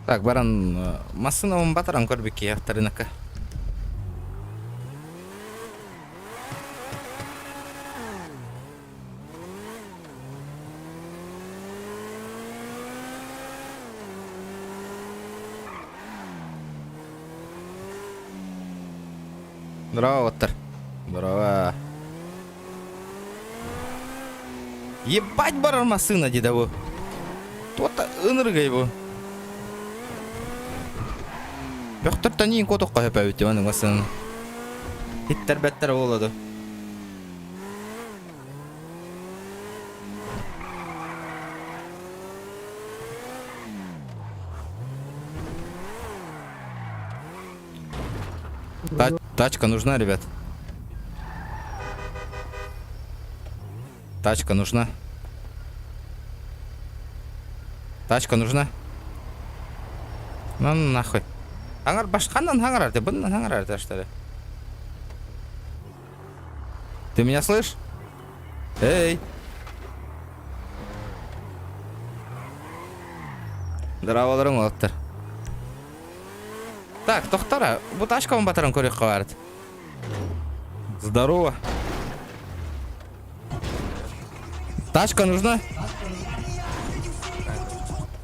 Так, баран, массыновым батаран көрбекке яқтарынака. Здорово, Оттер. Здорово. Ебать, баран массына, дедову. Тота ыныргай бу. Бөқтірттен ең котоққа өп әуітті оның массының. Хиттер бәттер олады. Тачка нужна, ребят. Тачка нужна. Тачка нужна. Ну нахуй. Аңар башқаннан аңар арты, бұннан аңар арты аштары. Ты меня слышишь? Эй! Здраволарың олаттар. Так, тоқтара, бұл тачканың батырын көрек қаварды. Здорово. Тачка нужна?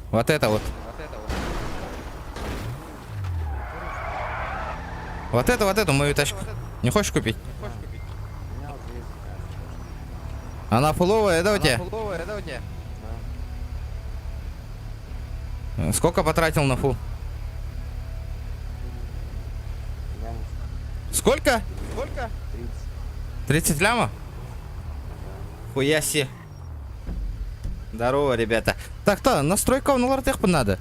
Вот это вот. Вот эту мою тачку. Не хочешь купить? Она фуловая, да, у тебя? Сколько потратил на фул? Сколько? 30 лямов? Хуяси. Здорово, ребята. Так-то, настройка на лартех надо.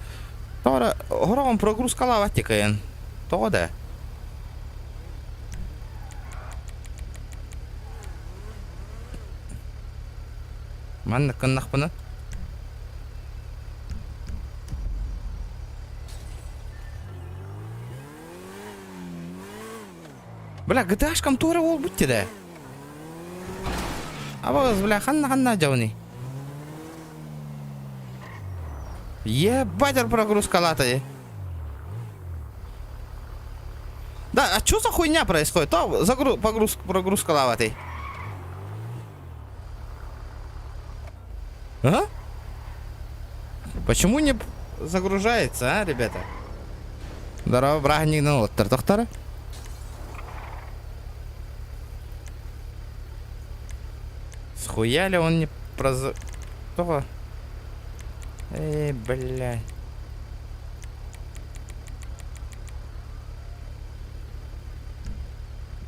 Тора, гором прогрузка лаватика. То да. Манна каннах пана. Бля, GTA-шкам тура ол будьте да. Абаз, бля, ханна джауни. Ебать, прогрузка латая. Да, а что за хуйня происходит? То прогрузка лаватой. А? Почему не загружается, а, ребята? Здорово, брагник на лоттер, доктора. Схуяли он не Что? Эй, блядь.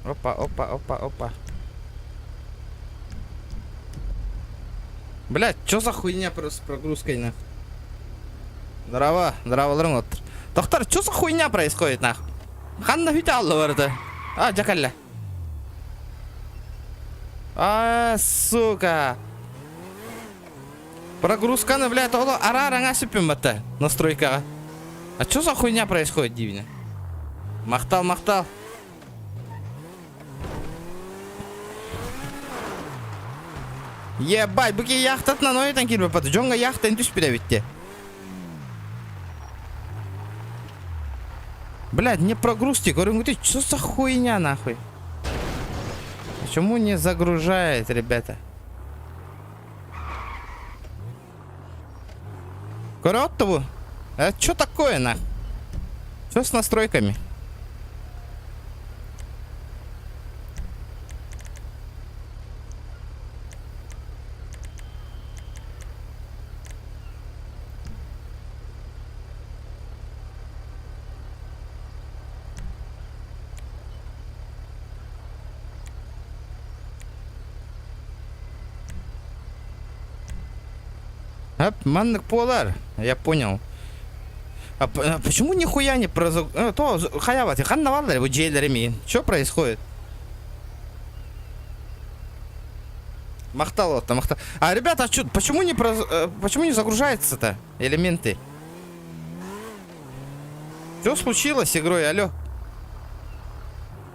Опа. Блядь, чё за хуйня с прогрузкой, нах? Здорово, лоттер. Доктор, чё за хуйня происходит, нах? Ханна фиталла варда. А, джакалля. А, сука. Прогрузка, блядь, оло арарanga сыпем бата. Настройка. А чё за хуйня происходит, дивно? Махтал. Ебать, бұке яқтатынан ойдан келіп баты. Жонға яқтан түспеді бітте. Блядь, не прогрузьте, говорю, ты что за хуйня, нахуй? Почему не загружает, ребята? Коротову? Это что такое, нахуй? Что с настройками? Маннык полар, я понял. А почему нихуя не то хаявати, ханна валдари, вот джейлерами. Что происходит? Махтал. А, ребята, почему не загружается-то элементы? Что случилось с игрой, алло?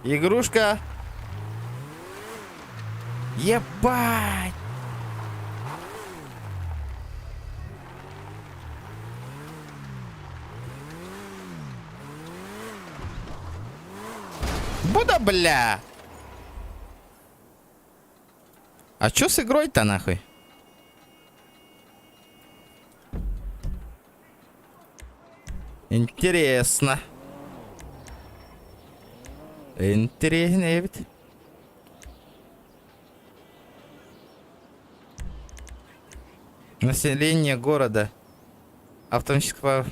Игрушка. Ебать. Откуда, бля? А чё с игрой-то нахуй? Интересно. Интересно, ведь. Население города. Автоматического...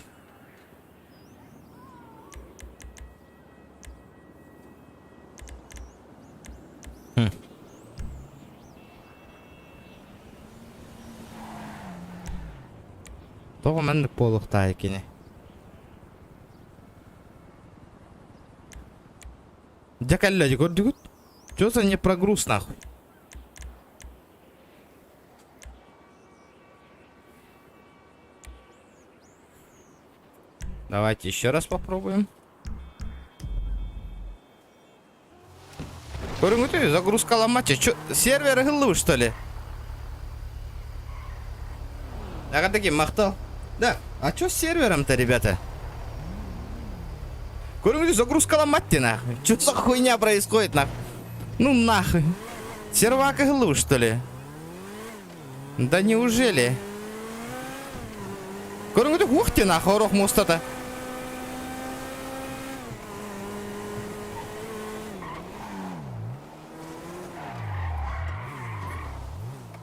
Того мене полухта якіні. Дякалять, гордигут. Чё за не прогруз нахуй? Давайте еще раз попробуем. Ты, загрузка ломать. Чё, сервер ГЛУ, что ли? А такие махтал. Да, а чё с сервером-то, ребята? Ты, загрузка ломать нахуй. Чё за хуйня происходит, нахуй? Ну нахуй. Сервак ГЛУ, что ли? Да неужели? Ух ты, нахуй, орох муста-то.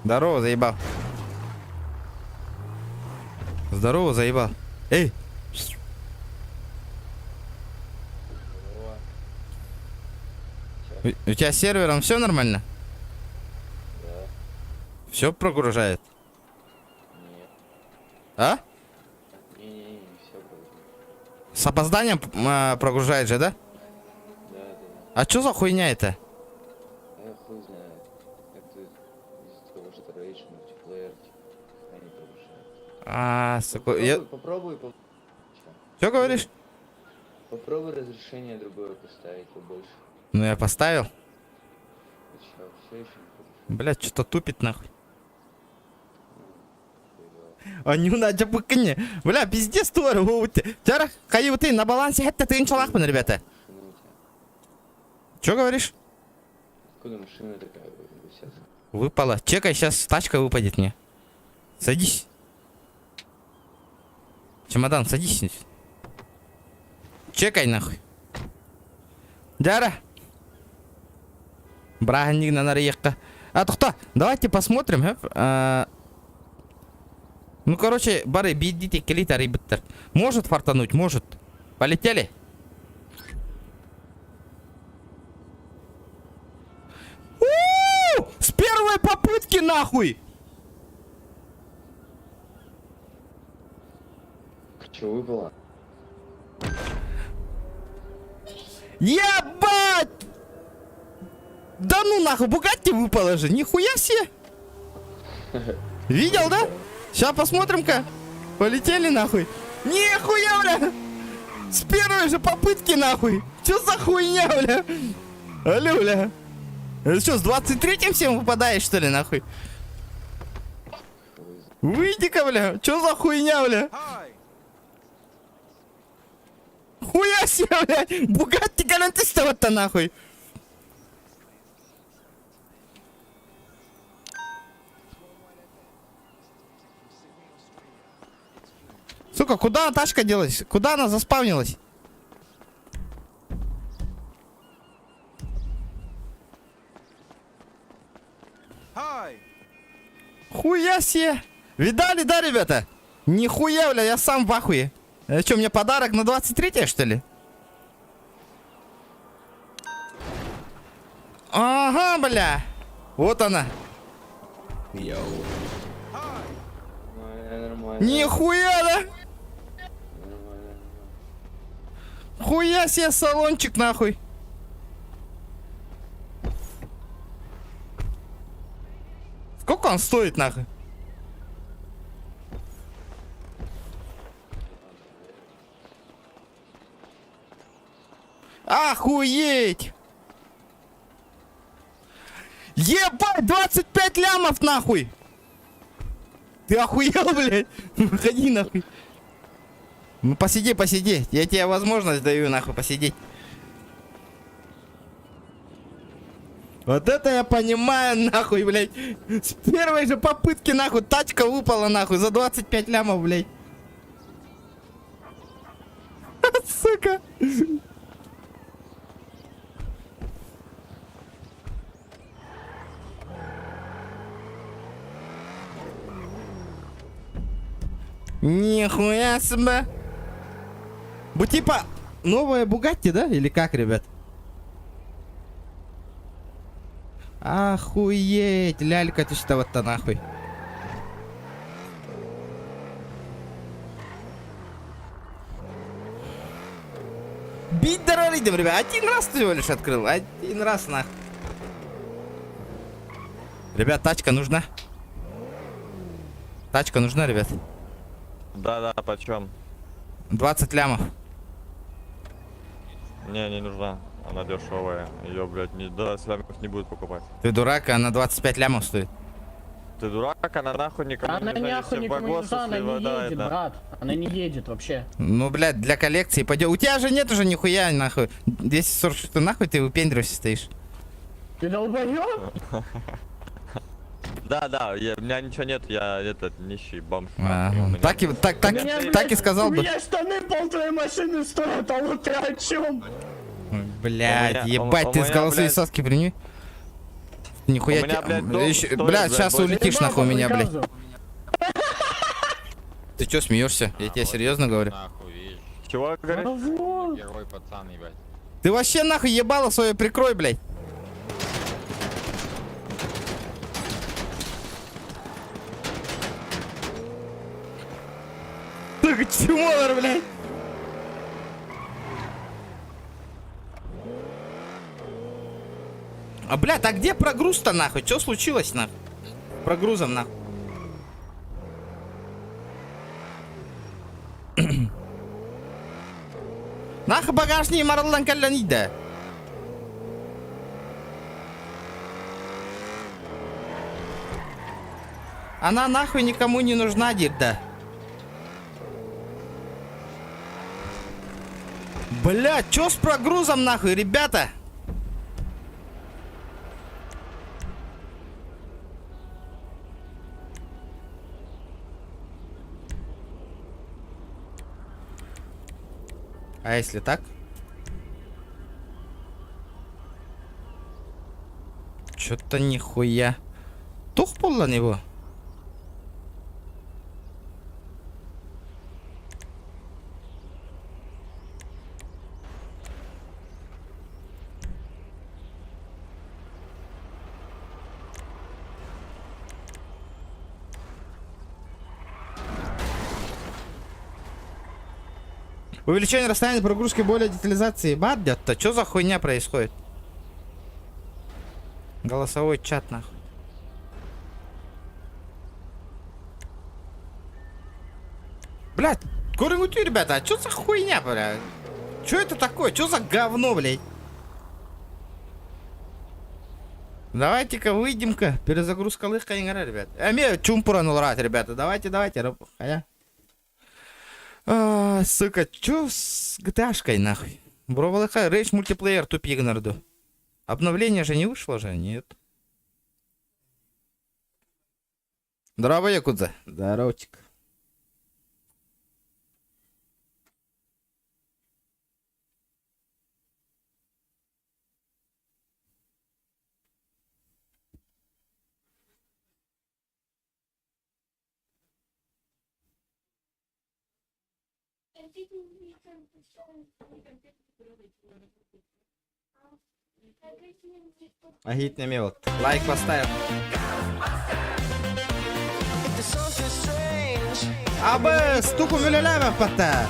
Здорово, заебал. Здорово, заебал. Эй! У тебя с сервером все нормально? Да. Все прогружает? Нет. А? Не все вроде. С опозданием прогружает же, да? Да. А что за хуйня это? А я хуй знаю. Это из-за того, что рейдж, мультиплеер, они повышают. Попробуй, Попробуй. Что говоришь? Попробуй разрешение другое поставить побольше. Ну я поставил. Ты чё, все еще не хочешь? Блять, что-то тупит нахуй. А не надо быкни. Бля, пиздец творы. Тяра, хай ты на балансе, это ты иншаллахпан, ребята. Что говоришь? Откуда машина такая висят? Выпала. Чекай, сейчас тачка выпадет мне. Садись. Чемодан, садись. Чекай нахуй. Дяра. Брагнигна на реекта. А то кто? Давайте посмотрим. Ну, короче, бары, бедите, келита, ребята. Может фартануть, может. Полетели? С первой попытки, нахуй! Че выпало? Ебать! Да ну нахуй, Бугатти выпало же, нихуя себе! Видел, да? Сейчас посмотрим-ка. Полетели нахуй. Нихуя, бля! С первой же попытки нахуй! Чё за хуйня, бля? Алло, бля. Это что, с 23-м всем выпадаешь, что ли, нахуй? Выйди-ка, бля. Чё за хуйня, бля? Хуя себе, бля. Бугатти гарантистова-то, нахуй. Сука, куда тачка делась? Куда она заспавнилась? Хуя себе! Видали, да, ребята? Нихуя, бля, я сам в ахуе. Это что, мне подарок на 23-е, что ли? Ага, бля. Вот она. Нормально. Нихуя, да? Нормально. Хуя себе салончик, нахуй. Сколько он стоит, нахуй? Охуеть! Ебать, 25 лямов, нахуй! Ты охуел, блядь? Выходи, нахуй. Ну посиди, посиди. Я тебе возможность даю, нахуй, посидеть. Вот это я понимаю, нахуй, блядь. С первой же попытки, нахуй, тачка выпала, нахуй, за 25 лямов, блядь. Сука. Нихуя себе. Типа новая Бугатти, да? Или как, ребят? Охуеть, лялька, ты что вот-то нахуй. Бить дорогим, ребят. Один раз всего лишь открыл. Один раз, нахуй. Ребят, тачка нужна. Тачка нужна, ребят. Да, почем? 20 лямов. Не нужна. Она дешевая. Ее, блядь, с вами не будет покупать. Ты дурак, она 25 лямов стоит. Ты дурак, она нахуй никому Она не нужна. нахуй если никому не багос, нужна, она если не вода, едет, это- брат. Она не едет вообще. Ну, блядь, для коллекции пойдет. У тебя же нет уже нихуя, нахуй. 246, нахуй ты выпендриваешься стоишь. Ты долбоёб? Да, у меня ничего нет, я этот нищий бомж. А, нахуй, у меня- так и так и сказал У бы. меня штаны пол твоей машины стоят, а вот ты о чем? Блядь, У меня- ебать, у ты с меня, голосовой блядь, соски прими. Нихуя у меня, блядь, дом ещё- стоит, блядь, блядь, сейчас больше. улетишь нахуй у меня, блядь. Приказу. Ты чё смеешься? Я тебе серьезно говорю. Нахуй, видишь, Чего говоришь? Вот. герой пацан, ебать. Ты вообще нахуй ебало свое прикрой, блядь. Так чмо, блядь. А, блядь, а где прогруз-то нахуй? Чё случилось нахуй? Прогрузом нахуй. Нахуй багажник маралдан калланида. Она нахуй никому не нужна, дирда. Бля, чё с прогрузом нахуй, ребята? А если так? Чё-то нихуя. Тух пол на него. Увеличение расстояния прогрузки более детализации. Бадят-то, что за хуйня происходит? Голосовой чат нахуй. Блядь, корень, ребята, а что за хуйня, блядь? Что это такое? Что за говно, блядь? Давайте-ка выйдем-ка. Перезагрузка лыжка игра, ребят. Мне чумпура рад, ребята. Давайте. Сука, чё с GTA-шкой нахуй? Бровалыха, рейдж мультиплеер тупик нарду. Обновление же не вышло же, нет. Здорово, Якудза. Здоровчик. Агит не мел. Лайк поставь. Абы, стуку мюлелява пата.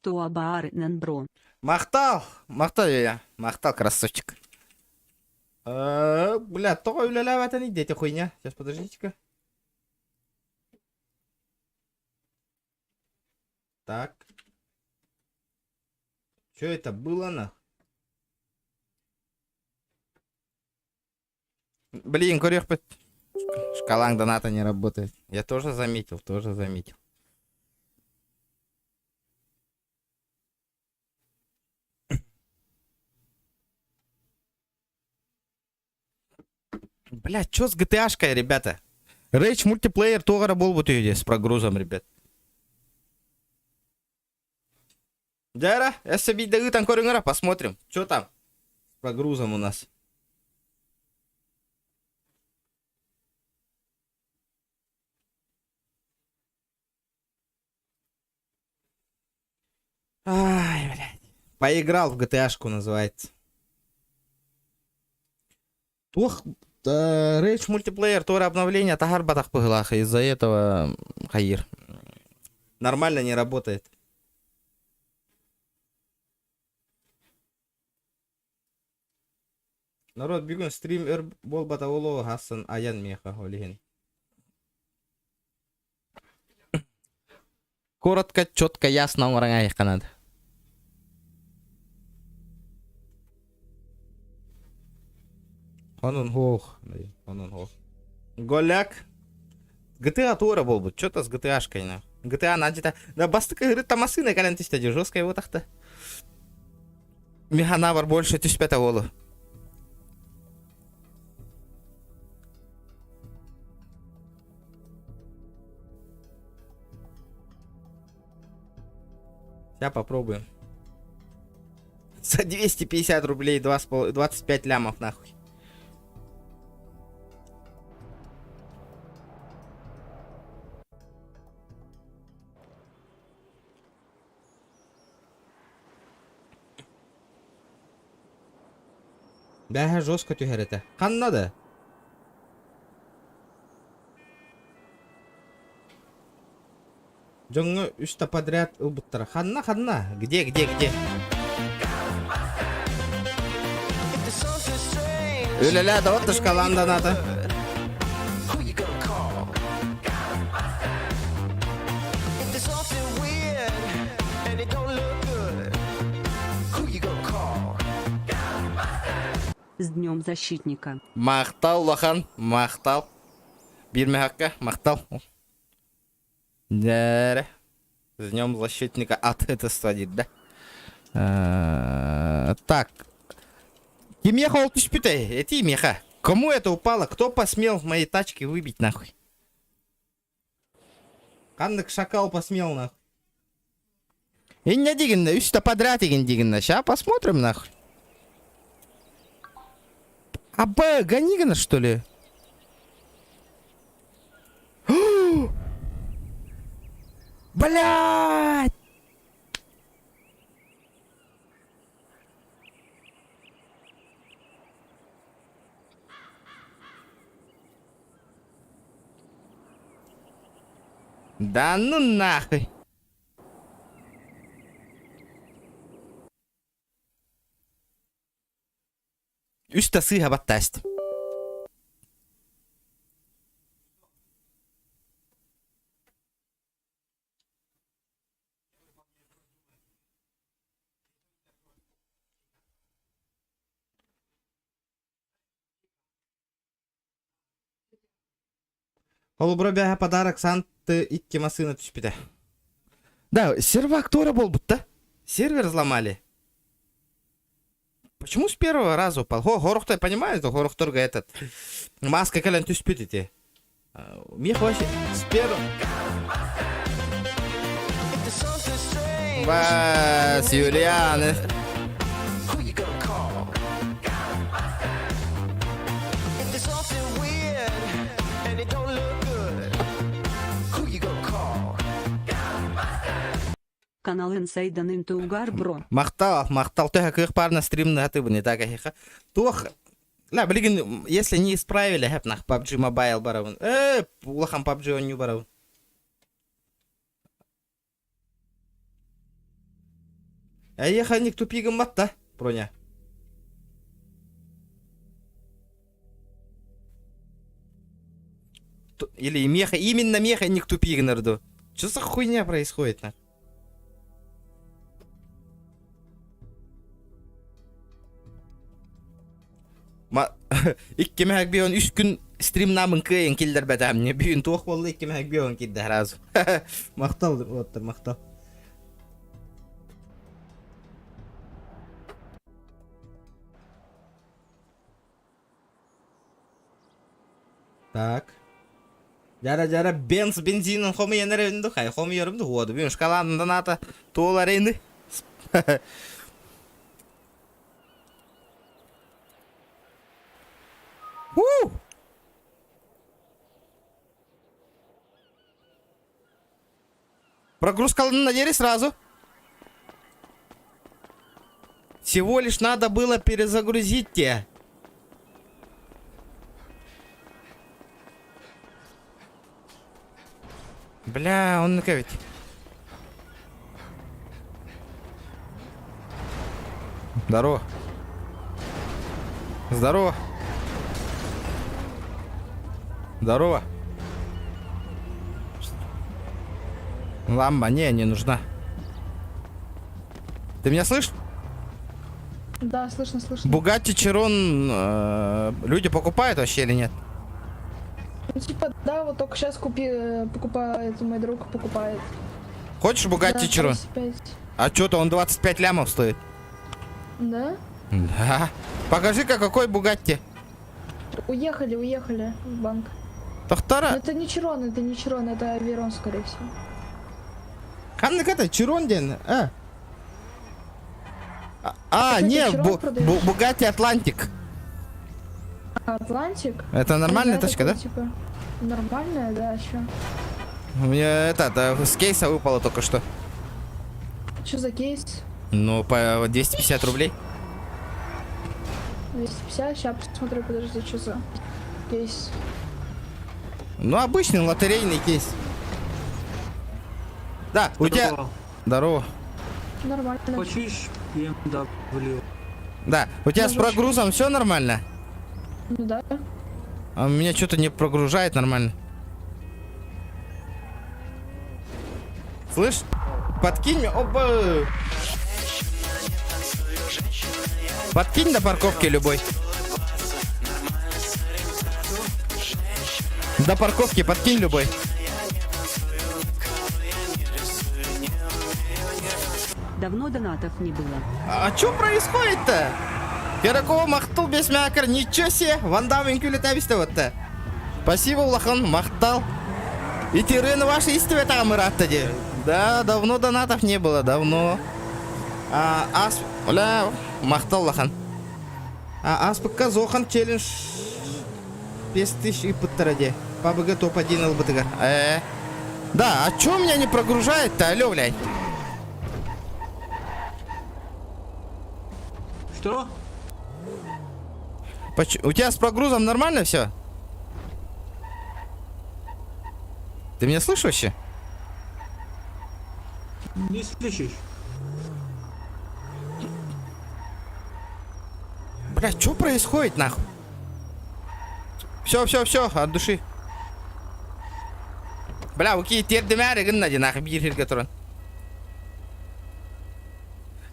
Туабаарнен бро. Махтал я. Махтал, красавчик. Бля, то мюлелява это не дети хуйня. Сейчас, подождите-ка. Так. Что это было на? Блин, корех. Шкаланг доната не работает. Я тоже заметил, тоже заметил. Бля, чё с GTA-шкой, ребята? Рейдж мультиплеер тоже был вот с прогрузом, ребят. Дяра, я себе даю там корюнгара, посмотрим, что там с прогрузом у нас. Ай, блядь. Поиграл в GTA-шку, называется. Тух, Рейдж мультиплеер, тоже обновление, тагар батах пыглах. Из-за этого Хаир. Нормально не работает. Народ, бегун, стрим бол батаволо Хасан Аян Меха, олеген. Коротко, четко, ясно, урангай канад. Онун хох. Голяк. GTA тура бол бы. Что-то с GTA-шкой, на. GTA надита. Да бастыка игры там масыны кален тистади. Жесткая вот так-то. Механавр больше 1500 волу. Сейчас попробуем. За 250 рублей 25 лямов нахуй. Да, жестко тюгерете. Ханна да. Джонгу 3 подряд убыттара. Ханна. Где? Үля-ля, да вот ты шкаланда ната. С Днем Защитника. Мақтал, лохан, мақтал. Бирме хакка, мақтал. Да. С Днем Защитника от это стадит, да? Так. Тимеха олтышпитай, эти меха. Кому это упало? Кто посмел в моей тачке выбить нахуй? Кандык шакал посмел нахуй. И не дигин, 3 подряд дигин. Сейчас посмотрим нахуй. А Б, Ганигана, что ли? Блядь! Да ну нахуй. Üsta sığabat test. Голубробяга подарок Санты икки масына түшпеде. Да, сервак тора бол бутта. Сервер взломали. Почему с первого раза упал? Горохтой понимает, Горохторга этот. Маска кален түшпетите. Мех вообще с первого. Бас, Юлианы. Канал Инсайдан Интугар Бро. Мақтал. Только как пар на стрим на ты не так ахиха. Тох. Ла, блин, если не исправили, хэп нах PUBG Mobile баравун. Улахам PUBG он не баравун. Еханик тупигом матта, проня. Или меха, именно механик тупик нарду. Что за хуйня происходит, нах? Икки мехак бейон 3 gün стримнамын кыйын келдер бәтәм. Не бүйін тоқ болды екем әк бүйін келді разу. Мақтал, оттыр, мақтал. Так. Жара бензинін қомы енер өңді қай қомы ерімді ғуады. Бүйін шкаланында ната тоғылар енді. Прогрузка на деле сразу. Всего лишь надо было перезагрузить те. Бля, он на ведь. Здорово. Здорово. Здорово. Ламба, не нужна. Ты меня слышишь? Да, слышно. Бугатти Чирон люди покупают вообще или нет? Ну, типа, да, вот только сейчас покупает, мой друг покупает. Хочешь Бугатти Да, Чирон? 35. А что-то он 25 лямов стоит. Да? Да. Покажи-ка, какой Бугатти. Уехали в банк. Но Тохтара. это не Чирон, это Верон, скорее всего. Ханны это Чирон ден. Это не, Чирон продаешь? Бугатти Атлантик. Атлантик? Это нормальная Да, тачка, такой, да? Типа, нормальная, да, чё? У меня с кейса выпало только что. Что за кейс? Ну, по 250 рублей. 250, сейчас посмотрю, подожди, что за кейс. Ну, обычный лотерейный кейс. Да, у тебя... Здорово. Нормально. Хочешь BMW? Да, у тебя с Даже прогрузом все нормально? Ну да. А у меня что-то не прогружает нормально. Слышь? Подкинь мне. Опа! Подкинь до парковки любой. До парковки подкинь любой. Давно донатов не было. А что происходит-то? Керакова мақтал бес мякар, ничего себе! Вандам инкюлета бистеватта. Спасибо, Улахан, мақтал. И тирены ваши истиве там раттади. Да, давно донатов не было, давно. Бля, мақтал Улахан. Аспыкка Зохан челлендж 5000 и подтараде. ПБГ топ-1 ЛБТГ. Да, а чё меня не прогружает-то, алё, блядь? Что? У тебя с прогрузом нормально все? Ты меня слышишь вообще? Не слышишь? Бля, что происходит нахуй? Все, от души. Бля, какие тердемяры гнали нахуй, бирхер который.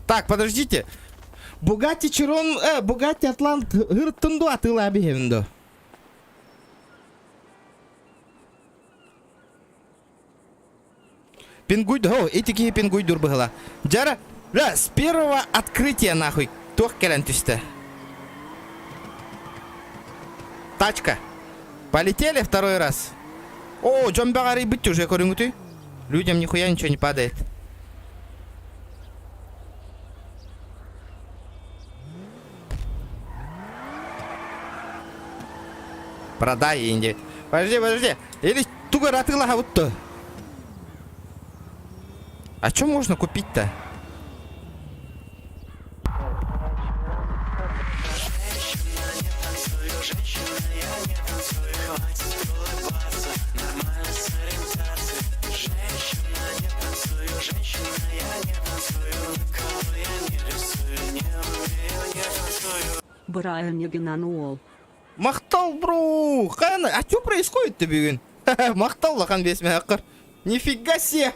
Так, подождите. Бугатти Чирон, Бугатти Атлант, гырттынду атыла абиевинду. Пингуйду, эти пингуйдур была. Джара, да, с первого открытия нахуй. Тох келентюсте. Тачка. Полетели второй раз. О, джомбагари быть уже корюнгуты. Людям нихуя ничего не падает. Продай инди. Подожди. Или туго ратыла вот-то. А что можно купить-то? Брайан Ягинануол. Мақтал, бро! А что происходит-то, бюгін? Мақтал, лахан весь мяқыр. Нифига себе!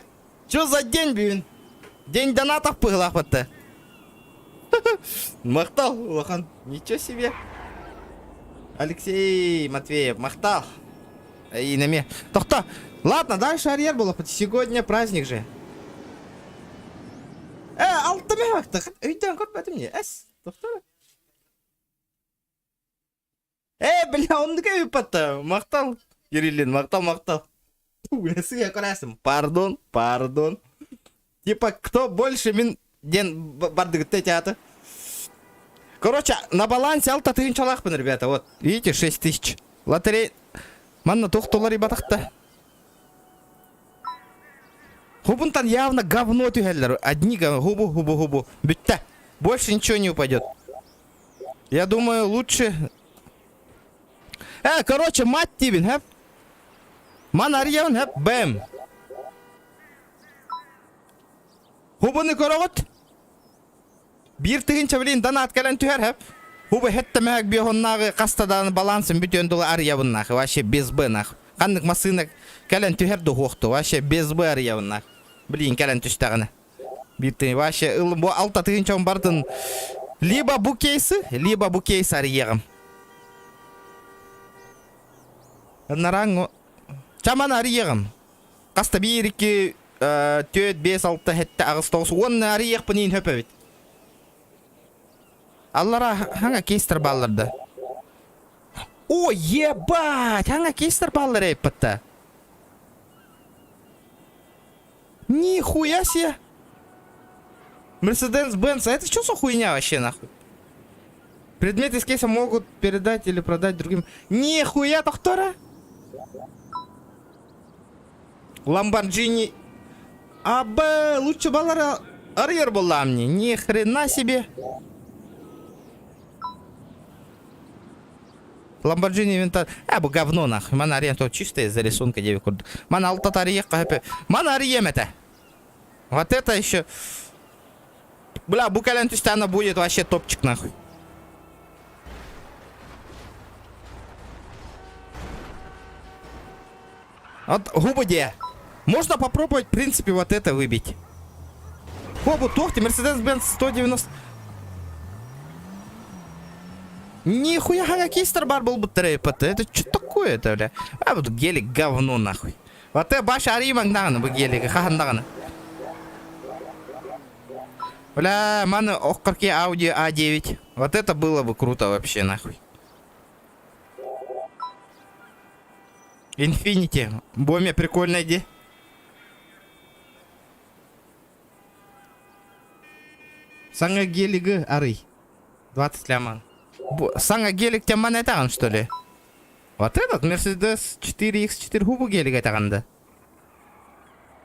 Что за день, бюгін? День донатов пылапытты. Мақтал, лахан. Ничего себе. Алексей Матвеев, мақтал. И неме. Тоқта. Ладно, дальше арьер было. Сегодня праздник же. Алтыме бақты. Үйден көрпәдім не? Тоқта. Бля, он кәй өпатты. Мақтал. Ерелен, мақтал. Несіге көрәсім. Пардон. Типа, кто больше мен ден бардығы тәтяты. Короче, на балансе 6 тыгын чалақпын, ребята. Вот, видите, 6000. Лотерей. Манна $9 батақты. Хубунтан явно говно тюгеллер. Одни губу. Бютта. Больше ничего не упадет. Я думаю, лучше... короче, мать тибин, хэп. Ман арьявын, хэп, бэм. Хубуны көрөгөт. Бир тыгынча билин донат калан түһәр, хэп. Хубы хеттемәк бихоннагы кастадан балансын бүтөндүгү арьявыннах. Вообще без Б нах. Кандык масына калан түһәр дохохту. Вообще без Б арьявыннах. Блин, калан түштагына. Бирти вообще бу 6 тыгынча бардын. Либо бу кейсы арьягым. Нараңы чаман арьягым. Каста 1 2 4 5 6 7 агыстос 10 арьяг пынын хөпөбүт. Аллара ханга кейстер балларды. О, ебать! Ханга кейстер баллары эппатта. Нихуя себе! Mercedes-Benz, это что за хуйня вообще нахуй? Предметы из кейса могут передать или продать другим. Нихуя, тохтора! Lamborghini. Лучше баллара арьер была мне. Ни хрена себе. Lamborghini Vintage. Бу говно нахуй. Мана арьер то чистая за рисунка 9 курд. Мана алтат арьер кахпе. Мана арьем это. Вот это еще. Бля, букален тустана будет вообще топчик нахуй. Вот губы где? Можно попробовать, в принципе, вот это выбить. Хобу тохте, Mercedes-Benz 190. Нихуя, какой старбар был бы трепот. Это что такое-то, бля? Вот гелик говно нахуй. Вот это баш аримак нагана бы гелик, хахандагана. Бля, маны охкарки Audi A9. Вот это было бы круто вообще нахуй. Infinity. Боме прикольная идея. Санга гелигі арый. 20 ляман. Санга гелик теман айтаған, что ли? Вот этот Mercedes 4X4 хубу гелик айтағанды.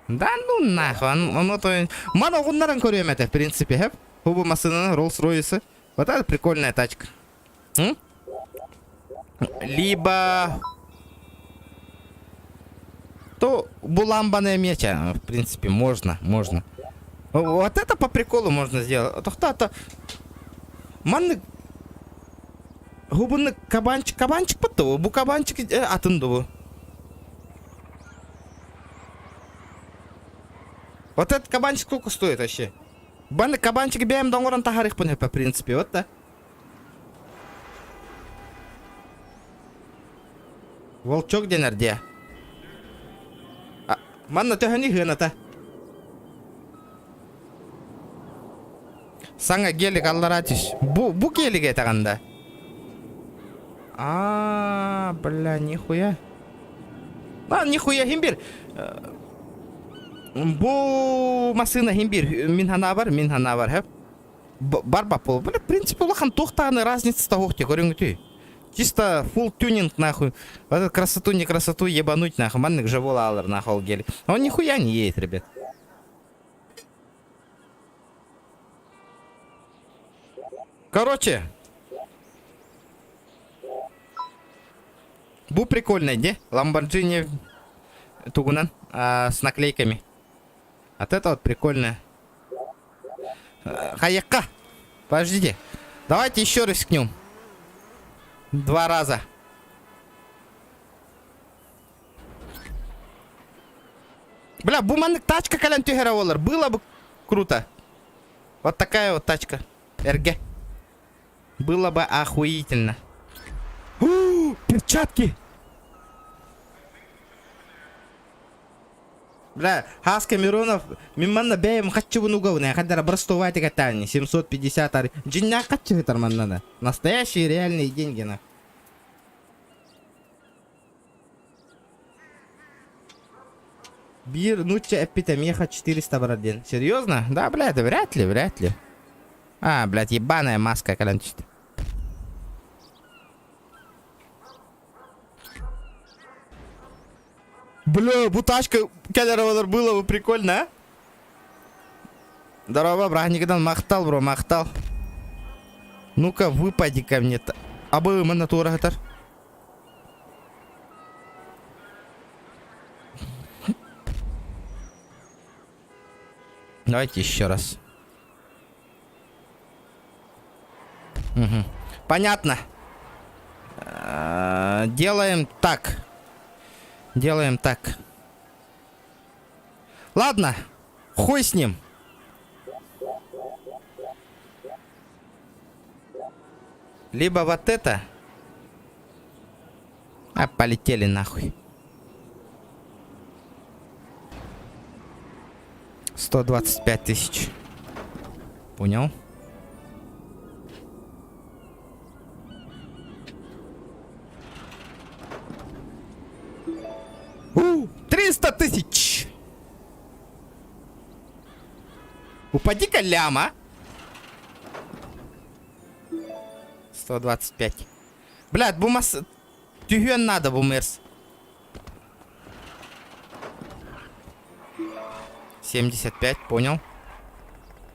Да ну нахуй. Мана оғынларын көрем это, в принципе, хэп. Хубу машина, Rolls-Royce. Вот это прикольная тачка. Либо... То буламбаная меча, в принципе, можно. Вот это по приколу можно сделать. То манны губыны кабанчик потто, бу кабанчик атынды. Вот этот кабанчик сколько стоит вообще? Банны кабанчик бяем доңоран тахарих по принципе, вот да. Волчок денерде. Манна төхөни хыната. Саңа гелик алларатиш. Бу гелик айтаганда. Бля, нихуя. Нихуя химбир. Бу машина химбир. Мин хана бар, хэп. Бар бапол. Бля, в принципе, улахан тухтаны разница того, где көрүңүтү. Чисто full тюнинг нахуй. Вот эту красоту, не красоту ебануть нахуй. Маннык же алыр нахуй гели. Он нихуя не едет, ребят. Короче. Бу прикольный, где? Lamborghini Тугунан с наклейками. Вот это вот прикольное. Хаяка. Подождите. Давайте еще рискнем. 2 раза. Бля, буманник тачка кален тюхераволар. Было бы круто. Вот такая вот тачка. РГ. Было бы охуительно. Перчатки! Бля, Хас Камеронов, миманна бэйм хатчу внуговная, хадара брастовайте катани, 750 ари. Джиння хатчу витарман надо. Настоящие реальные деньги, на. Бир, нуча эпитемеха 400 браден. Серьезно? Да, бля, это вряд ли, вряд ли. А, блядь, ебаная маска, калянчит. Бля, буташка кадровая было бы прикольно, а? Здорово, брат, никогда махтал, бро, махтал. Ну-ка, выпади ко мне-то. А бы мы на турагатар. Давайте еще раз. Угу. Понятно. Делаем так. Делаем так. Ладно, хуй с ним. Либо вот это. А, полетели нахуй. 125 тысяч. Понял? У, 300 тысяч. Упади-ка ляма. 125. Блядь, бумас... Тюген надо, бумерс. 75, понял.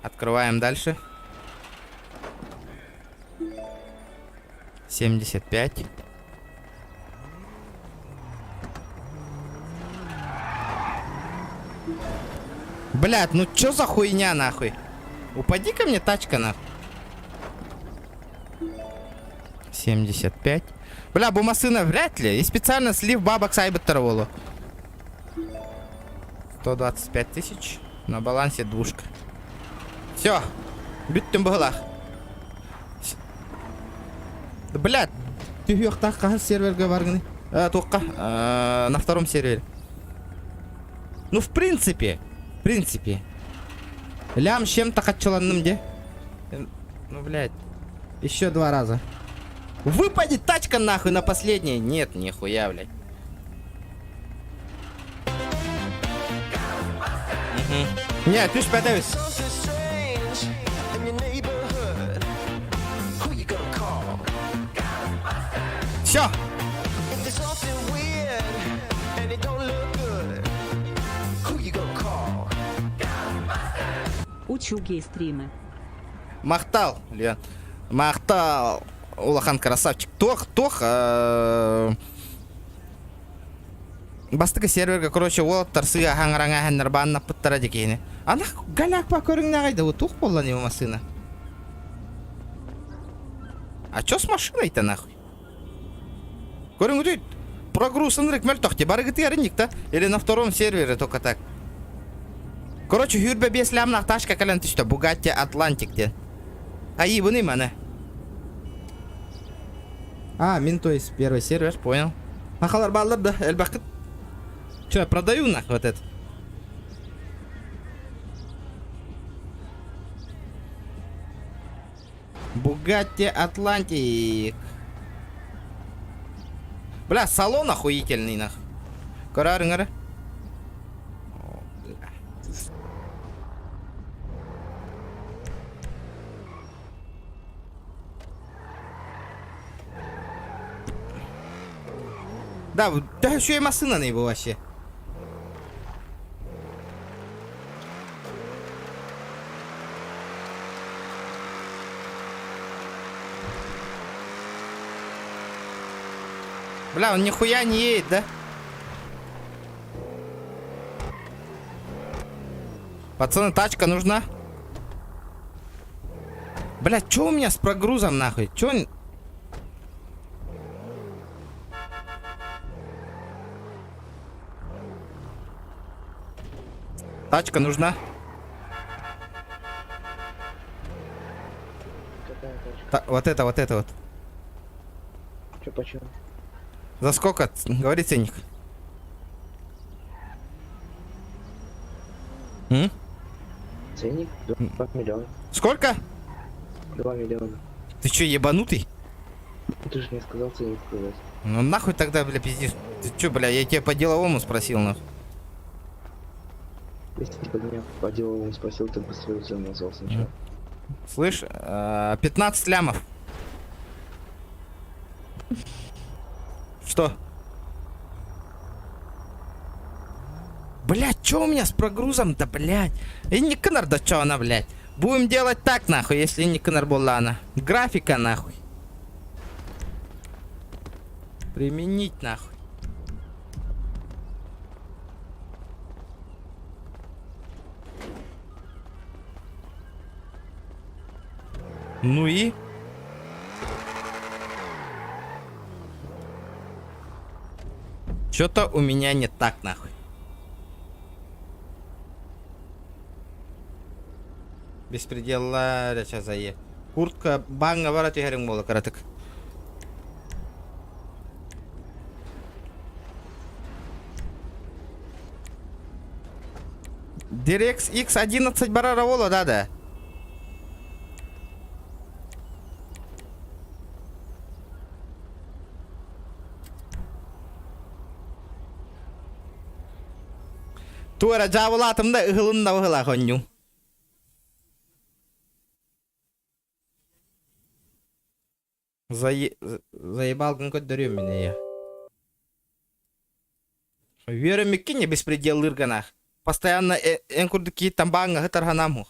Открываем дальше. 75. Блядь, ну чё за хуйня нахуй? Упади ко мне тачка нахуй. 75. Бля, бумасына вряд ли. И специально слив бабок сайбеттероволу. 125 тысяч. На балансе двушка. Все. Бүттім бұғылақ. Блядь. Түйіқтақ қағыз серверге барғыны. Тоққа. На втором сервере. Ну, в принципе. Лям с чем-то хотчаланным, где? Ну, блядь. Еще 2 раза. Выпади тачка нахуй на последнее. Нет, нихуя, блядь. Нет, ты ж подавись. Все. Учу гей-стримы. Махтал, Лен. Махтал. Улахан красавчик. Тох. Бастыка серверга, короче, ол тарсыга хаңараңа хәннер банна пыттара декейни. Ана галяк па көріңне қайда, ол тух болан его машина. А чё с машиной-то нахуй? Көрің өтейд, прогрузсынрек мәл тоқте, бары гыты ярынник-то. Или на втором сервере только так. Короче, хүрбе 5 лямнақ ташка кален түшті, Bugatti Atlantic-тен. Аи, бұны мана. А, мен, то есть, первый сервер, понял. Ахалар баллар, да, әлбақыт. Че, я продаю нахуй вот это? Bugatti Atlantic. Бля, салон охуительный нахуй. Карарыңары. Да, еще и машина не было вообще. Бля, он нихуя не едет, да? Пацаны, тачка нужна. Бля, чё у меня с прогрузом нахуй? Чё он... Тачка нужна. Какая тачка? Вот это вот. Чё, почему? За сколько? Говори ценник. М? Ценник 2 миллиона. Сколько? 2 миллиона. Ты чё, ебанутый? Ты же мне сказал ценник сказать. Ну нахуй тогда, бля, пиздишь. Ты чё, бля, я тебя по-деловому спросил, нахуй. Если ты меня по деловому спросил, ты бы свою цену назвал сначала. Слышь, 15 лямов. Что? Блять, чё у меня с прогрузом-то, блять? И не канар, да чё она, блять? Будем делать так, нахуй, если не канар была она. Графика, нахуй. Применить, нахуй. Ну и? Чё-то у меня не так, нахуй. Беспредела сейчас зае. Куртка банга бара тихерин бола каратык. Дирекс X11 барара бола, да. Туара жабылатымда ыгылында ыгыла коню. Заебал гонкоддөрүм мен я. Веремекке не беспредел ырганах. Постоянно энкурдыки тамбанга хытарганаму.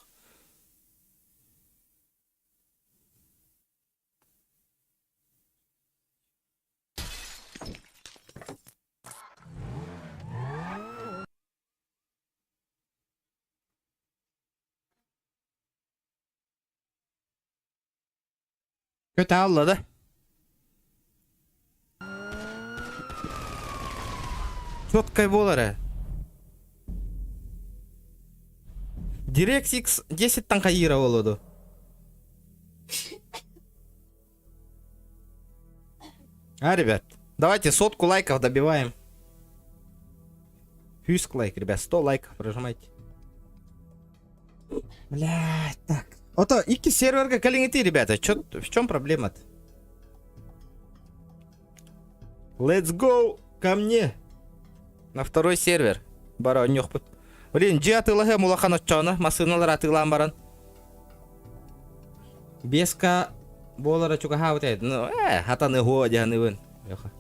Kötü avladı. Четкой болары. DirectX 10 танкаира болоду. А, ребят, давайте 100 лайков добиваем. Фьюск лайк, ребят, 100 лайков прожимайте. Блядь, так. Ото, ики серверга калингити, ребята. В чем проблема-то? Let's go ко мне. На второй сервер. Бара нёхпут. Блин, джиатылагы мулахан отчана. Масыналар атылан баран. Беска болара чука хаутайд. Ну, хатаны го дяны Йоха.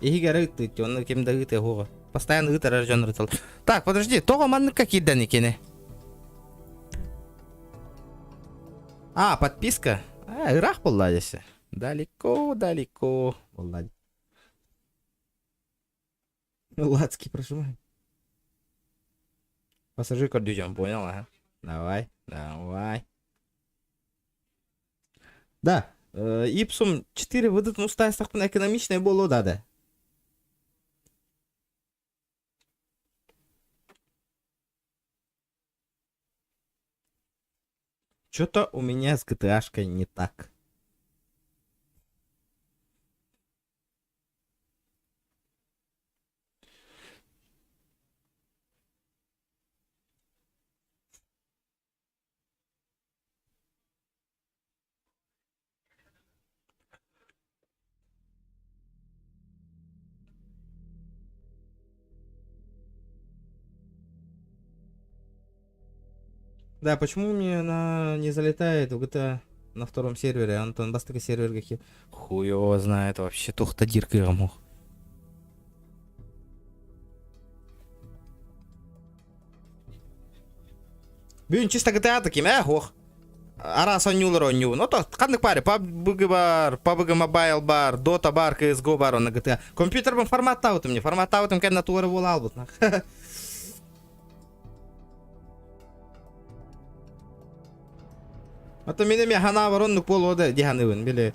Игеры ты, он кем дагыты го. Постоянно гыты рождён рытал. Так, подожди, того манны какие данные. А, подписка? Ирах болладися. Далеко. Боллади. Ладский, прожимай. Пассажир кордюжем, понял, ага. Давай. Да, Ipsum 4 выдат мустайстах на экономичное было, да. Что-то у меня с GTA-шкой не так. Да, почему мне она не залетает в GTA на втором сервере? Антон Бастыка сервер какие? Хуй его знает вообще. Тухта дирка ему. Бюн чисто GTA таким, хох. Араса нюлер ню. Ну то, кандык паре, PUBG бар, PUBG Mobile бар, Dota бар, CSGO бар на GTA. Компьютер бен формат таутым не, формат таутым кен натура волал вот нах. Ата менеме хана воронлук болода диханыбын биле.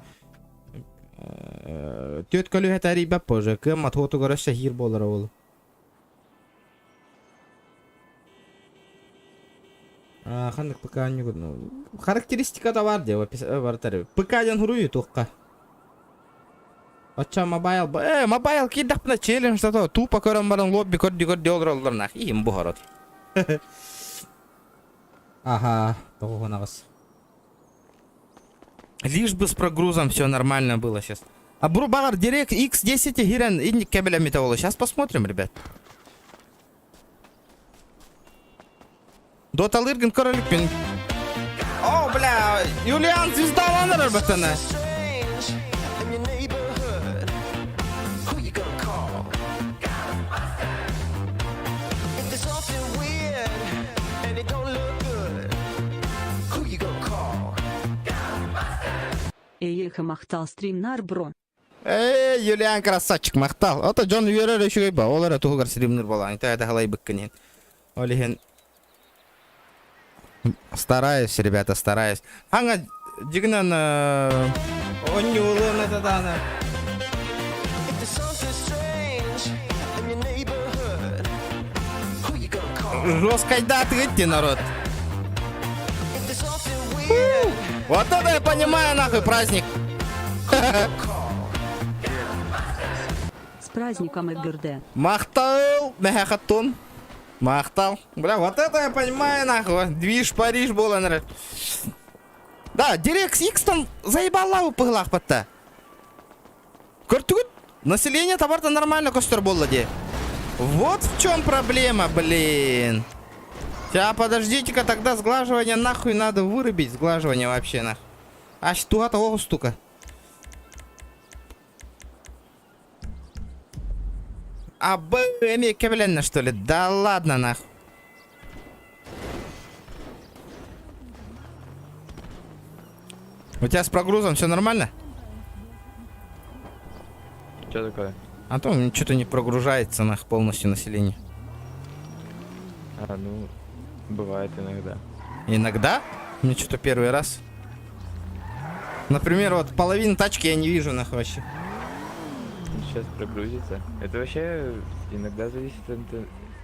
Төт көлү хатари бап позже, кем атхоту гораща хир болара ол. Хандык ПК не годно. Характеристика да бар деп бар тары. ПК жан хуруй токка. Пача мобайл. Мобайл кидап на челлендж зато. Тупо көрөн баран лобби көрдү олдурлар нах. Им бухарот. Ага, тогонагыз. Лишь бы с прогрузом все нормально было сейчас. А Багар Директ X10 гирен и кабеля металла. Сейчас посмотрим, ребят. Дота Лыргин королюкин. О, бля, Юлиан звезда ланера батана. Эйха мақтал стримнар бро. Юлиан красавчик мақтал. Ото Джон Вьерер еще ба. Олар тугар стримнер бала. Это халай быкканен. Олиген. Стараюсь, ребята, стараюсь. Анга дигнан онюлын это дана. Жесткой даты идти, народ. Вот это я понимаю, нахуй, праздник. С праздником эгерде. Махтал, мехахатун. Махтал. Бля, вот это я понимаю, нахуй. Движ Париж был, наверное. Да, Дирекс X там заебала у пыглах потта. Куртут. Население товар-то нормально костер было, де. Вот в чем проблема, блин. Сейчас, подождите-ка, тогда сглаживание нахуй надо вырубить. Сглаживание вообще нахуй. А что того стука? А бэми кабеленно, что ли? Да ладно нахуй. У тебя с прогрузом все нормально? Что такое? А то что-то не прогружается нах полностью население. А, ну, бывает иногда. Иногда? Мне что-то первый раз. Например, вот половину тачки я не вижу нахуй вообще. Сейчас прогрузится. Это вообще иногда зависит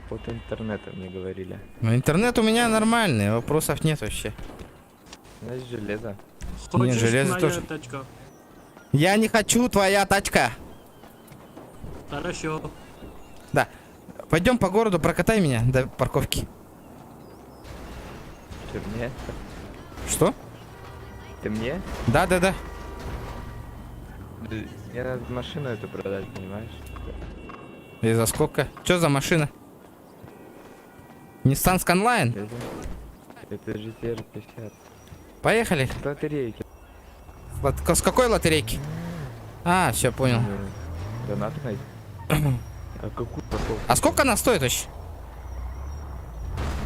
от интернета, мне говорили. Но интернет у меня нормальный, вопросов нет вообще. Значит, железо. Хочешь железо моя тоже. тачка? Я не хочу твоя тачка. Хорошо. Да. Пойдем по городу, прокатай меня до парковки. Ты мне? Что? Ты мне? Да. Мне надо машину эту продать, понимаешь? И за сколько? Что за машина? Nissan Skyline? Это GTR 50. Поехали. Батарейки. С какой лотерейки? А, все, понял. Донатной. А какую парковку? А сколько она стоит вообще?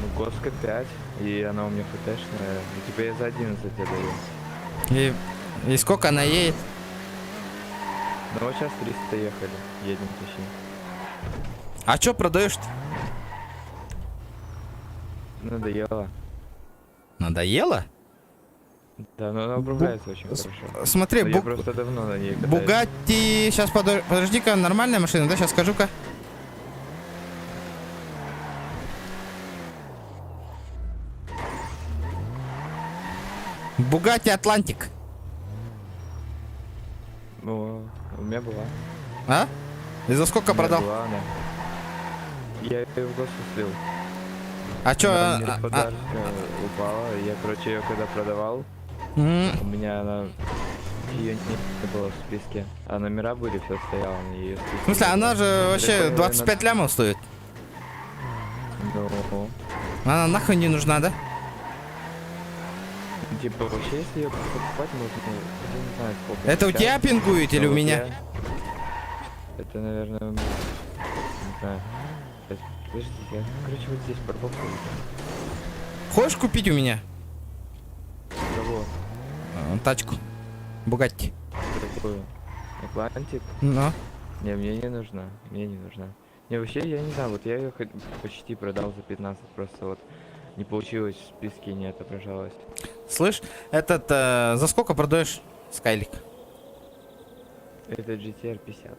Ну, Госка 5, и она у меня ФТшная. И типа я за 11 отдаю. И сколько она едет? Ну вот сейчас 300 ехали. Едем точнее. А что продаешь-то? Надоело. Надоело? Да, но она управляется очень хорошо. Смотри, Но я просто давно на ней катаюсь. Бугатти. Сейчас подожди-ка, нормальная машина, да? Сейчас скажу-ка. Бугатти Атлантик. Ну, у меня была. А? И за сколько У меня продал? была она. Я ее в госу слил. А чё? Она мне в подарок упала. Я, короче, ее когда продавал, у меня она... Ее не было в списке. А номера были, все стояло на ее списке. В смысле, она же вообще Прикольно, 25 лямов стоит. Ну, Она нахуй не нужна, да? типа, вообще, если ее покупать, можно, я не знаю, сколько. Это у сейчас. тебя пингует или Но у вот меня? Это, наверное, не знаю. Сейчас, подождите, я, короче, вот здесь парковка. Хочешь купить у меня Кого? тачку? Бугатти. Какую? Атлантик? Ну. Не, мне не нужна. Мне не нужна. Не, вообще, я не знаю, вот я ее почти продал за 15, просто вот не получилось, в списке не отображалось. Слышь, этот, за сколько продаешь Скайлик? Это GTR 50.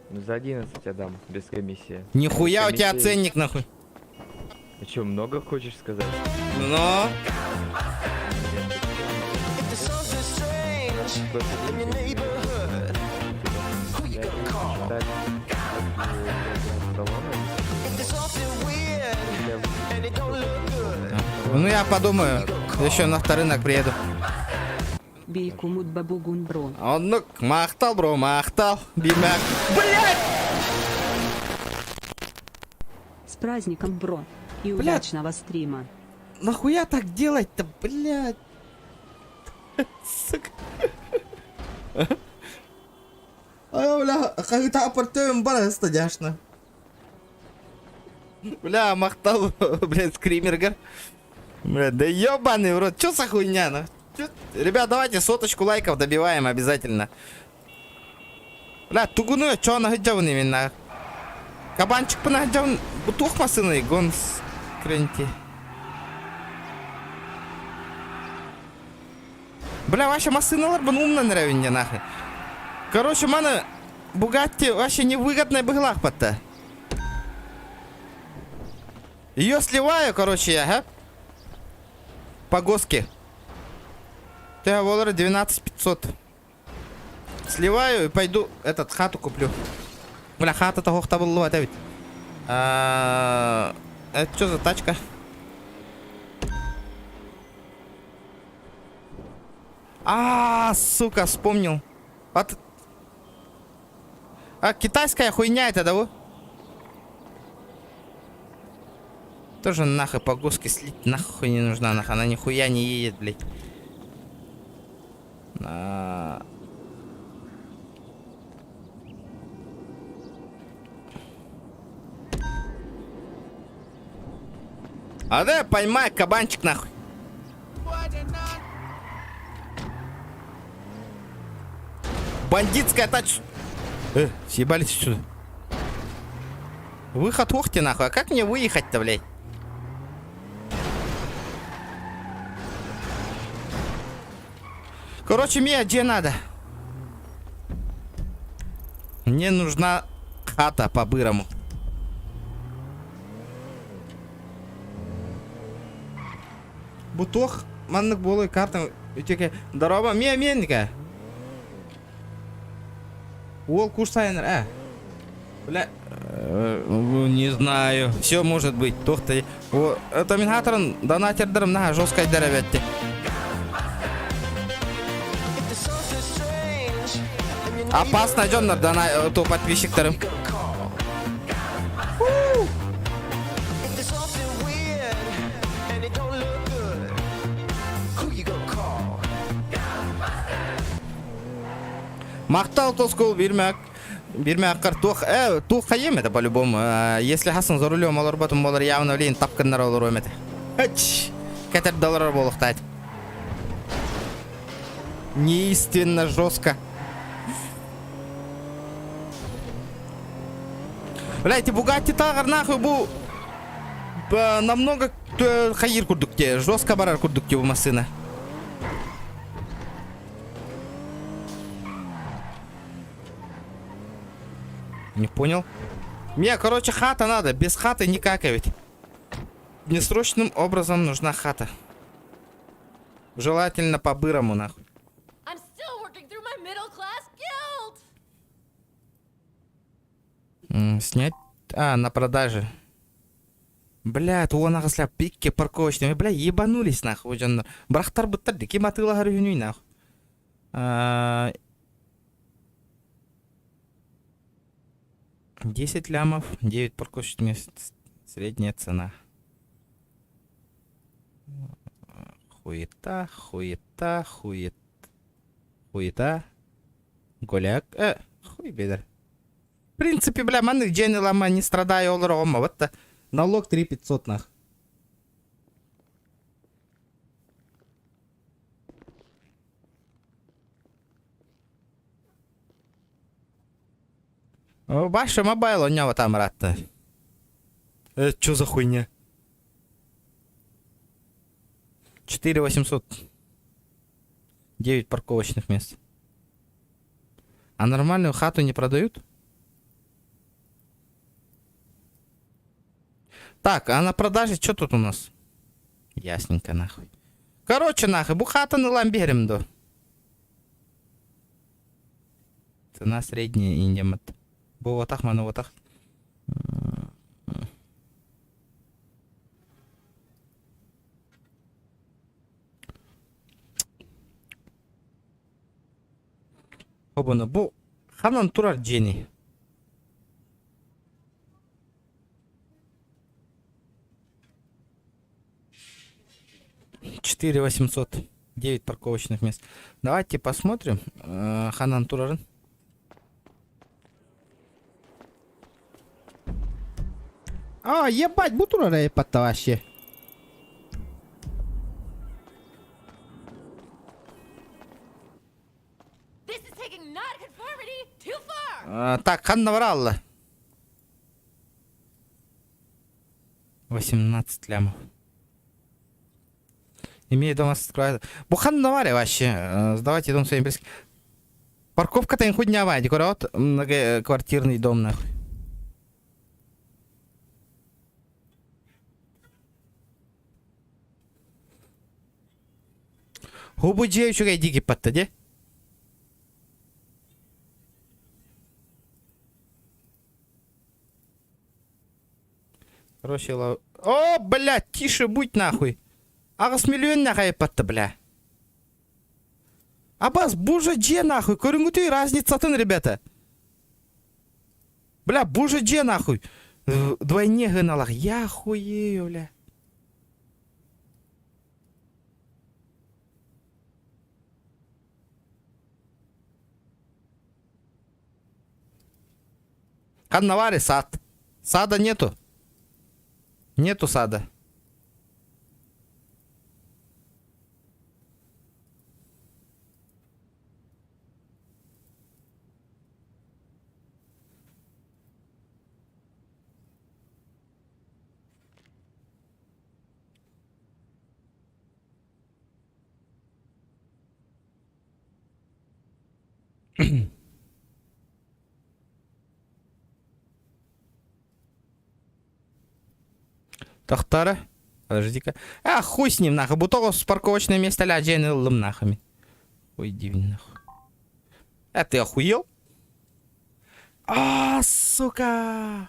Ну, за 11 я дам, без комиссии. Нихуя у Без тебя комиссии. ценник нахуй. А что, много хочешь сказать? Но. Ну я подумаю, еще на авторынок приеду. Бейкумут бабугун бро. Он, ну, махтал, бро, махтал. Бимяк. Блять! С праздником, бро. И Блядь. удачного стрима. Нахуя так делать-то, блядь? Сука. Ай, бля, когда апартуем бара стадяшно. Бля, махтал, блядь, скримергер. Бля, да ёбаный в рот, чё за хуйня, ну? Чё? Ребят, давайте 100 лайков добиваем обязательно. Бля, тугуну, чё нагаджавн именно? Кабанчик понагаджавн, бутух масыны, гон с кренти. Бля, ваша машина бан умно нравится, нахуй. Короче, мана Бугатти вообще невыгодная быглах-то. Ее сливаю, короче, я, ага. По госке. Я волора 12500. Сливаю и пойду этот хату куплю. Бля, хата того кто был это ведь. Это что за тачка? Сука, вспомнил. Вот. Китайская хуйня это, да? Во? Тоже нахуй по гуске слить, нахуй не нужна, нахуй. Она нихуя не едет, блядь. Да поймай, кабанчик, нахуй. Бандитская тачка. Съебались сюда. Выход ухти, нахуй. А как мне выехать-то, блядь? Короче, мне где надо? Мне нужна хата по-бырому. Бутох, маннык болой карта. Дорога, менника. Ол курсайнер, Бля, не знаю. Все может быть. Тохты. Это мингаторын донатердерым на жесткой деревятте. Опасно, Джоннер, дона то подписчиктерым. Мақтал тоскол бирмәк картох. Тух хаем это по-любому. Если Хасан за рулем олар батым олар явно влейн тапканнар олар өметі. Кетер доллар болуқтайды. Неистинно жестко. Блядь, Бугатти тағыр нахуй бұл намного хайыр күрдікте. Жестко барар күрдікте бұл машина. Не понял. Мне, короче, хата надо. Без хаты никак ведь. Мне срочным образом нужна хата. Желательно по-бырому, нахуй. Снять? На продаже. Бля, то он нахуй пикки парковочными. Бля, ебанулись, нахуй. Брахтар буттар, дики матыла гарюнюй, нахуй. 10 лямов, 9 парковочных мест. Средняя цена. Хуета. Голяк. Хуй бедер. В принципе, бля, манных джейны лама не страдаю олрома. Вот-то налог 3500 нах. Баша мобайл у него там рад-то. Чё за хуйня? 4800. 9 парковочных мест. А нормальную хату не продают? Так, а на продаже что тут у нас? Ясненько, нахуй. Короче, нахуй, бухата на ламберем, да. на средний индемат. Бу вот так, ману вот так. Обаны, бу хамнан турар жени. Четыре 800. 9 парковочных мест. Давайте посмотрим. Ханан Турарын. А, ебать, бутурара епатта вообще. Так, Ханна Варалла. 18 лямов. Имею дома скрывает. Бухан наваре вообще. Сдавайте дом своим близким. Парковка-то им худнявая. Декорат многоквартирный дом нахуй. Губу девчуга и дики подтаде. Короче, о, блядь, тише будь нахуй. Ағыс миллион нахай патты, бля. Абаз, боже же нахуй. Көрінгіте разницатын, ребята. Бля, боже же нахуй. Двойне гыналах. Я хуею, бля. Каннавари сад. Сада нету. Нету сада. Тахтара. Подожди-ка. А, хуй с ним, нахуй. Бутого с парковочное место ля джейны лым нахами. Ой, дивный нахуй. А ты охуел? А, сука.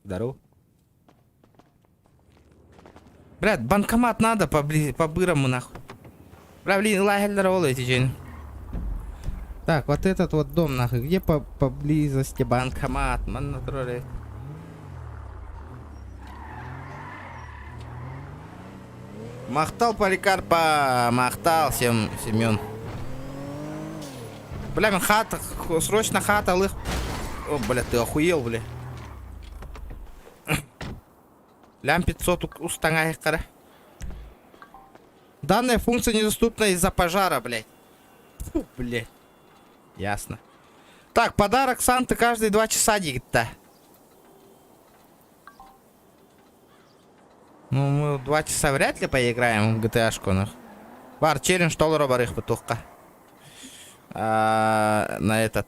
Здорово. Блядь, банкомат надо по-бырому нахуй. Бля, блин, лагерь здорово эти джейны. Так, вот этот вот дом нахуй. Где поблизости банкомат? Man натурале. Махтал Поликарпа, махтал Семен. Бля, мен хата, срочно хата лых. О, бля, ты охуел, бля. Лям 500 устангай, кара. Данная функция недоступна из-за пожара, блядь. Фу, блядь. Ясно. Так, подарок Санты каждые 2 часа где-то. Ну, мы 2 часа вряд ли поиграем в GTA-шку. Бар, челлендж $1 барых потухка. На этот...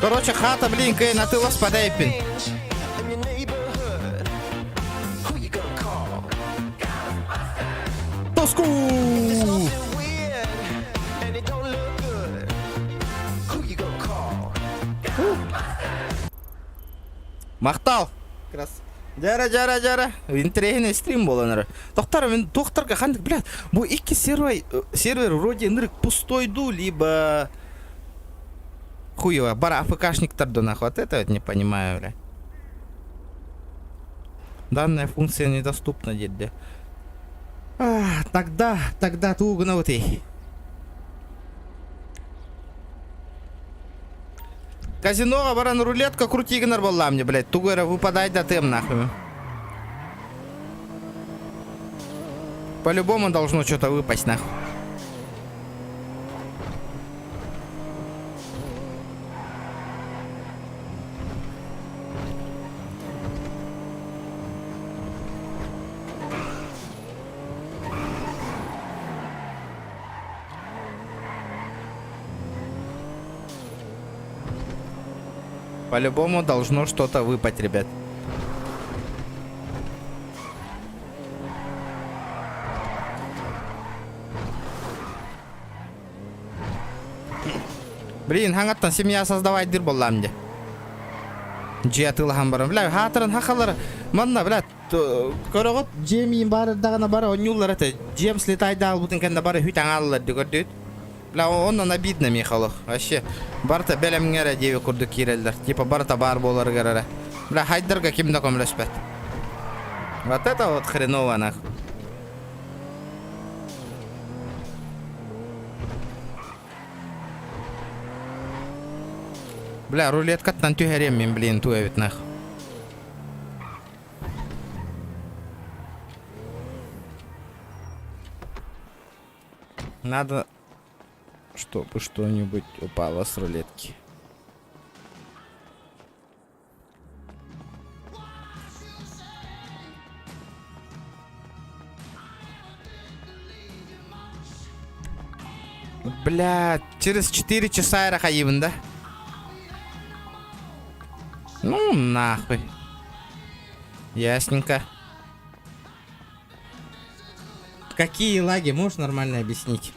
Короче, хата, блин, на ты лос подайпин. Тоску! Мақтал. Жара. Интерегіне стрим боланыр. Тоқтар, мен тоқтарға қандық, блядь, бұл екі сервер вроде нырык пустойду, либо... Хуево, бара АФКшниктарды нахуй. Вот это вот не понимаю, бля. Данная функция недоступна, дед. Тогда тугнутый. Казино, баран, рулетка, крутигнер была мне, блядь. Тугора, выпадай до тем, нахуй. По-любому должно что-то выпасть, нахуй. По-любому должно что-то выпасть, ребят. Блин, хаңаттан семья создавайдыр боллам де. Жетылхан барам. Бля, хатырын хақалары. Манна, бля, көрөгөт жемийин бары дагана бары онюллар это. Жем слетайды албутын кенде бары хүтәң алылар дегөрдөт. Бля, оннан обидно Михалов. Вообще, барта белемгере деби курдук кирелдер. Типа барта бар болар герere. Бля, хайдырга кимде комлеспет. Вот это вот хреново нахуй. Бля, рулеткаттан түйәрем мен, блин, туя нахуй. Надо, чтобы что-нибудь упало с рулетки. Бля, через 4 часа я рахаивен, да? Ну нахуй. Ясненько. Какие лаги, можешь нормально объяснить?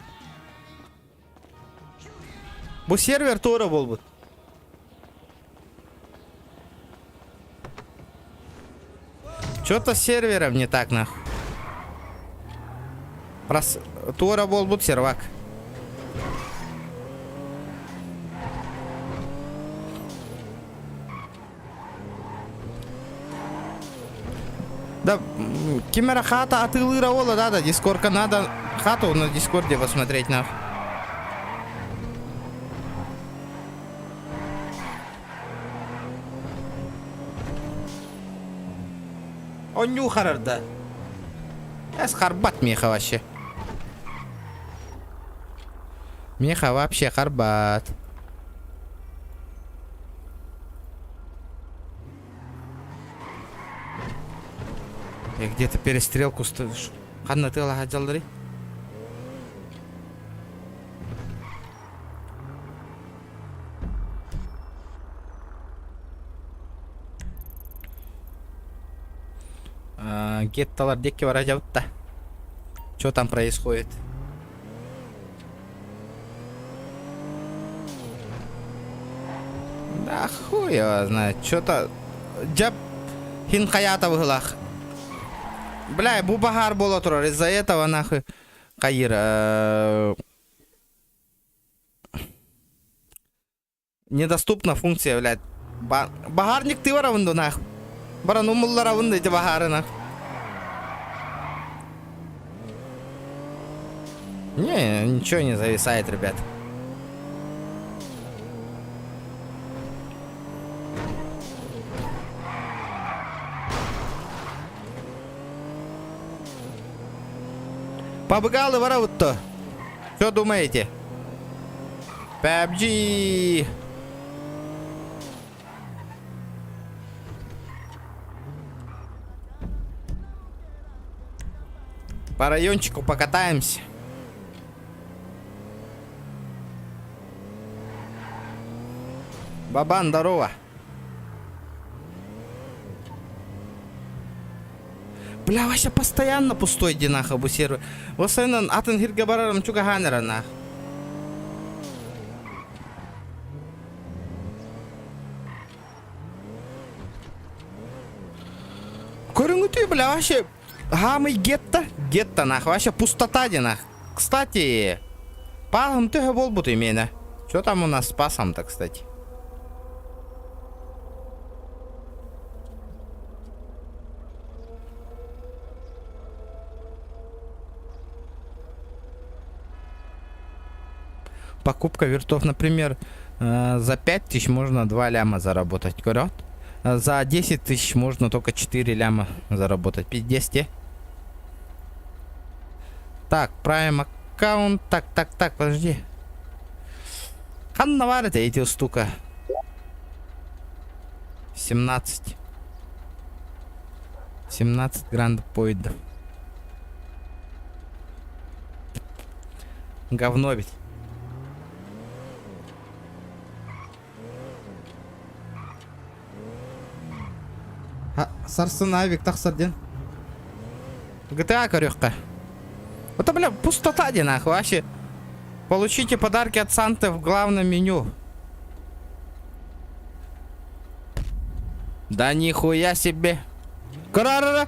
Бу сервер тура был. Что-то с сервером не так, нахуй. Тура был сервак. Да, Кимера хата отылыровала, да, дискордка, надо хату на дискорде посмотреть, нахуй. Он нюхарар, да. Эс харбат Миха вообще. Миха вообще харбат. Я где-то перестрелку ставишь. Ханна ты лагадзалдри. Гетталар декке бара жабытта. Что там происходит? Да хуй его знает. Что-то жаб хинхаята выглах. Бля, бубагар было турар. Из-за этого нахуй Каир недоступна функция, блядь. Багарник ты воровынду нахуй. Бара нумуллара вынды эти багары нахуй. Не, ничего не зависает, ребят. Побыгалы воровут-то. Что думаете? PUBG. По райончику покатаемся. Бабан, здорово. Бля, вообще постоянно пустой динаха бусеру. Восайнан атын хирге барарам чуга ханера нах. Көрүңүтүй, бля, вообще хамый гетто нах, вообще пустота динах. Кстати, пагым төхө болбут имена. Что там у нас с пасом-то, кстати? Покупка вертов, например, за 5000 можно 2 ляма заработать, корот. За 10 тысяч можно только 4 ляма заработать. 50. Так, Prime аккаунт. Так, подожди. Ханна варит эти штука. 17 гранд поидов. Говно ведь. Сарсынавик тахсарден. GTA корюхка. Вот, бля, пустота нахуй вообще. Получите подарки от Санты в главном меню. Да нихуя себе. Карара.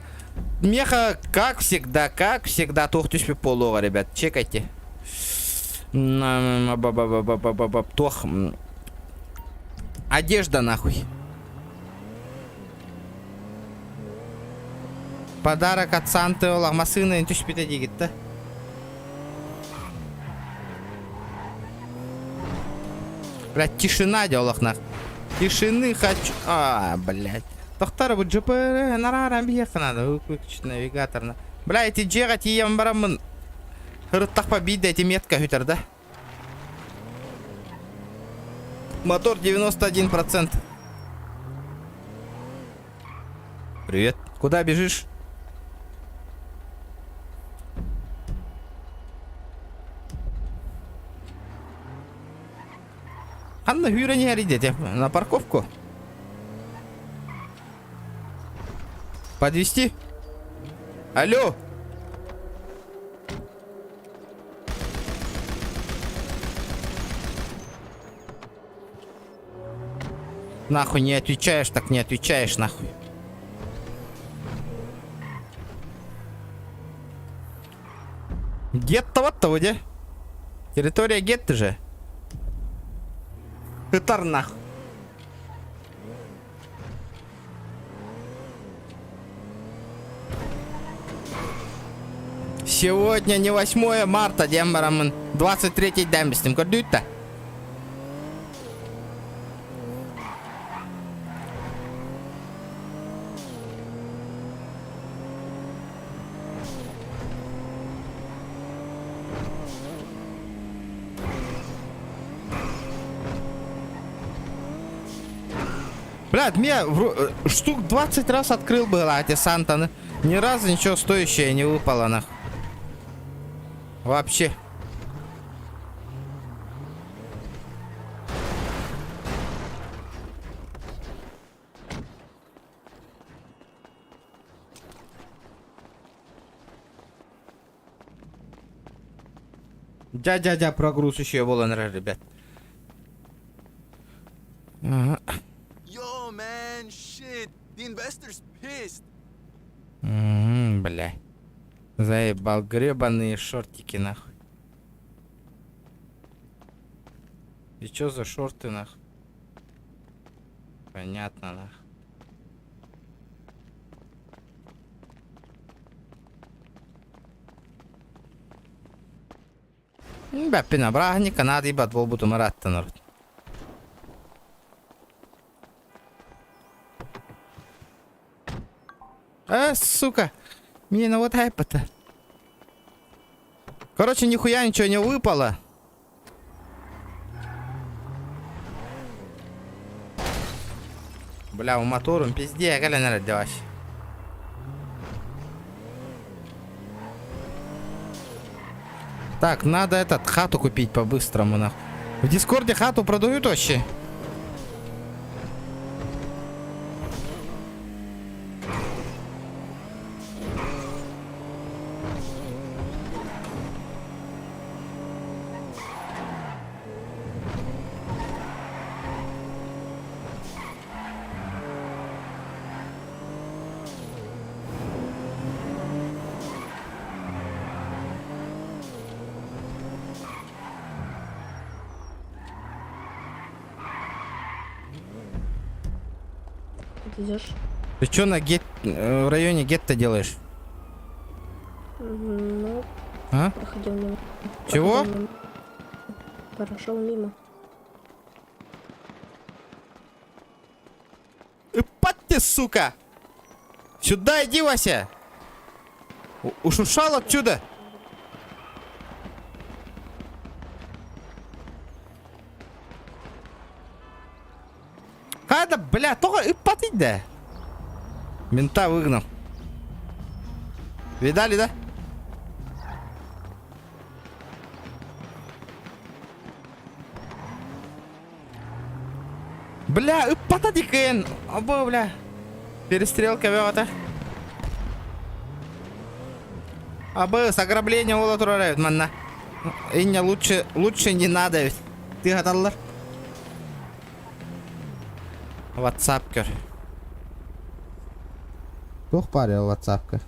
Меха, как всегда, тохтусь полова, ребят, чекайте. Тох. Одежда нахуй. Подарок от Санты Лагмасына интуш питади гитта. Блядь, тишина делах нах. Тишины хочу. Блядь. Тохтар bu джипы нарарам бияқ надо выключить навигатор. Бля, эти джегать ем барамын. Хырттақ по биде эти метка хютер, да? Мотор 91%. Привет. Куда бежишь? Анна Юра не оридите. На парковку? Подвести? Алло? Нахуй не отвечаешь, так не отвечаешь, нахуй. Гетто вот того, где? Территория гетто же. Хытар нахуй. Сегодня не 8 марта, дембарамын. 23-й дембистим. Көрдүйт-та? Блядь, мне штук 20 раз открыл было эти Сантаны. Ни разу ничего стоящее не выпало, нахуй. Вообще. Дядя прогруз еще был, ребят. Ага. Yo, man, shit. The investor's pissed. Бля. Заебал, гребаные шортики, нахуй. И чё за шорты, нахуй? Понятно, нахуй. Бля, пинабрагника надо ебать, волбуту марат-то, народ. Сука. Мне на вот это. Короче, нихуя ничего не выпало. Бля, у мотора пизде, как она родилась. Так, надо этот хату купить по-быстрому, нахуй. В Дискорде хату продают вообще? Идешь? Ты чё на в районе гетто делаешь? Ну, А? проходил мимо. Чего? Прошел мимо. Ипать ты, сука! Сюда иди, Вася! Ушушал отсюда! Хада, бля, только ипать да? Мента выгнал. Видали, да? Бля, ипата дикен! Оба, бля. Перестрелка вёта. Абы, с ограблением вот отурают, манна. И не лучше не надо ведь. Ты готовлар? WhatsApp кер. Кто парил WhatsApp-ка?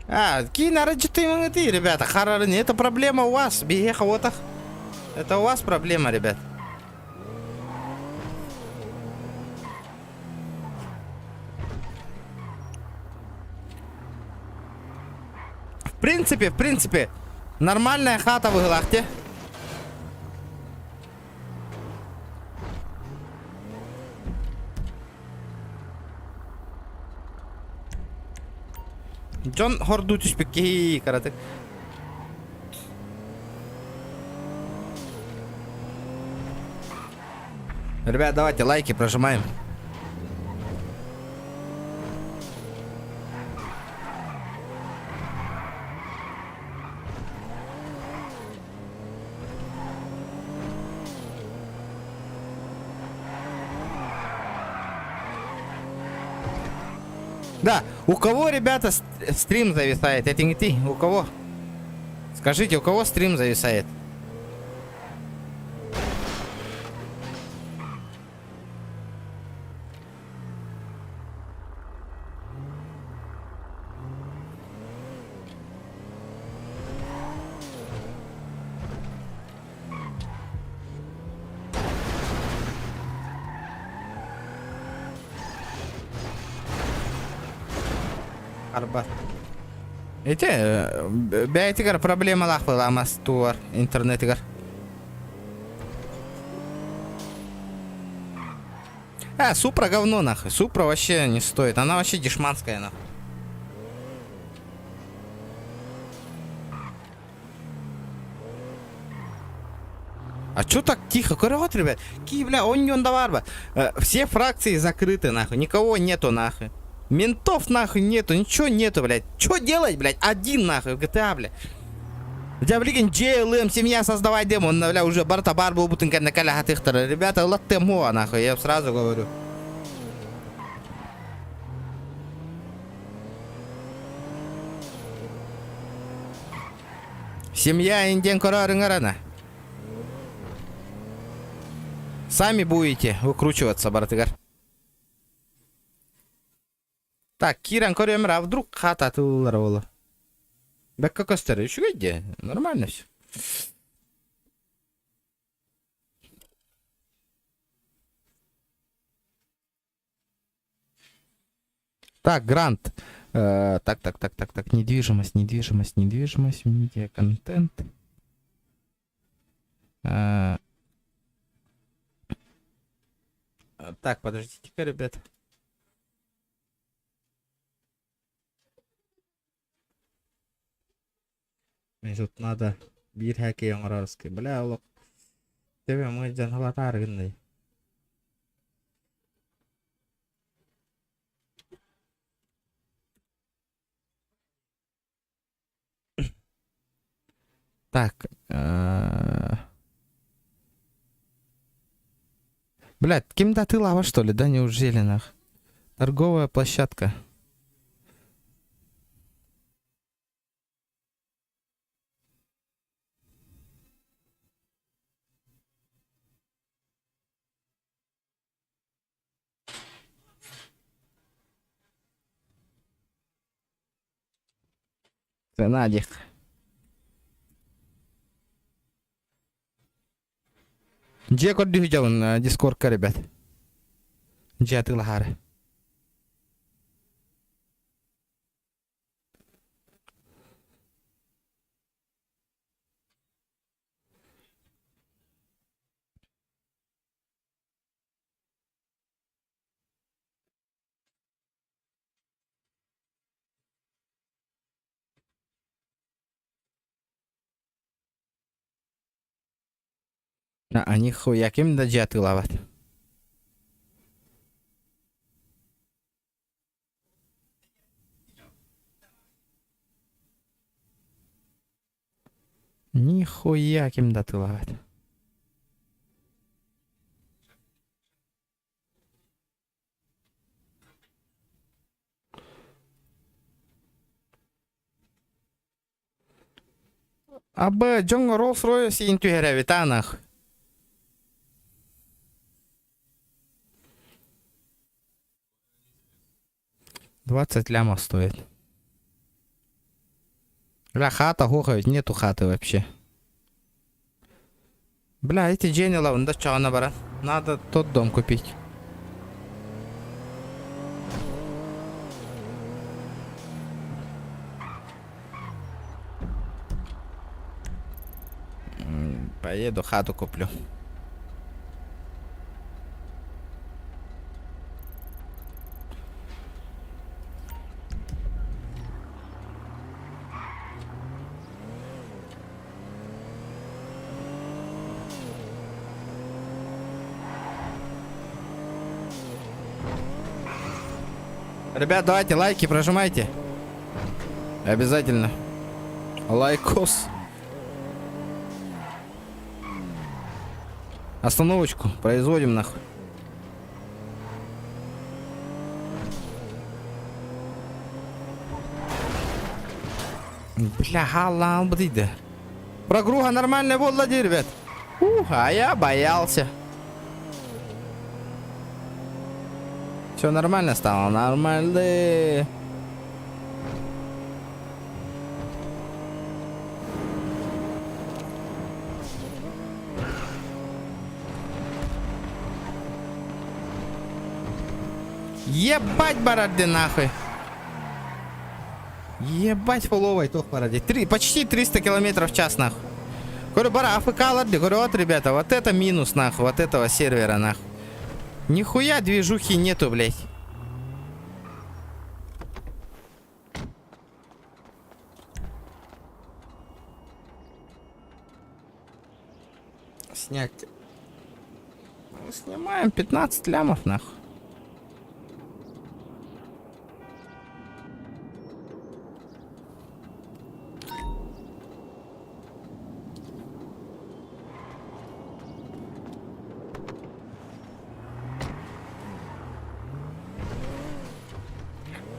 Какие нараджитые ты, ребята, харарни, это проблема у вас, беха вот. Это у вас проблема, ребят. В принципе, нормальная хата в Галахте. Джон Хордутиш пеки карате. Ребят, давайте лайки прожимаем. Да, у кого, ребята, стрим зависает? Это не ты, у кого? Скажите, у кого стрим зависает? Арбат. Бәйтігер проблемалар был амас туар интернетігер. Супра говно нахуй. Супра вообще не стоит. Она вообще дешманская нахуй. А чё так тихо? Корот, ребят. Ки, бля, оньонда варба. Все фракции закрыты нахуй. Никого нету нахуй. Ментов нахуй нету, ничего нету, блядь. Что делать, блядь? Один нахуй в GTA, блядь. Я, блин, JLM, семья, создавай демо. Он, бля, уже барта барбу бутынка на каля хатыхтара. Ребята, латтемо, нахуй, я сразу говорю. Семья инден корарынгарана. Сами будете выкручиваться, братыгар. Так, Киран Коремер, а вдруг хата атылылар болу? Бәкка көстері, үшіге де, нормально все. Так, грант. Так, недвижимость, медиа, контент. Так, подождите-ка, ребят. Мне тут надо бир хәке яңарарский. Бля, улық. Тебе мы жангалатар гындай. Так. Блядь, кем-то ты лава, что ли? Да неужели, нах? Торговая площадка. Надих. Дже код дивидяун дискорд ребят. Дже ты лахар. Они хуя кем да дже ты лават. Нихуя кем да ты лават. Абе, Джонго Роллс-Ройс и Интуэра, вита нахуй. $20 стоит. Бля, хата гухает, нету хаты вообще. Бля, эти Дженни Лаун, да чё она бара? Надо тот дом купить. Поеду хату куплю. Ребят, давайте лайки прожимайте. Обязательно. Лайкос. Остановочку производим нахуй. Бля, халал, бдыда. Прогруга нормальная была, ребят. А я боялся. Все нормально стало, нормально. Ебать, бороды нахуй. Ебать, фуловый тох бороды. Почти 300 километров в час нахуй. Говорю, бара, АФК ладно. Говорю, вот, ребята, вот это минус нахуй, вот этого сервера нахуй. Нихуя движухи нету, блядь. Снять. Снимаем 15 лямов нахуй.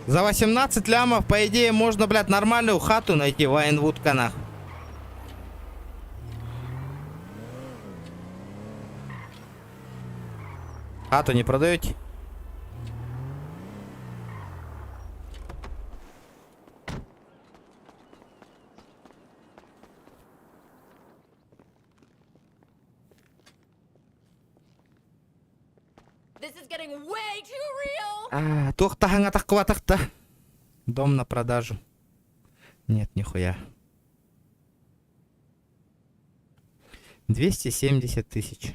За 18 лямов, по идее, можно, блядь, нормальную хату найти в Айнвуд-канах. Хату не продаете? Тухтаханга таква-тахта. Дом на продажу. Нет, нихуя. 270 тысяч.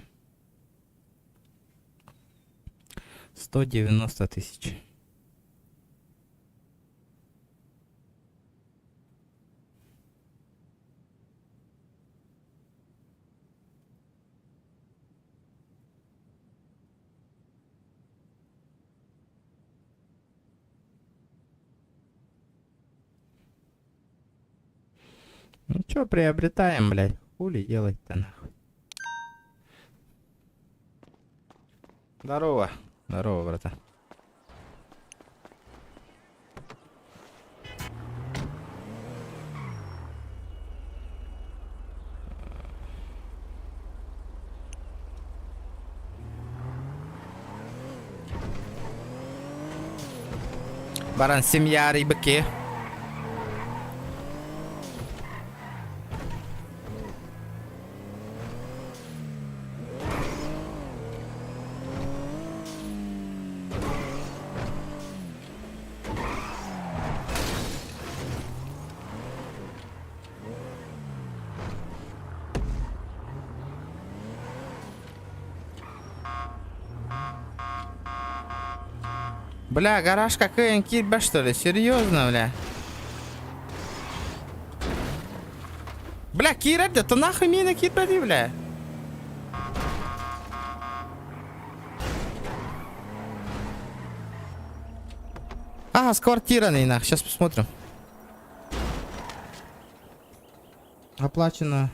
190 тысяч. Ну чё, приобретаем, блядь. Хули делать-то нахуй. Здорово. Здорово, брата. Баран, семья, рыбаки. Бля, гараж какая кирба, что ли? Серьезно, бля? Бля, кира, да то нахуй меня кирба, бля? Ага, сквартированный, нахуй. Сейчас посмотрим. Оплачено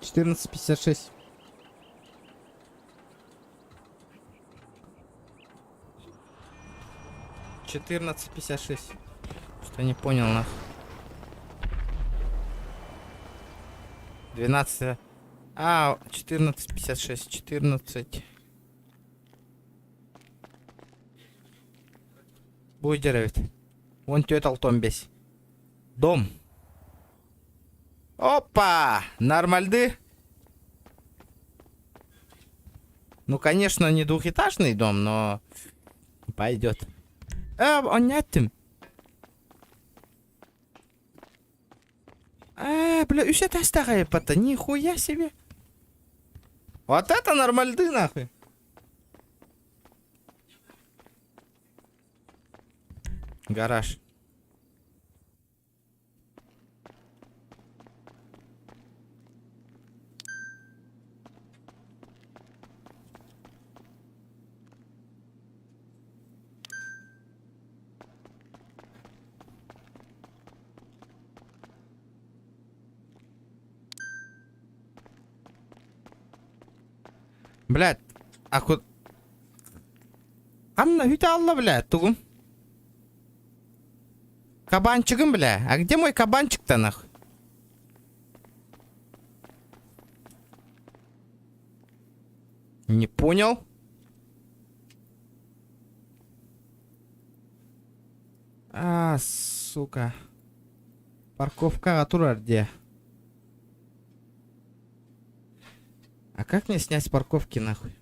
14,56. 14,56. Что не понял, нахуй. 12. А, 14.56, 14. Будь деревит. Вон тётя Алтомбесь. Дом. Опа! Нормальды. Ну, конечно, не двухэтажный дом, но пойдет. Он не этим. Бля, еще это старая пота, нихуя себе. Вот это нормальды, нахуй. Гараж. Блядь, а куда... Анна, витя Алла, блядь, тугум. Кабанчиком, бля. А где мой кабанчик-то, нахуй? Не понял. А, сука. Парковка атура где? А как мне снять с парковки, нахуй?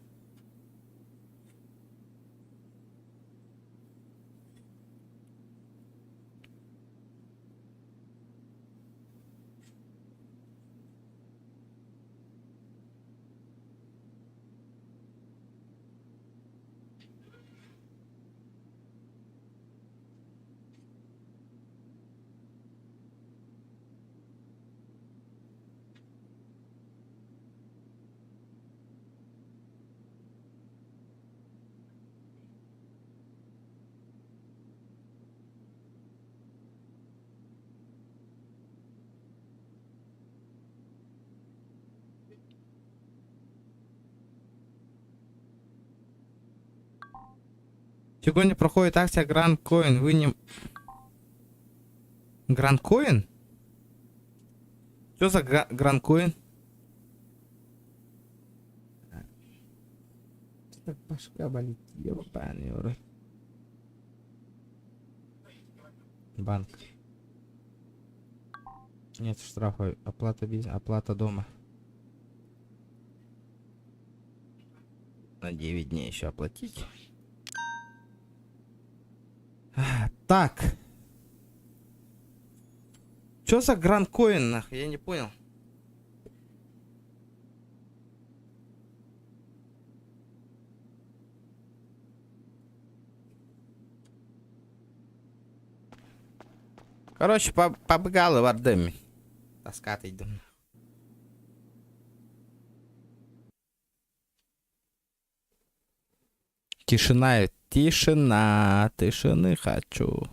Сегодня проходит акция Grand Coin. Вы не... Grand Coin? Что за Grand Coin? Так башка болит. Ебаный урод. Банк. Нет штрафа. Оплата без... Оплата дома. На 9 дней еще оплатить. Так. Чё за гранд-коин, нахуй? Я не понял. Короче, побегали в Ардемі. Таскати йду. Тишина, тишина, тишины хочу.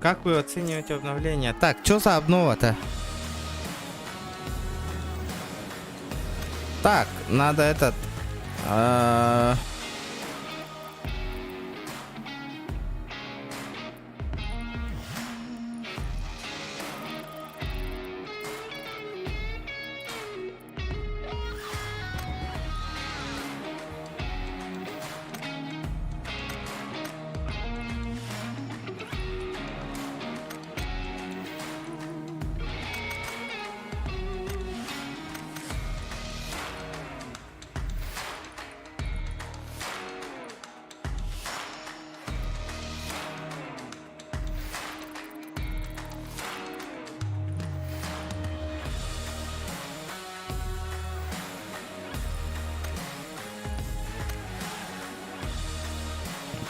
Как вы оцениваете обновление? Так, что за обнова-то? Так, надо этот...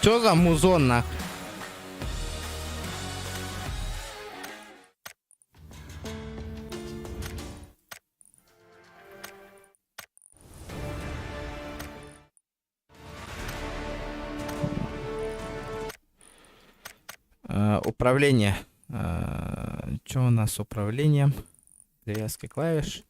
Что за музон, нахуй? Управление. Что у нас с управлением? Привязки клавиш.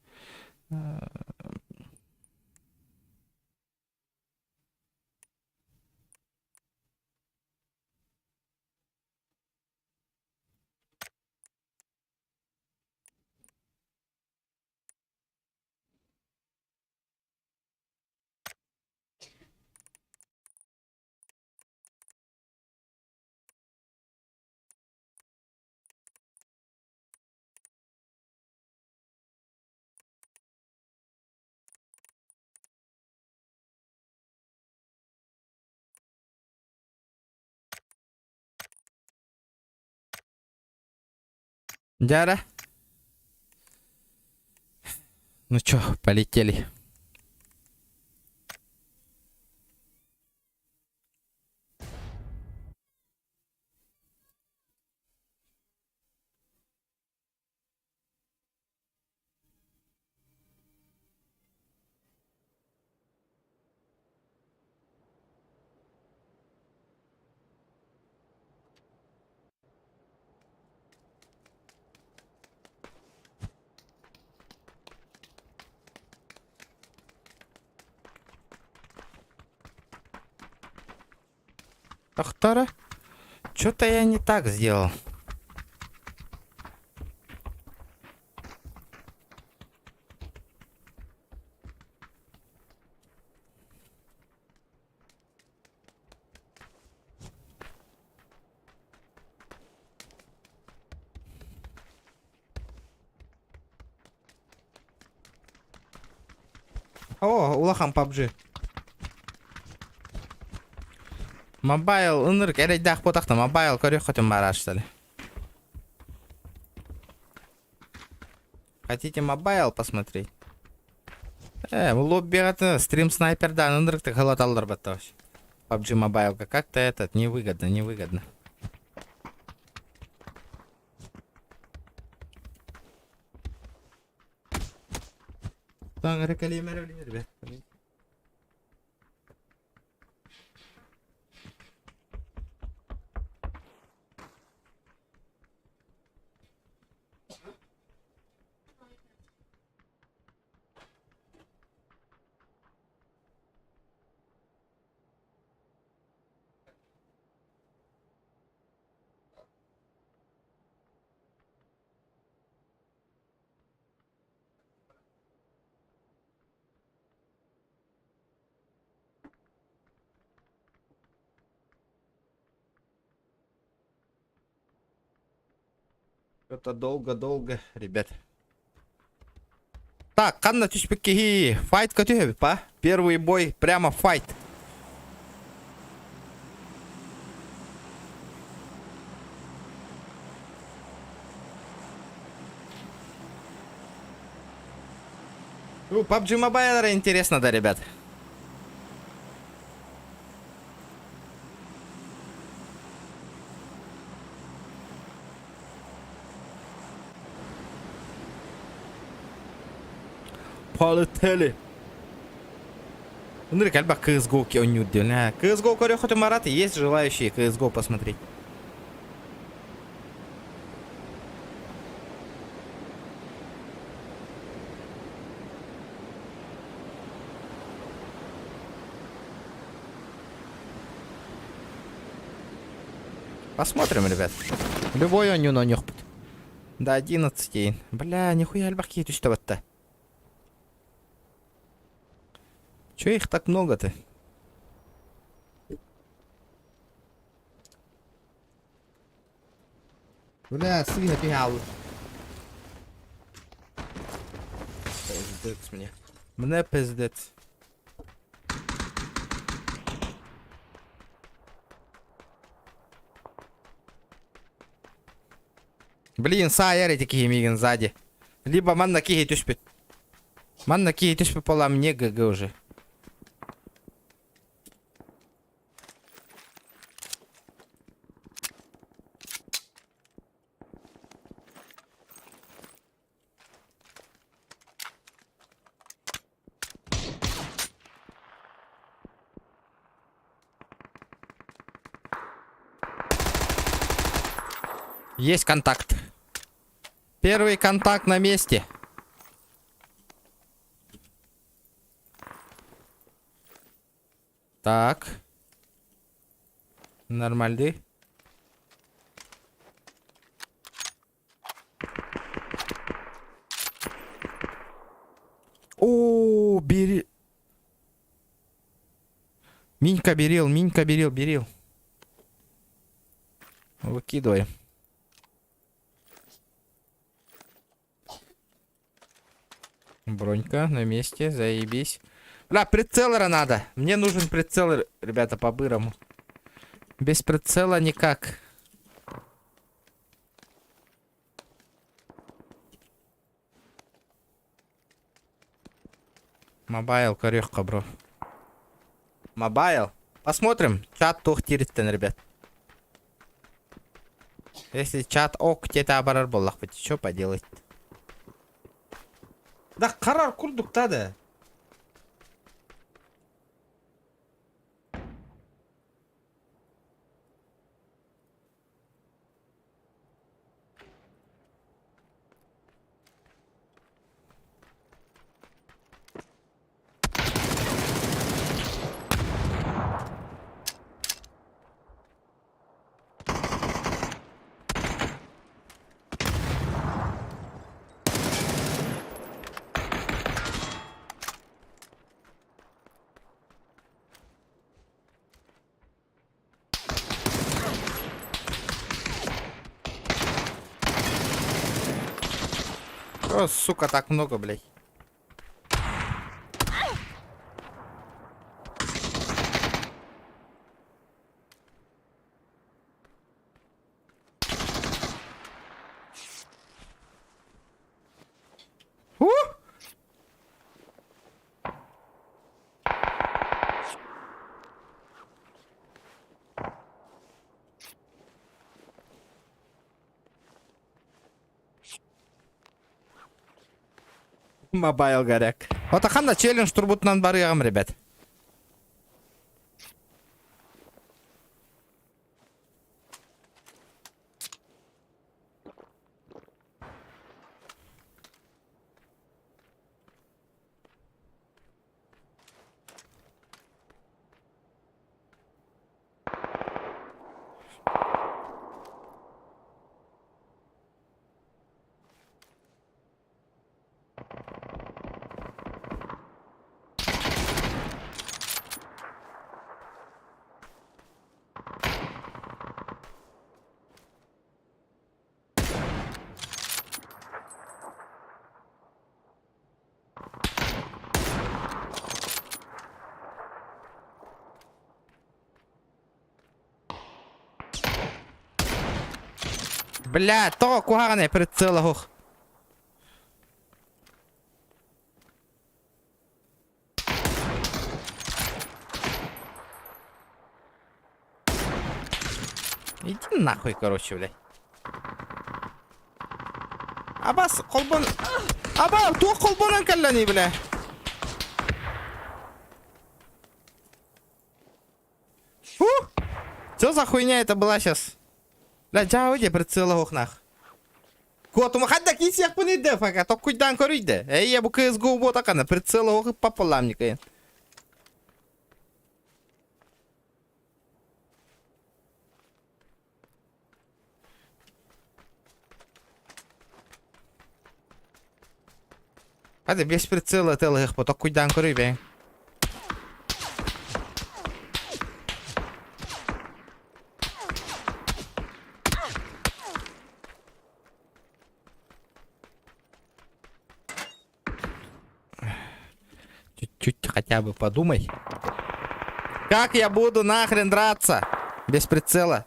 Дяра. Ну чё, полетели. Ахтара? Что-то я не так сделал. О, улахан PUBG. Мобайл, ынырк, эрейдах потакта, мобайл көрек хотим бараштали. Хотите мобайл посмотреть? В лобби это стрим снайпердан, ынырк ты халаталдар баттаваш. PUBG мобайл, как-то этот, невыгодно, невыгодно. Так, ребят. Это долго, ребят. Так, Канна Тюшпекихи. Файт котюбит, па? Первый бой, прямо файт. PUBG Mobile интересно, да, ребят. Полетели. Ну, ребят, CSGO ойнуйдуна. CSGO көрөк хотим барат, есть желающие CSGO посмотреть. Посмотрим, ребят. Любой он на них. До 11. Бля, нихуя альбахи тут что-то. Чё их так много-то? Бля, свина пигал. Пиздец мне. Мне пиздец. Блин, сайер такие миган сзади. Либо ман на киге тюшпит. Ман на киге тюшпит пола мне ГГ уже. Есть контакт. Первый контакт на месте. Так. Нормальный. О, бери. Минька берил, берил. Выкидывай. Бронька на месте, заебись. Бля, прицелера надо. Мне нужен прицелер, ребята, по-бырому. Без прицела никак. Мобайл, корёхка, бро. Мобайл. Посмотрим. Чат тухтириттен, ребят. Если чат ок, где-то оборот был. Что поделать? Да, карар курдук да. О, сука, так много, блядь. Мобайл горяк. Вот аханда челлендж турбутнан барыгам, ребят. Бля, то кугарне прицелого. Иди нахуй, короче, блядь. Абас, колбон... Аба, то колбонан каллани, бля. Фу! Что за хуйня это была сейчас? Бля, жауде прицелого нах. Котума хадда кисяк пунидде, фака, то куйдан корuyde. Я бу CSGO бота кана, прицелого пополамника. Hadi без прицела телых, потом куйдан корuybe. Чуть-чуть хотя бы подумай. Как я буду нахрен драться без прицела?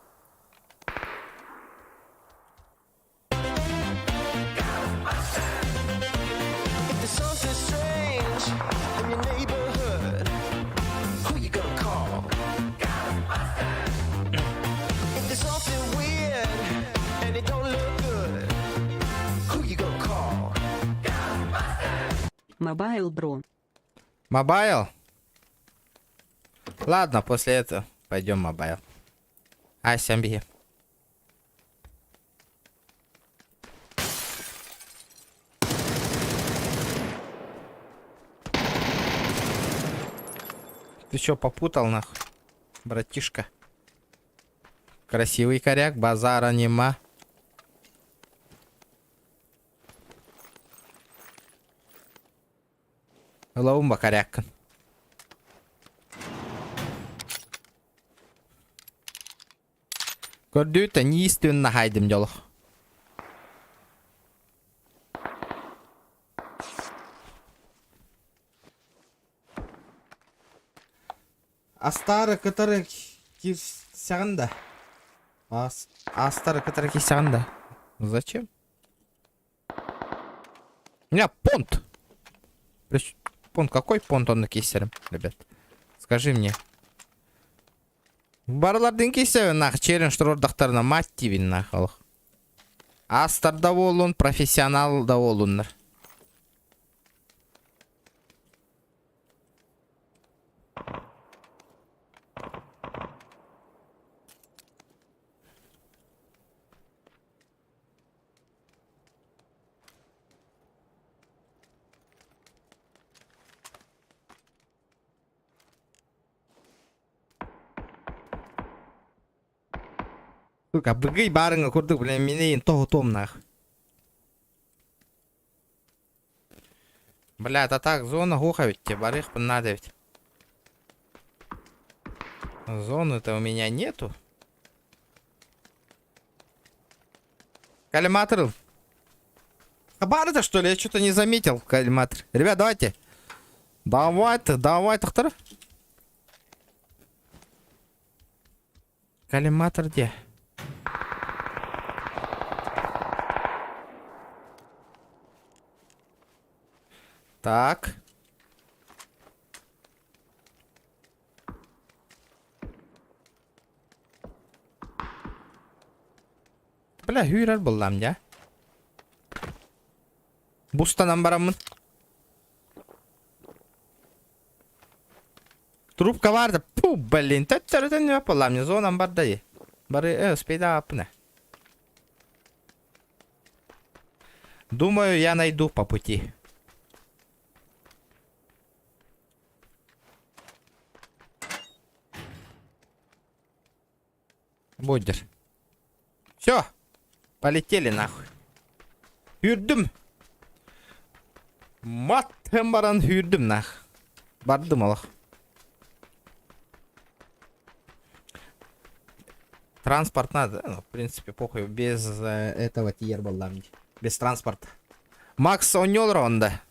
Мобайл, бро. Мобайл? Ладно, после этого пойдем мобайл. Ай, сямби. Ты чё, попутал, нахуй? Братишка. Красивый коряк, базара нема. Лаумба коряк. Көрдүйтө ниістүнна хайдым жолу. Астары кытыры кисягында. Астары кытыры кисягында. Зачем? У меня понт. Понт, какой понт он кисерем, ребят? Скажи мне. Барлардын кисебин нах челлендж турдактарына маттибин нахал. Астарда болун, профессионал да болундар. Сука, быгый барыңа курдук, блин, менейин том нах. Бля, это так, зона гуха ведь, тебе барых надо ведь. Зоны-то у меня нету. Коллиматор. Хабар-то что ли? Я что-то не заметил коллиматор. Ребят, давайте. Давай-то, доктор. Коллиматор где? Так. Бля, hüürer боллам, я. Бустанан барамын. Трубка барды. Пу, блин, тәттәрден не боллам, не зонам барды. Бары, спейда апны. Думаю, я найду по пути. Будер. Все. Полетели нахуй. Хүрдім. Маттым баран хүрдім нах. Бардым алах. Транспорт надо. Ну, в принципе, похуй. Без этого тиер болдам. Без транспорта. Макс онёл ронда.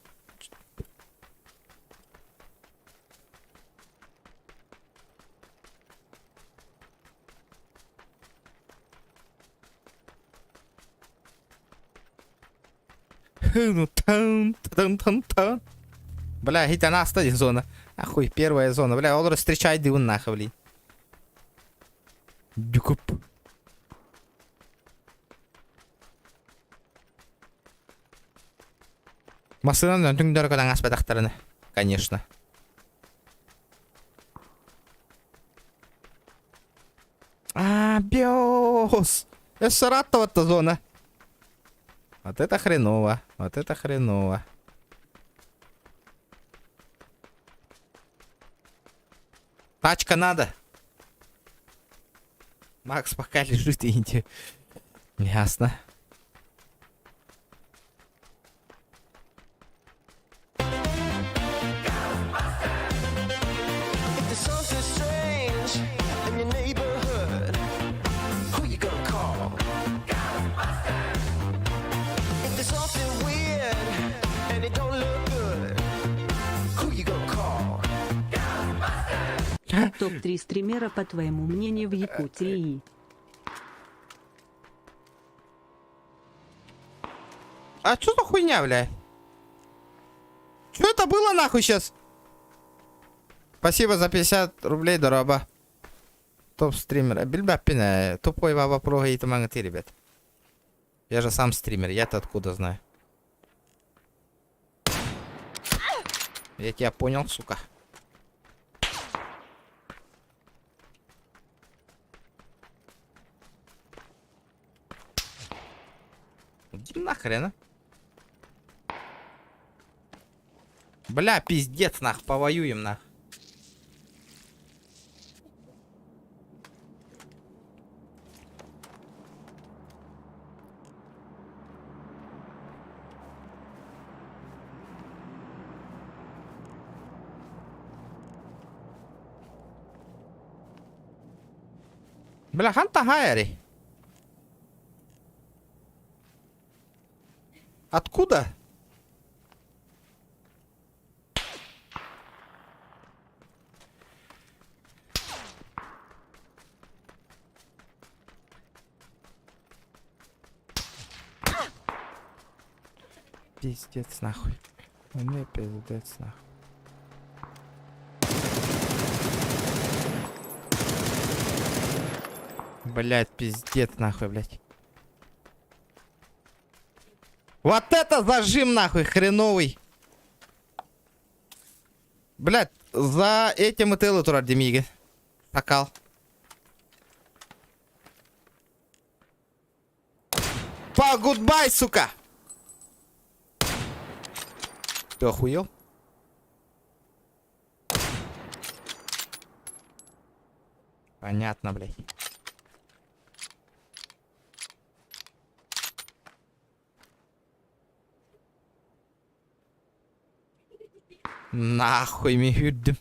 Бля, хитя на стадии зона. Ахуй, первая зона. Бля, он встречает диван нахуй, блин. Дюкуп. Масынан түңдер кадан аспадақтарыны. Конечно. Бёс. Эссаратова-то зона. Вот это хреново. Вот это хреново. Тачка надо. Макс пока лежит и иди. Ясно. Топ-3 стримера, по твоему мнению, в Якутии. А что за хуйня, бля? Что это было нахуй сейчас? Спасибо за 50 рублей, дорога. Топ-стример. Бильбапина. Тупой баба прога и тамагаты, ребят. Я же сам стример, я-то откуда знаю. Я тебя понял, сука. Иди нахрен, а? Бля, пиздец, нах, повоюем, нах. Бля, ханта хайари. Откуда? Пиздец нахуй. Ну пиздец нахуй. Блять, пиздец нахуй, блять. Вот это зажим нахуй хреновый. Блять, за этим и тылы тура демиги. Такал. Па, гудбай, сука! Ты охуел? Понятно, блядь. Нахуй мигюдым.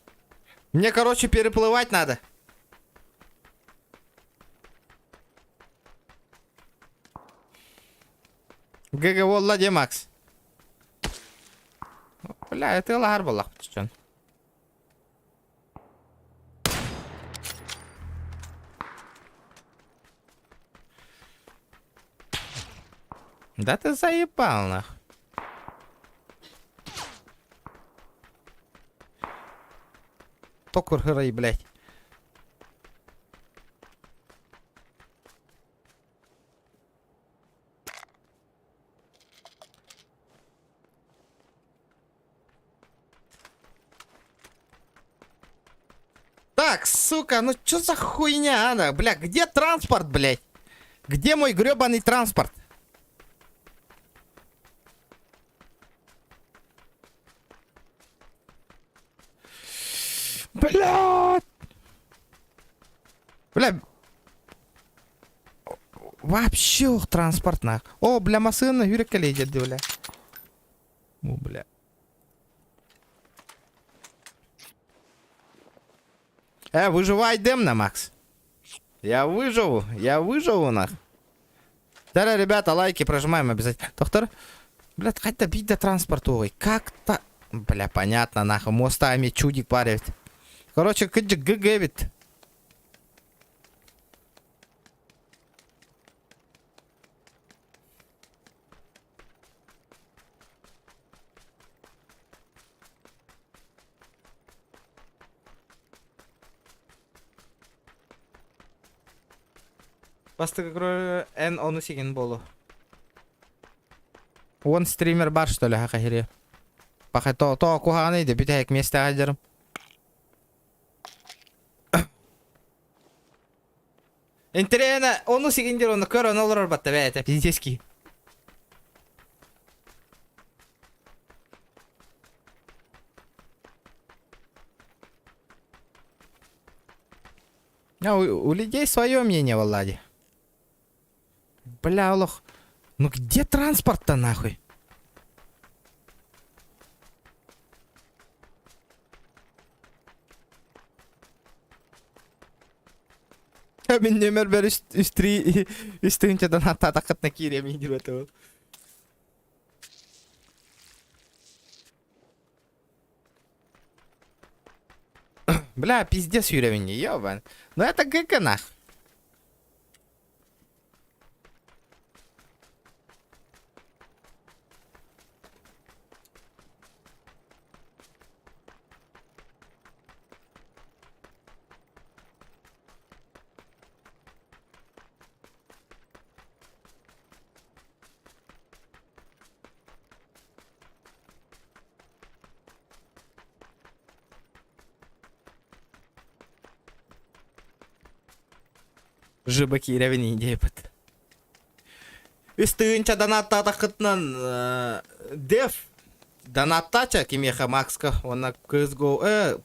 Мне, короче, переплывать надо. ГГ, Володя, Макс. Бля, это лагар был, чё? Да ты заебал, нахуй. Токур хырай, блядь. Так, сука, ну чё за хуйня, а? Бля, где транспорт, блядь? Где мой грёбаный транспорт? Блядь! Бля. Вообще транспортна. О, бля, машина, Юрика ледет, бля. О, бля. Выживай демно, Макс. Я выживу, нах. Да, ребята, лайки прожимаем обязательно. Доктор, блядь, хоть добить до транспортовой. Как-то... Бля, понятно, нахуй. Мостами чудик парит. Короче, ГГ. Бастык игры N оны сеген болу. Он стример бар, что ли, хахахире. Пахай то куханы иди, битек месте гадерым. Интересно, оны сегендер оны көр, оны олар батта бәйті, пиздески. У людей свое мнение, Влади. Бля, лох. Ну где транспорт-то нахуй? Мен нөмір бір үстігінчеден атақытына керемей деп өті ол. Бля, пиздец уровень, ёбан. Ну это ГГ нахуй. Жыбаки ревени дейбіт. Үстігінче донатта тақытынан деф донаттача кемеха Макска, она CSGO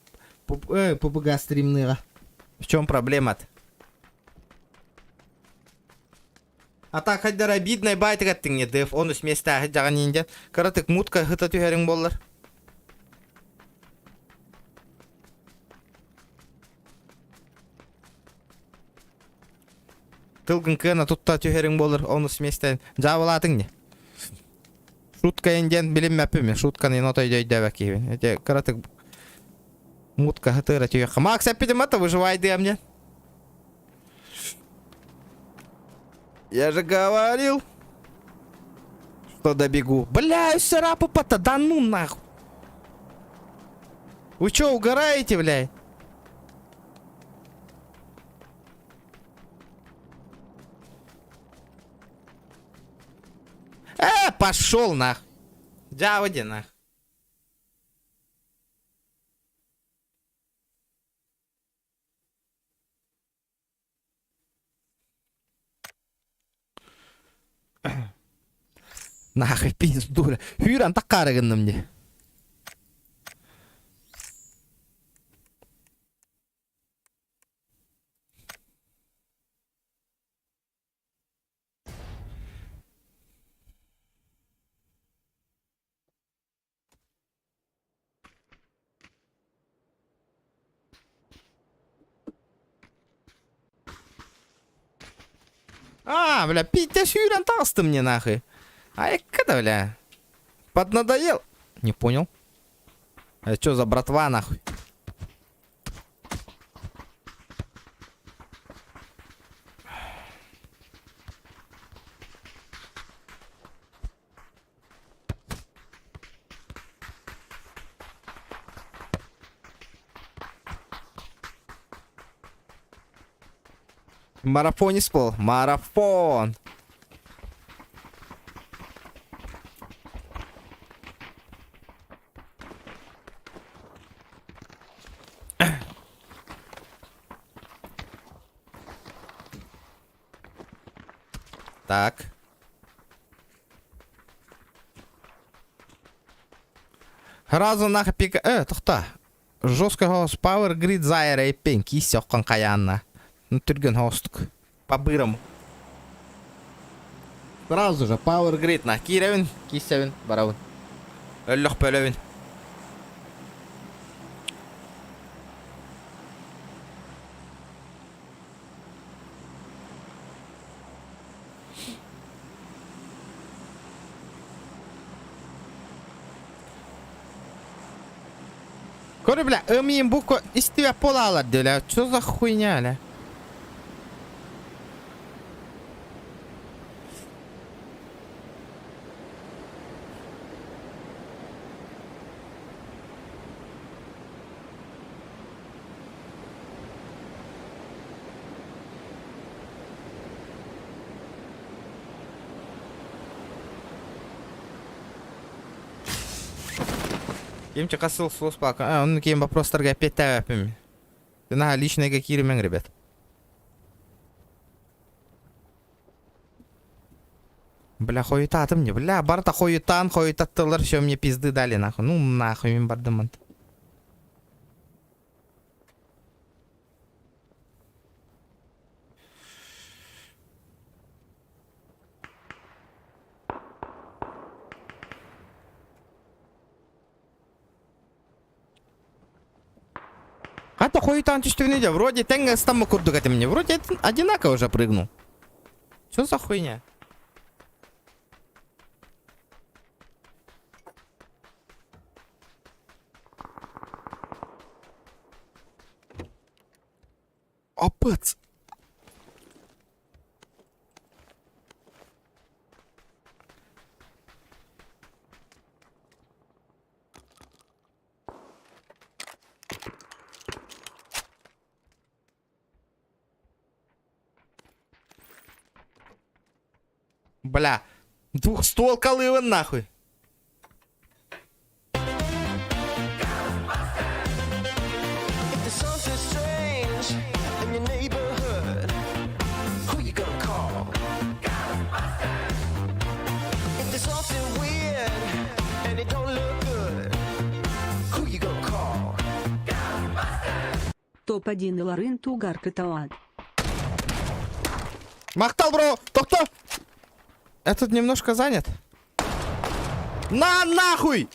PUBG стримныға. В чем проблема-то? А так хаддар обидный байт гаттың не деф, он үс месте ахы жағын енден. Каратык мутка хыта түйерің болар. Тылгын кына тутта тюхерин болыр, оны сместен. Жабылатың не? Шутка инден билинмеппи мен. Шутканы нотой дөйдөбек кейбин. Эте кыратык мутка хытыра тюхер. Макс, эпидем это выживай мне. Я же говорил, что добегу. Бля, сарапа-пата, да ну нахуй. Вы чё, угораете, бля? Пошел нах. Джаводи нах. Нахуй пиздура. Хюран так карыгынным не. Бля, Питя Хюран толстый мне нахуй. Когда, бля? Поднадоел? Не понял. А что за братва, нахуй? Марафон не спал. Марафон. Так. Разу нахуй пика... тоқта. Жесткий голос Power Grid Zaire и пен киси оққан қаянна. Түрген хостук. По-бырому. Сразу же Power Grid на киревин, кисевин, баравин. Өллөх бөлөвин. Көрі, бля, өмейін бұқы істеве пола алар, бля. Чё за хуйня, бля? Кемче касыл сос пака. Он кем вопростарга опять тапами. Ты на личные какие мен, ребят. Бля, хуета мне, бля, барта хуетан, хуетаттылар, все мне пизды дали, нахуй. Ну, нахуй, мен бардамант. А-то хуетан чувствительный, вроде тенга с там курду мне, вроде одинаково уже прыгнул. Что за хуйня? Опыт. Бля, двухстволкалый он нахуй. Топ-1 и Лорен Тугар Каталад. Махтал, бро! Кто? Я тут немножко занят. На нахуй!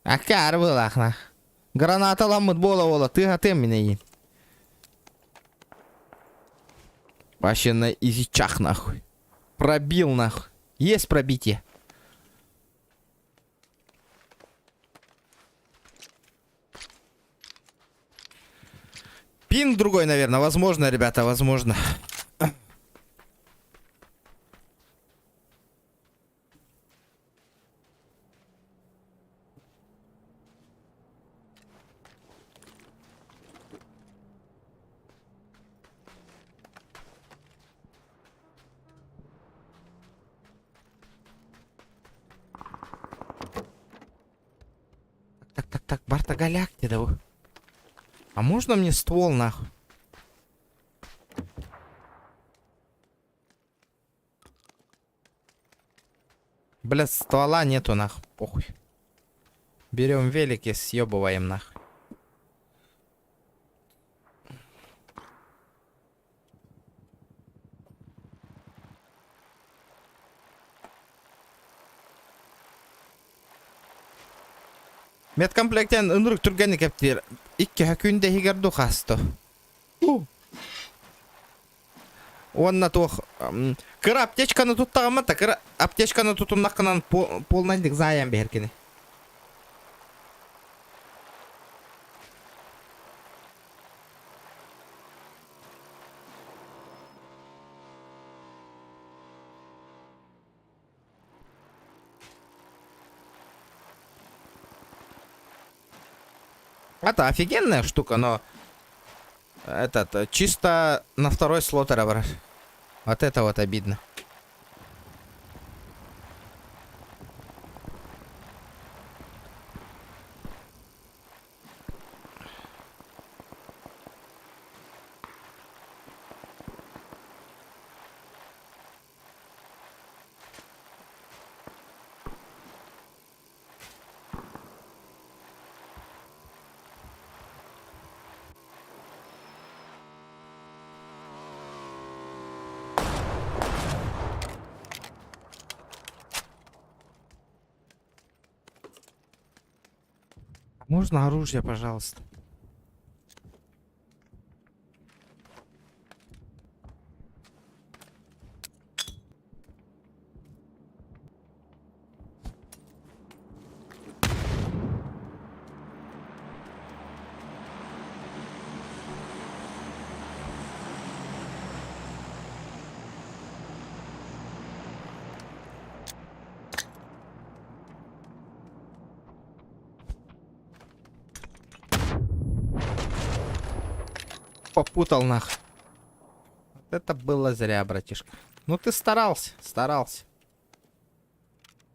Акар был ахна. Граната ламыт бола, ты готем меня. Вообще на изичах, нахуй. Пробил, нахуй. Есть пробитие. Пин другой, наверное. Возможно, ребята, возможно. Так, Барта-Галяк, где вы? А можно мне ствол, нахуй? Бля, ствола нету, нахуй, похуй. Берем велик и съебываем, нахуй. Медкомплектен ынрык түргені кептер. Икки күнде хигерду қасты. Онна тоқ. Кыр аптечканы туттағама та, кыр аптечканы тутумнаққынан полнайдық заян беркені. Это офигенная штука, но этот чисто на второй слот брать. Вот это вот обидно. Можно оружие, пожалуйста? Попутал нах. Вот это было зря, братишка. Ну ты старался, старался.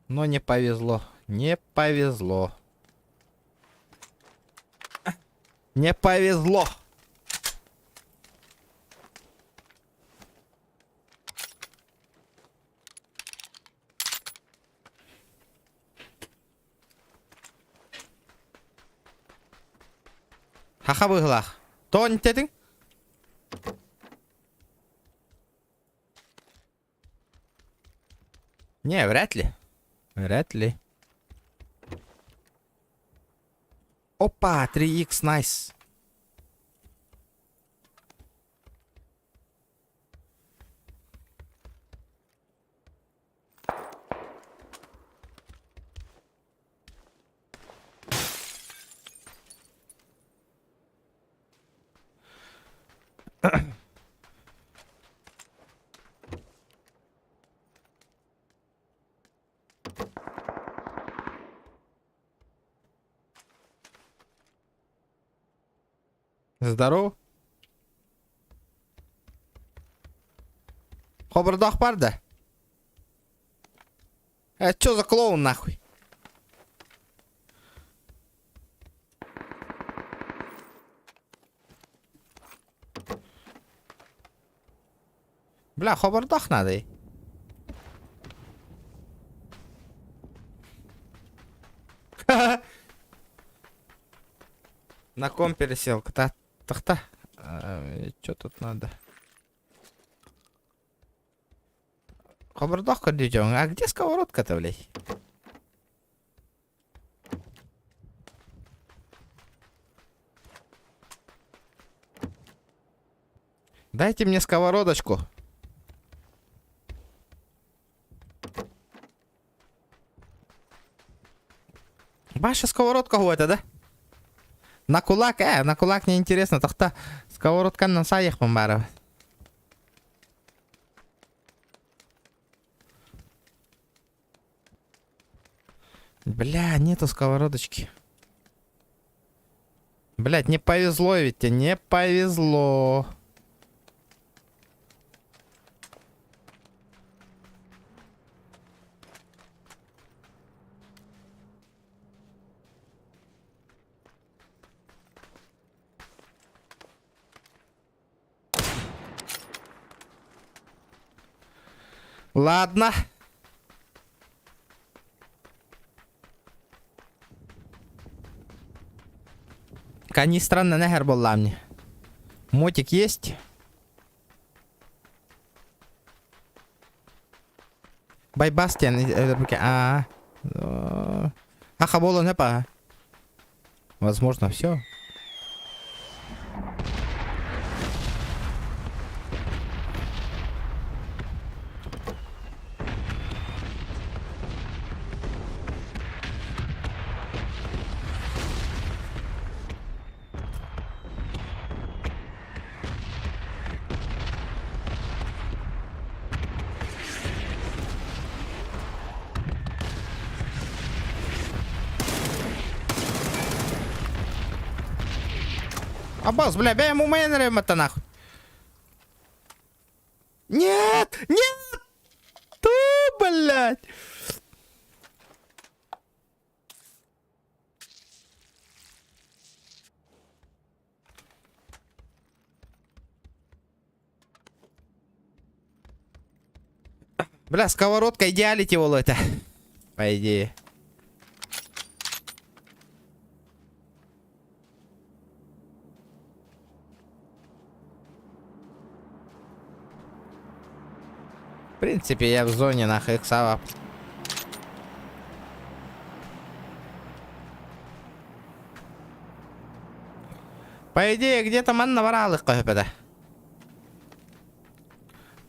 Но не повезло. Не повезло. Не повезло. Ха-ха выглах. Тонь ты? Не, вряд ли. Вряд ли. Опа, 3х, найс. Здорово. Хобрдах парда. Это что за клоун нахуй? Бля, хобрдах надо. На ком пересел? Тахта. Что тут надо? Хобрдах дидён. А где сковородка-то, блядь? Дайте мне сковородочку. Ваша сковородка года, да? На кулак не интересно, тахта сковородка на саях бомбаров. Бля, нету сковородочки. Блять, не повезло ведь тебе, не повезло. Ладно. Канистра на негр была мне. Мотик есть? Байбастиан. Хабола не па. Возможно, все. Аббас, бля, бей ему мейнером это нахуй. Нет! Нет! Ту, блядь! Бля, сковородка идеалити воло это. По идее. В принципе, я в зоне нахуй иксава. По идее, где-то ман наврал их кое-что.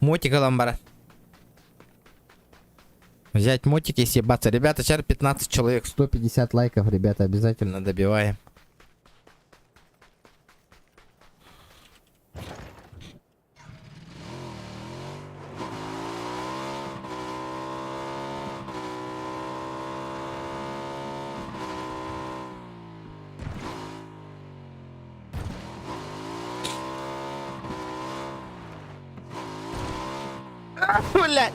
Мотика ламбара. Взять мотики и съебаться. Ребята, сейчас 15 человек, 150 лайков, ребята, обязательно добиваем. Блядь.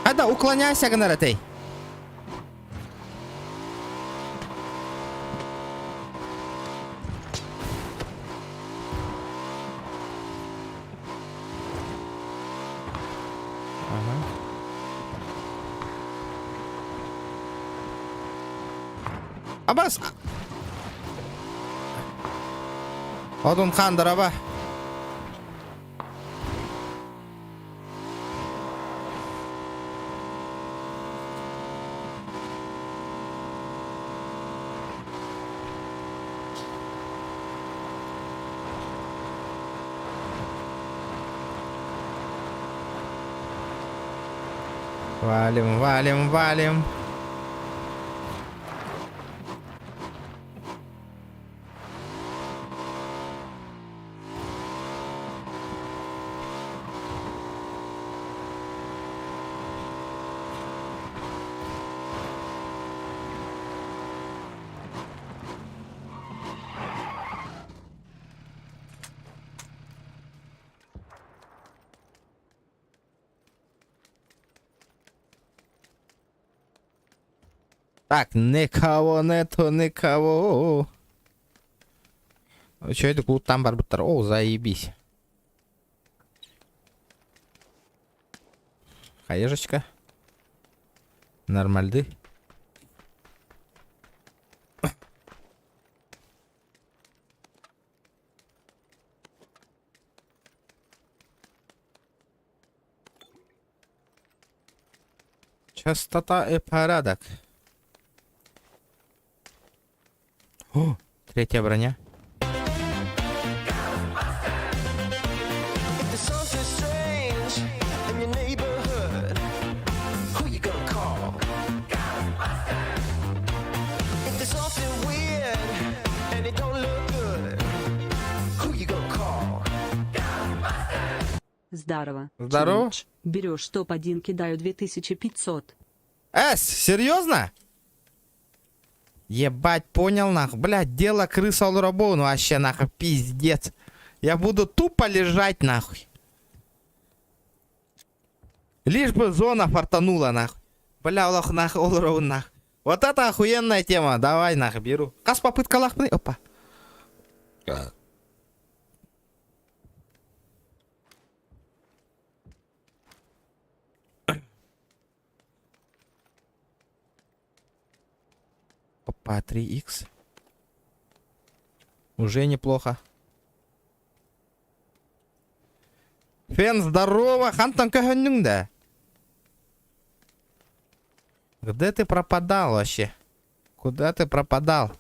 А да, уклоняйся, гнаротей. Ага. Абас. Одун хан дараба. Валим, валим, валим. Так, никого нету, никого. Че это кул там барбутер? О, заебись. Хаежечка. Нормальды. Частота и порядок. О, третья броня. Здорово. Здорово. Челлендж. Берешь топ-1, кидаю 2500. Серьезно? Ебать, понял нахуй. Блядь, дело крыса Лурабону вообще нахуй, пиздец. Я буду тупо лежать нахуй. Лишь бы зона фартанула нахуй. Бля, лох нахуй, Олроу нахуй. Вот это охуенная тема. Давай нахуй, беру. Кас попытка лахны. Опа. Опа, 3х. Уже неплохо. Фен, здорово. Хантан да? Где ты пропадал вообще? Куда ты пропадал?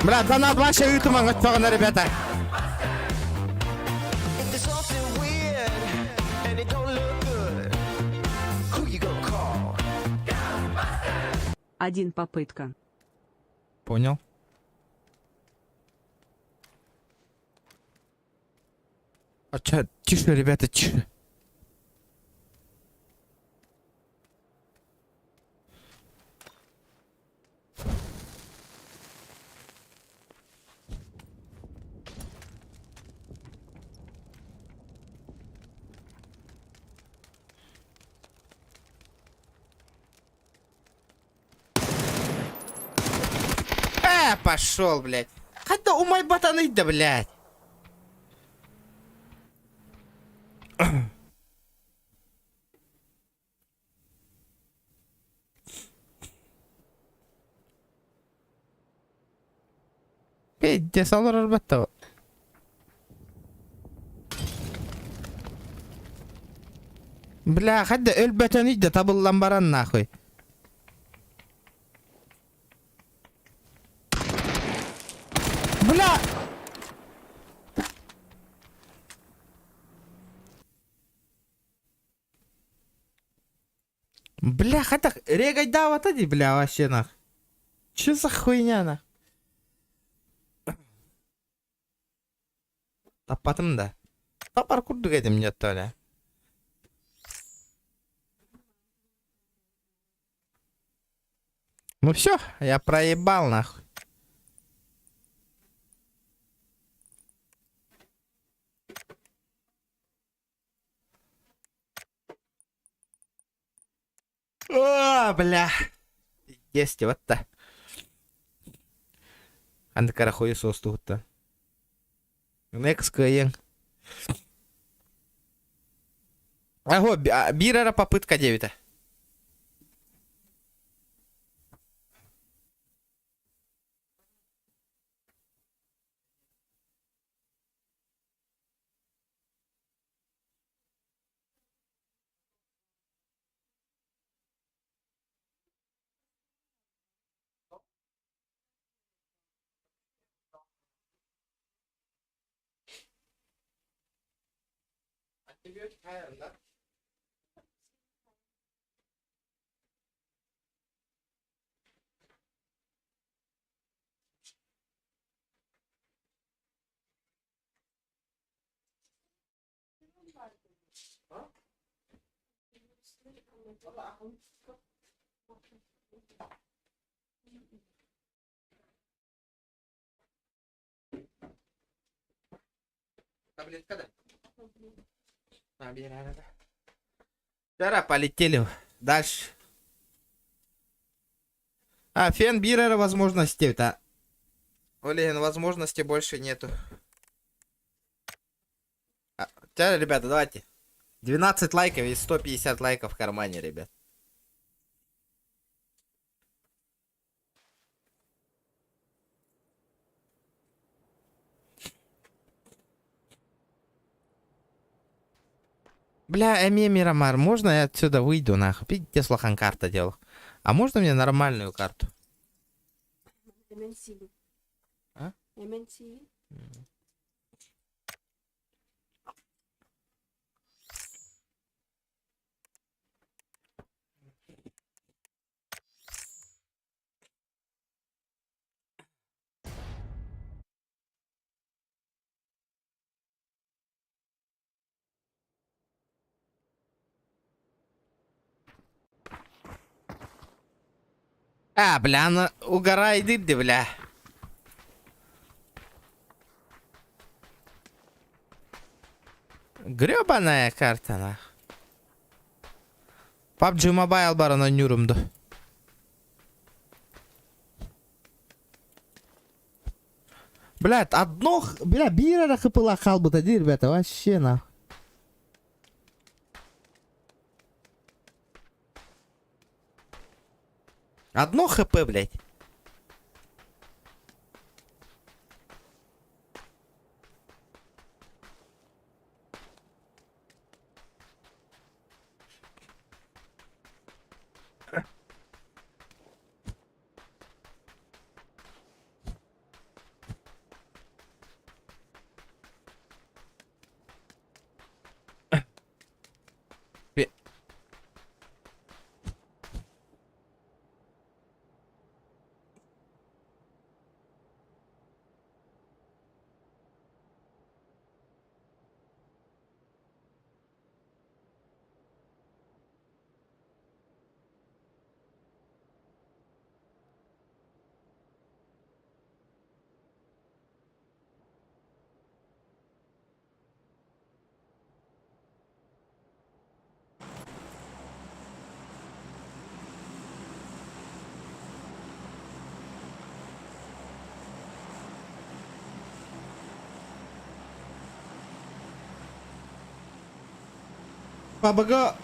Бля, за нас ваша ютума готована, ребята. Один попытка. Понял. А чё, тише, ребята, тише. Пошел, блядь. Хотя у моей ботаны, да, блядь. Пиздец, алар арбатта. Бля, хотя өлбөтөн да табыллан баран нахуй. Бля! Бля, хотя регай давата ди, бля, вообще нах. Чё за хуйня нах? Тапатым да. Тапар курдук едим нет то ли. Ну все, я проебал нахуй. О, бля. Есть вот-то. Анда карахуй состу-то. Некская. Аго, бирара попытка 9. Таблетка, да? А, бери, да. Вчера полетели дальше. А, фен бирера возможностей-то. Олеген, возможностей больше нету. Сейчас, ребята, давайте. 12 лайков и 150 лайков в кармане, ребят. Бля, Мирамар, можно я отсюда выйду, нахуй? Видите, слохан карта делал. А можно мне нормальную карту? MNC. А? MNC. А, бля, она угорает, иди, бля. Гребаная карта, нахуй. PUBG Mobile барана нюрумду. Блядь, одно... Бля, бирера хпла халбута, ребята, вообще, нахуй. Одно хп, блядь. PUBG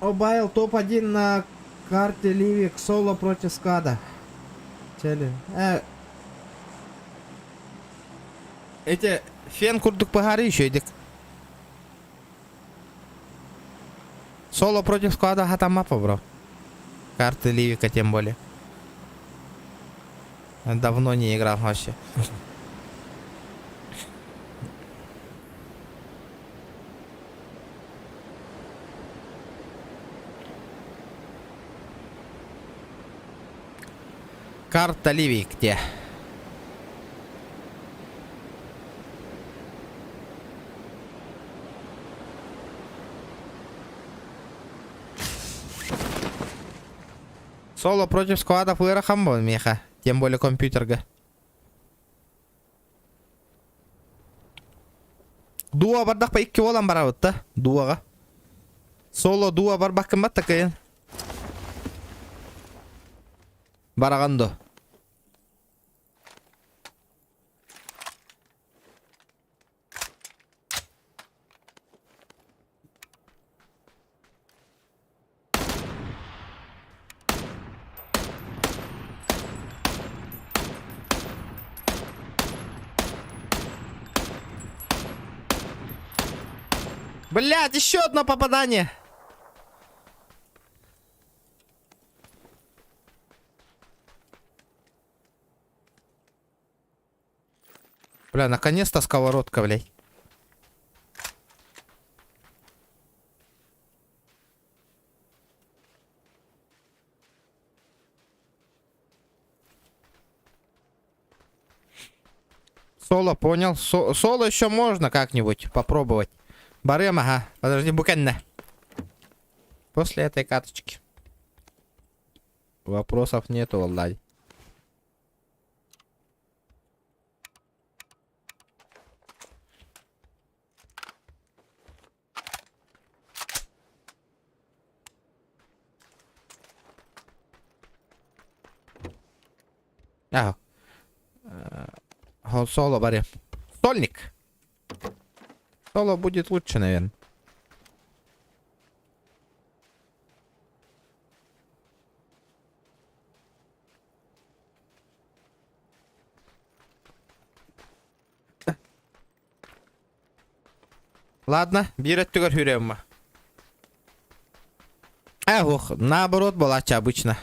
Mobile топ-1 на карте Ливик соло против скада. Челлендж. Эти фен курдук погори еще идик. Соло против скада хатамапа, бро. Карты Ливика тем более. Давно не играл вообще. Карта Ливии где? Соло против складов вырахамбо меха. Тем более компьютерга. Дуа бардах по икки болан барабытта. Дуага. Соло дуа бар баккын батта кайын. Барагандо. Блять, еще одно попадание. Бля, наконец-то сковородка, блядь. Соло, понял. Соло еще можно как-нибудь попробовать. Барем, ага. Подожди, букенно. После этой карточки. Вопросов нету, валлай. Яго. Соло бери. Стольник. Соло будет лучше, наверное. Ладно, бирет түгөр хүрем. Ох, наоборот болачы обычно.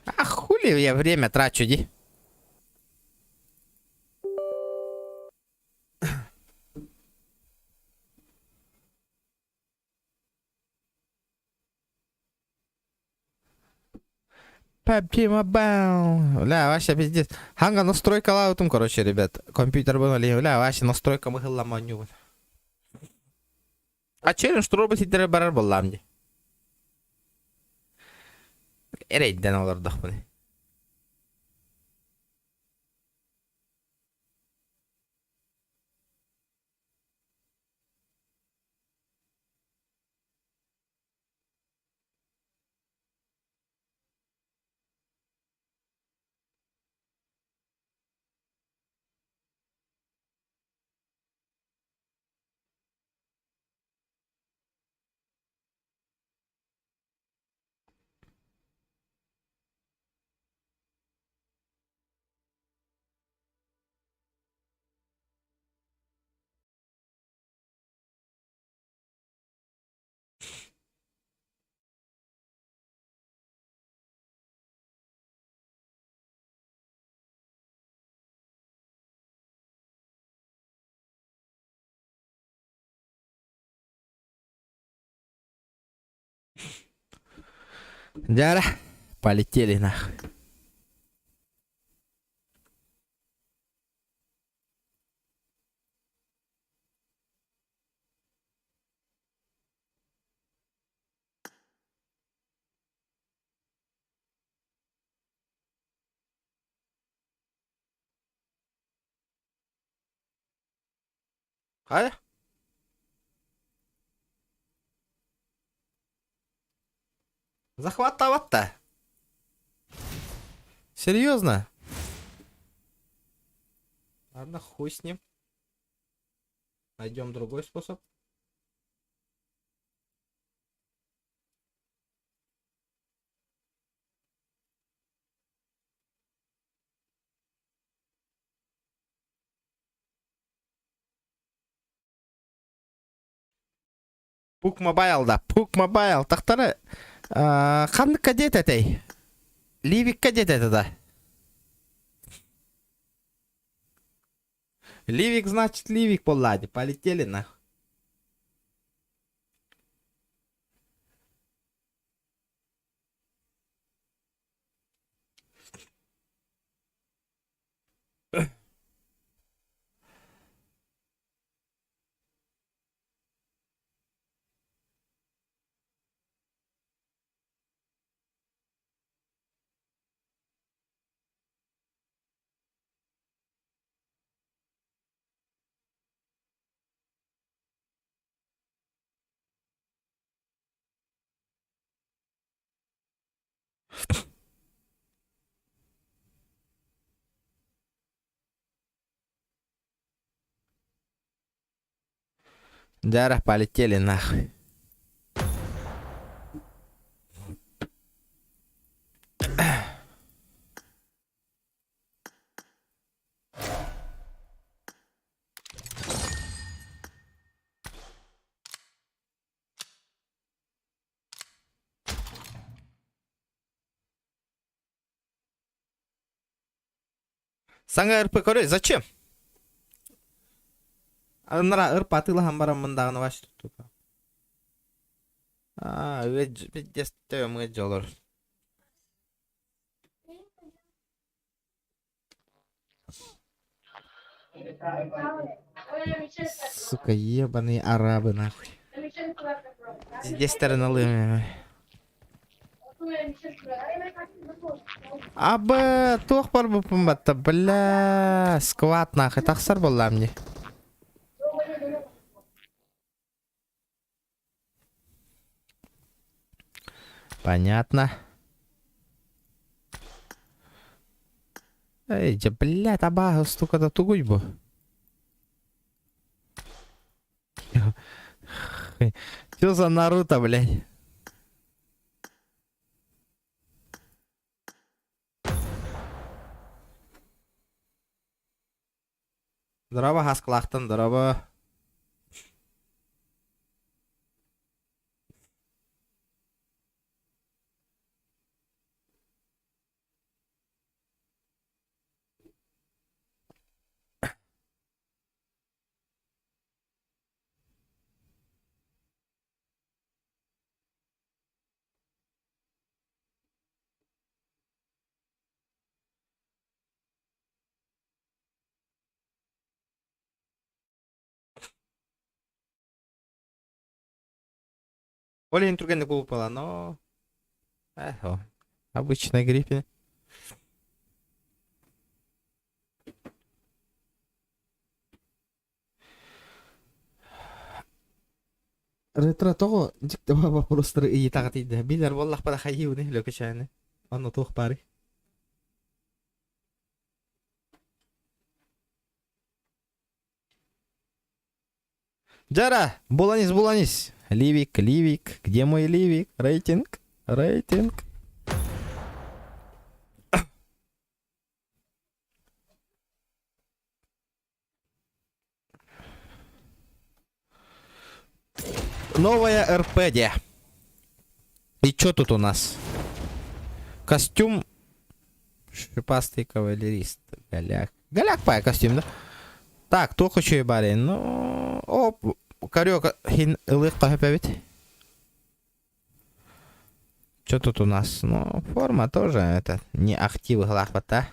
А хули я время трачу, ди? PUBG Mobile. Бля, вообще пиздец. Ханга настройка лаутум, короче, ребят. Компьютер был ли, бля, вообще настройка мыгылла маню. А челлендж робот сидер барар боллам ди. Эрейден олардык буны. Дяра, полетели нахуй. Хай? Захватывать-то. Серьезно? Ладно, хуй с ним. Найдем другой способ. Пук Мобайл, да. Пук Мобайл. Тахтары. Ханны кадет этой. Ливик кадет это, да. Ливик, значит, Ливик по ладе. Полетели нахуй. Дяра, полетели нахуй. Саңа РП көрөй, зачем? Анара РП атыла хамбарам мындагыны баш тутту. Ведь мы жолор. Сука, ебаные арабы нахуй. Здесь стороны. Абы, тоқ бар бұл пымбатта, бля, скват нахай, тақсар болла мне. Понятно. Эй, же, блядь, аба, стука-то тугуй бу. Чё за Наруто, блядь? Здорово, Хасклахтан, здорово. Оля интругенный глупала, но... Обычная гриппе. Ретро того, дикта вопрос и так тиде. Билер والله пора хайюны, лёкачаны. Оно тух пари. Джара, буланись. Ливик. Где мой Ливик? Рейтинг. Новая РПД. И чё тут у нас? Костюм. Шипастый кавалерист. Голяк пай костюм, да? Так, только что и барин. Ну, оп. Карёка хин лыгка хэпэвит. Что тут у нас? Ну, форма тоже это не активы глахвата.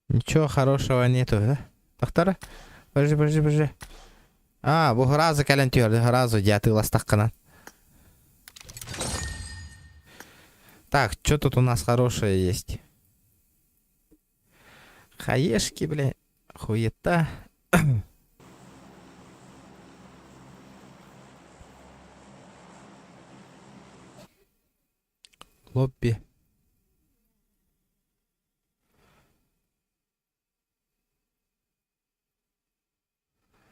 Ничего хорошего нету, да? Доктора? Подожди. А, bu гразы калентер, гразы дяты ластаккана. Так, что тут у нас хорошее есть? Хаешки, бля, хуета. Лобби.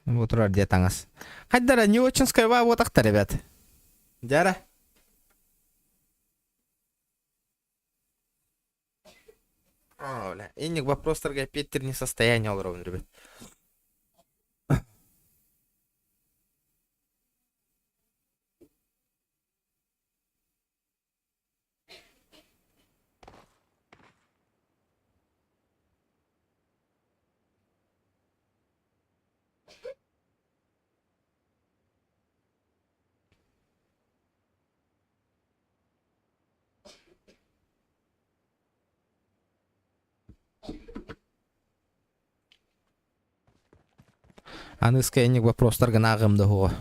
Вот ради тангас. Хайдара, не очень скайва вот так-то, ребят. Дяра. О, бля. Инник вопрос торгай Питер не состояние ровно, ребят. Аныскай инник вопрос торган ағымды хуға.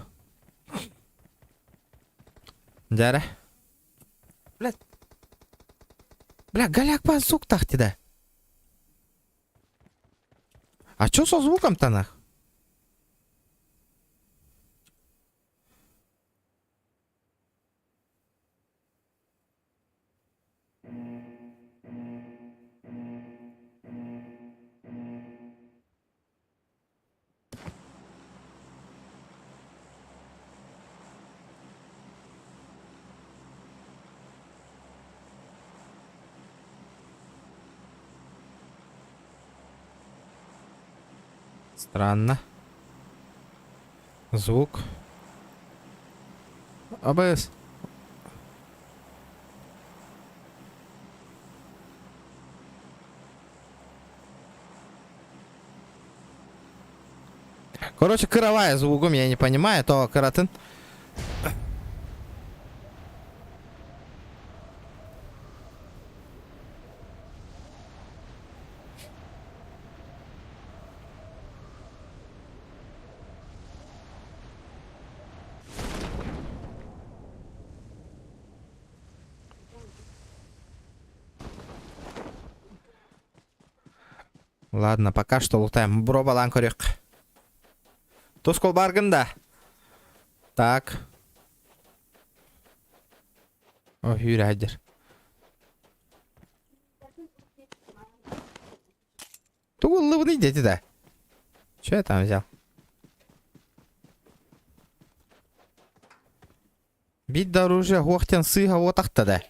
Дяра. Бля, голяк по звук тахти, да. А чё со звуком-то нах? Странно. Звук. АБС. Короче, кыровая звуком, я не понимаю, то каратын. Ладно, пока что лутаем. Бро балан көрек. Тоскол баргында. Так. О, юрядер. Тулы дети, да. Че я там взял? Бит да оружие, уақыттен сыйға отақты да.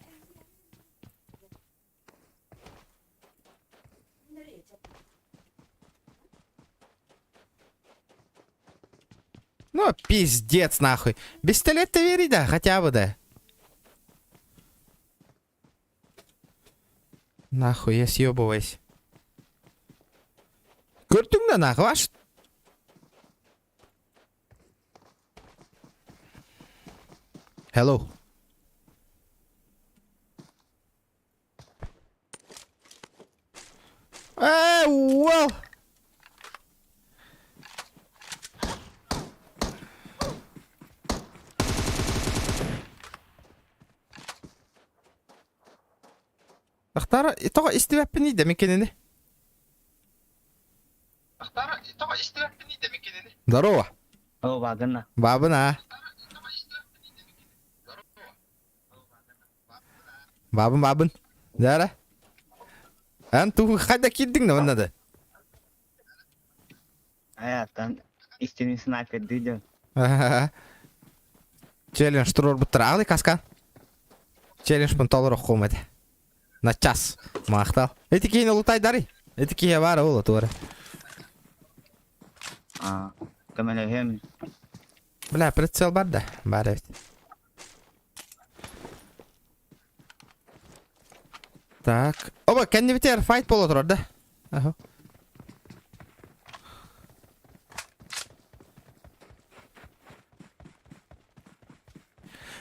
Ну, пиздец, нахуй. Пистолет-то вери, да, хотя бы, да. Нахуй, я съебываюсь. Көрдің да, нахуй, аш. Hello. Well. اختار طبعا استوى بنيدة من كده. Здорово. О, вагана. Бабына. Бабын. Дара. Анту қайда келдің да онда? Там истинный снайпер дейді. Челлендж тұрор бұттыр. Ағылы каска. Челлендж бұн толыр оқымады. На час. Мақтал. Эти кейіні ұлытай дары. Эти кейі бар ол ұтуыры. Камелехем. Бля, прицел бар да. Бар ведь. Так. Оба, кәннебетер файт болу тұрар да. Ага.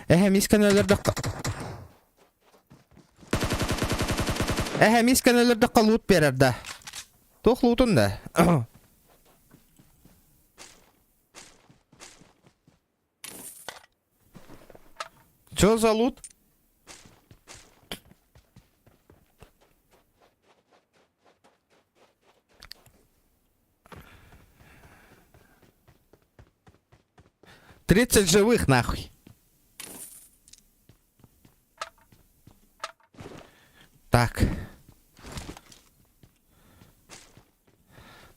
Мискан өлерді лут берер да. Тоқ лутын да. Чё за лут? «30 живых, нахуй!» Так.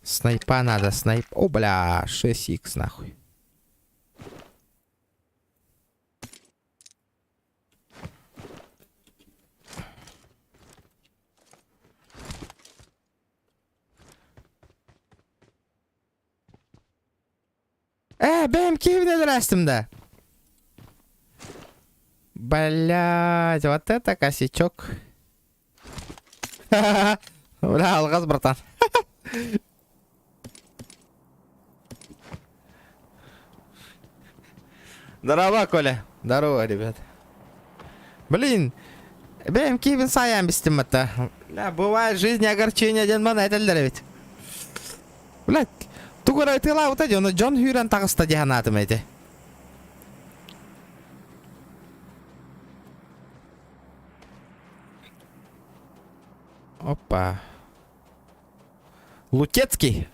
Снайпа надо, О, бля, 6х, нахуй. Benim киевне драстым-да. Блядь, вот это косячок. Бля, алгаз, братан. Здорово, Коля. Здорово, ребят. Блин, benim киевен саян бистим это. Бля, бывает в жизни огорчение один монет, ведь. Блядь. Тугура айтыла вот эти, он Джон Хюрен тағыста диханатым эти. Опа. Лутецкий.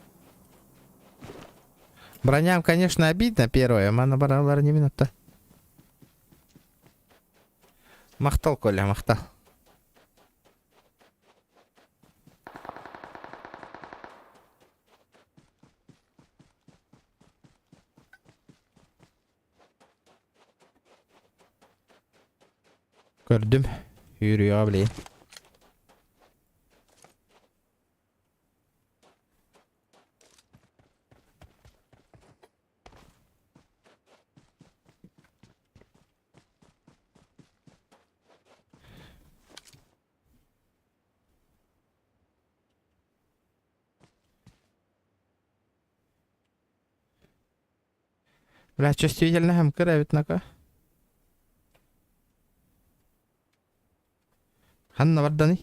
Броням, конечно, обидно первое, мана баралар не минута. Мақтал, Коля, мақтал. Gördüm. Yürüyor abi. Бля, чувствительно хамкара битнака. Ханна вардани.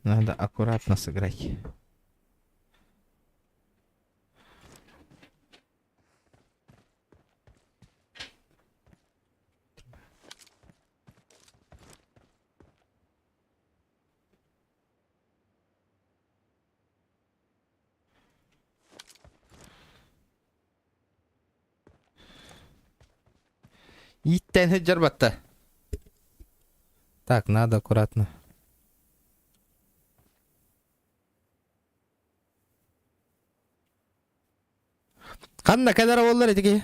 Надо аккуратно сыграть. Иттен хеджер батта. Так, надо аккуратно. Қанда кәдір болар едіге?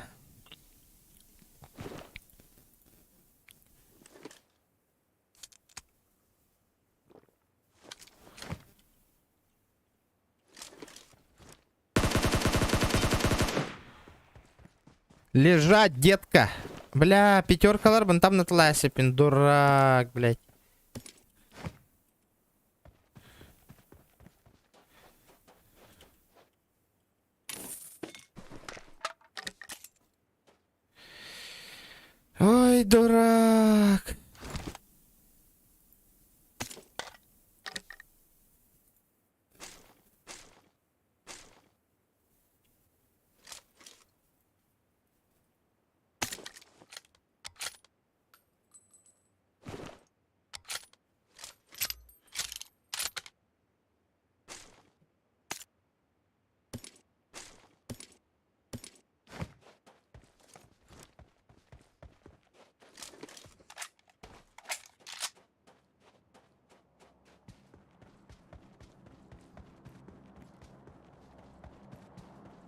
Лежать, детка. Бля, пятеркалар бын там натылайся, пин, дурак, блядь. Ой, дурак.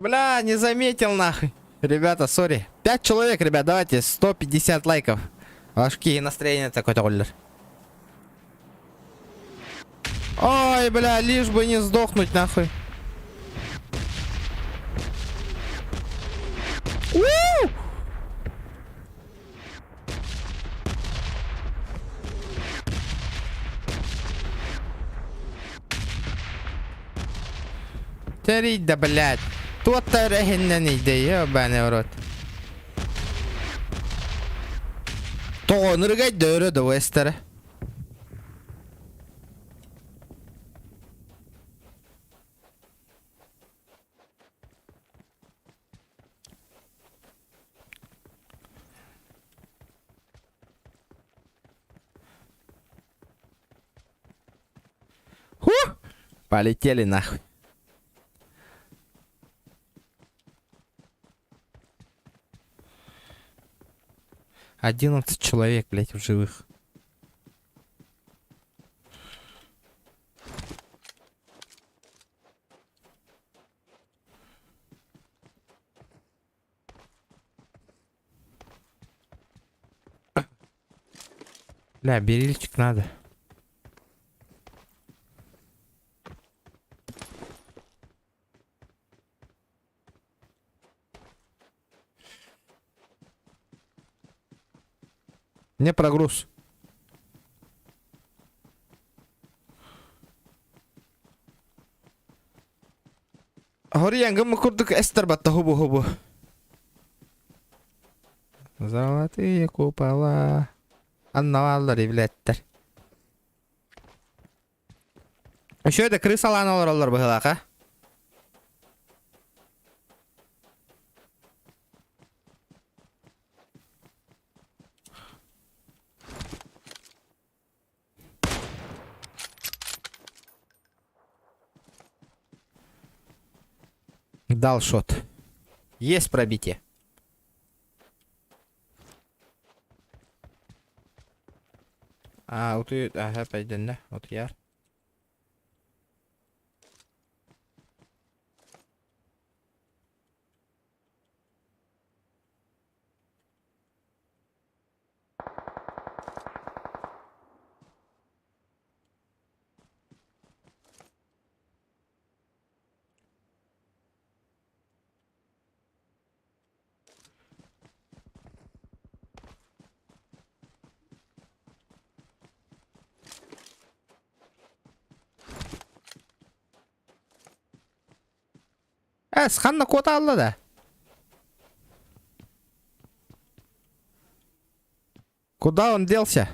Бля, не заметил нахуй. Ребята, сори. 5 человек, ребят, давайте 150 лайков. Аж какие настроения такой толлер. Ой, бля, лишь бы не сдохнуть нахуй. У! Терить, да, блядь. Тут-то рехеннен иде, ебаный в рот. Тоғын ұрғай дөре дөстері. Полетели нахуй. Одиннадцать человек, блять, в живых. Бля, берильчик надо. Не прогруз. Горьянгы мы курдук эстер батта хубу-хубу. Золотые купола. Анналар являттар. Еще это крысаланалар олар быгылака. Дал шот. Есть пробитие. Вот и... Ага, пойдем, да? Вот я. Сханна кота алды да. Куда он делся?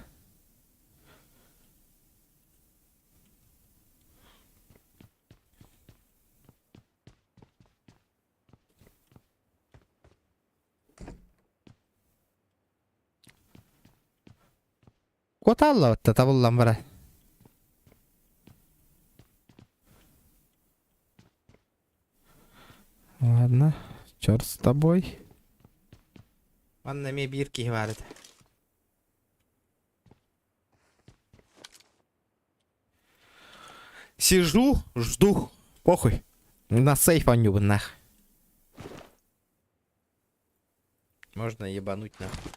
Кота алды вот это был ламбара. Ладно, черт с тобой. Анна ме бирки var edi. Сижу, жду. Похуй. На сейф аню нах. Можно ебануть нахуй.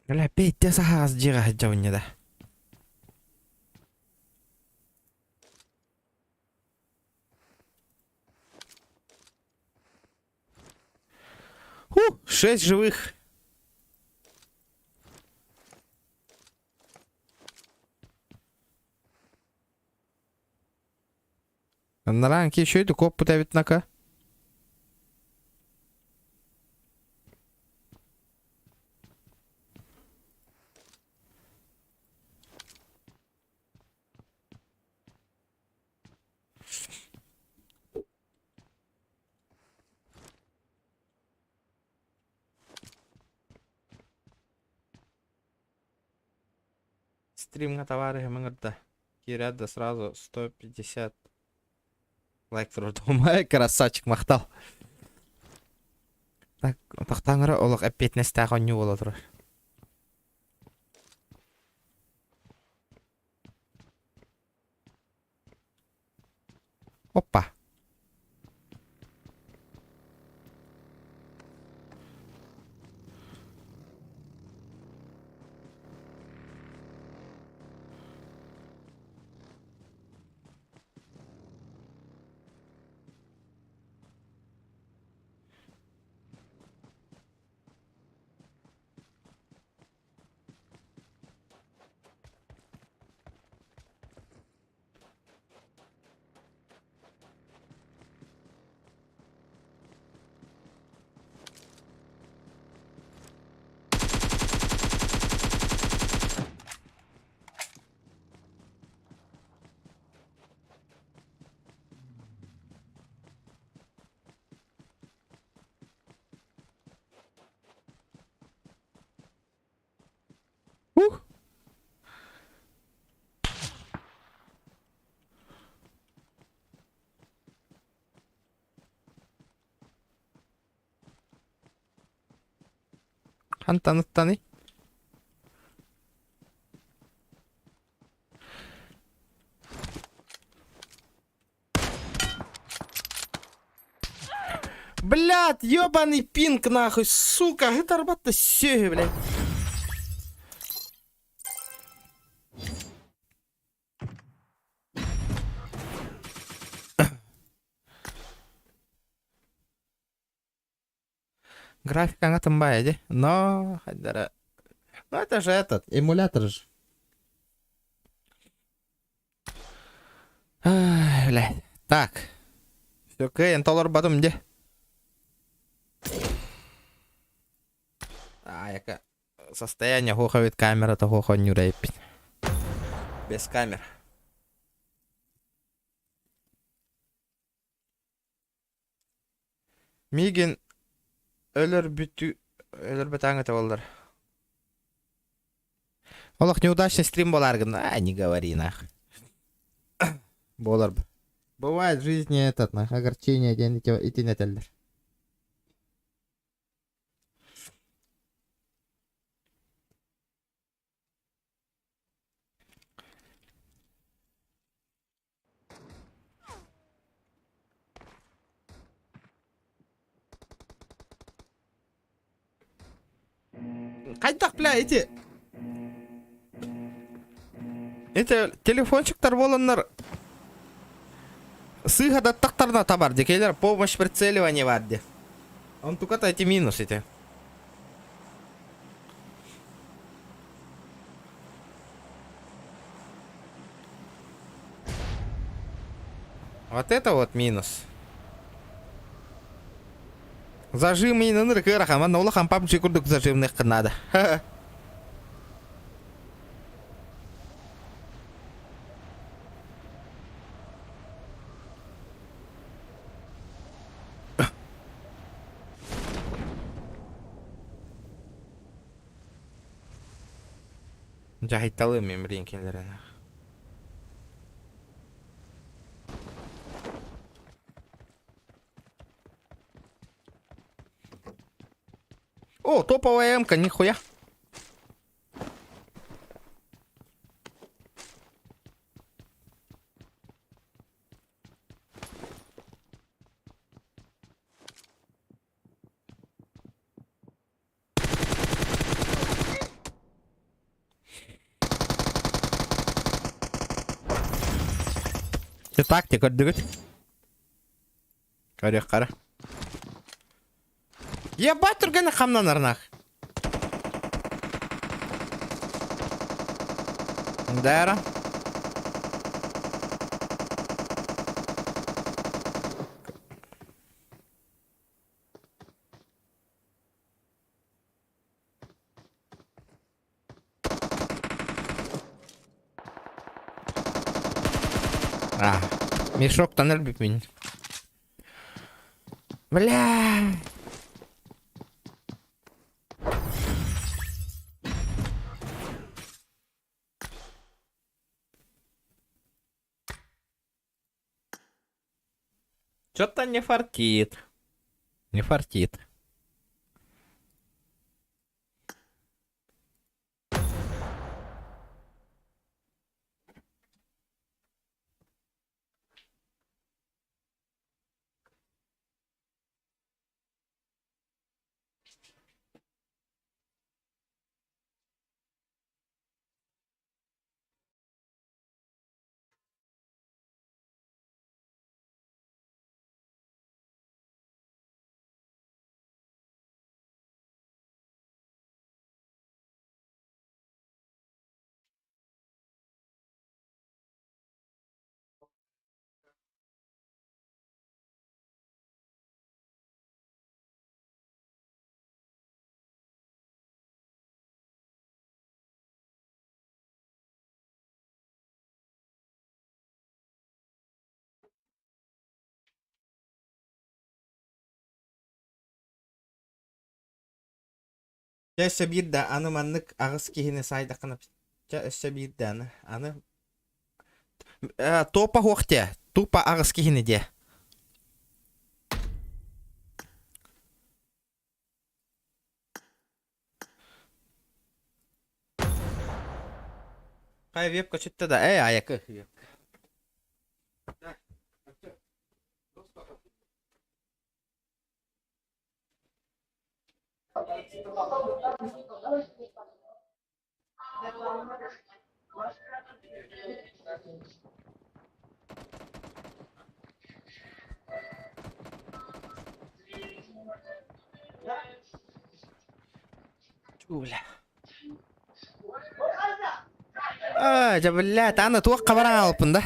Ля петя сахас жига жауnya да. Ху, 6 живых. На ранке еще иду коп давит нака. Стрим на товары МГД. Киряда сразу 150 лайк трудом. Красавчик мақтал. Так, тақтаңыры олық әппет нәстәғі не бола тұрар. Опа. Ух. 한 танıttanı. Блядь, ёбаный пинг нахуй, сука, это работа сёги, блядь. Графика на там байде, но ну это же этот эмулятор же. Ай, блядь. Так. Все окей, энтолор батум где? Яка состояние хоховит камера того хоню рейпить. Без камер. Мигин ölür бітаң это болдар. Олық неудачный стрим боларгын. Не говори нах. Болар. Бывает в жизни этот нах огорчение ден итин этелдер. Қайтақ, бля, эти телефончиктар боланнар сыға даттақтарына табар декейлер помощь прицеливания бар де. Он только эти минус эти. Вот это вот минус. Зажим и ныныр кырахам, а наулахам папчи курдук зажимных надо. Жахитталы мен бірдеңкелерін. О, топовая М-ка, нихуя. Тактика дырыт. Қара. Ебать тұрғаны қамнан арнақ. Дара. Мешок-то любит меня. Бля. Что-то не фартит. Не фартит. Я сабирда аны маннык агыс кихине сайда кынып. Я сабирда аны. Топа хохте. Тупа агыс кихине де. Кай вебка читте да. Аякы. Бля. Жабылля, аны туаққа баран алыппын да.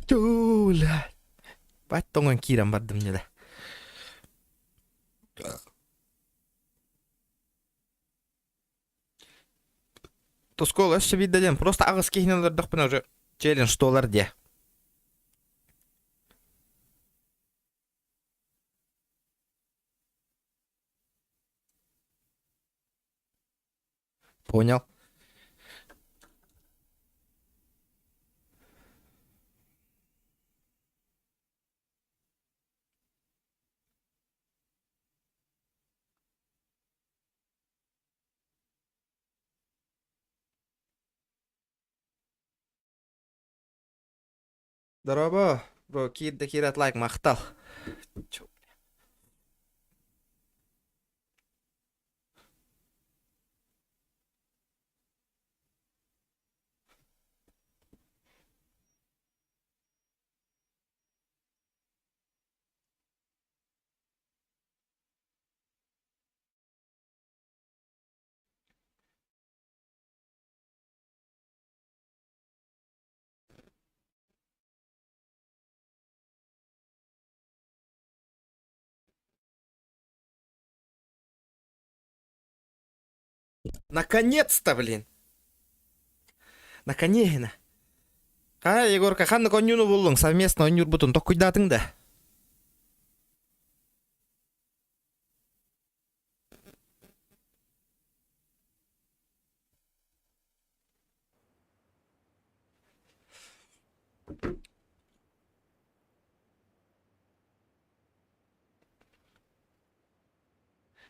Туля. Баттоңон кирем бардым неде. Тоскол өші биддеден. Просто ағыз кейінелердік бұна уже челлендж толар де. Понял. Здорово, бро, кирді кират лайк мақтал. Чё, бля. Наконец-то, блин. Наконец-то. Егорка, ханны конюну болдың, совместно ойнур бұтын, тоқ күйдатың да.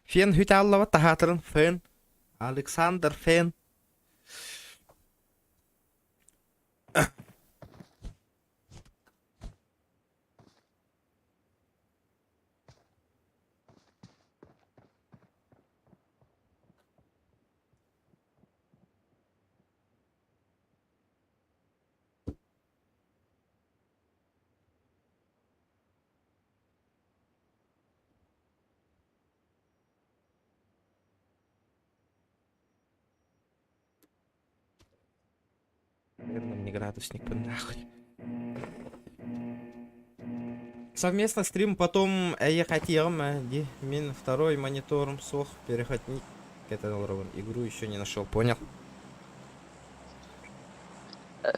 Фен хүті аллава тахатырын, фен. Александр Фен. Наверное, мне градусник нахуй. Совместно стрим, потом я хотел, мен второй монитором сох, переходник. Это игру еще не нашел, понял?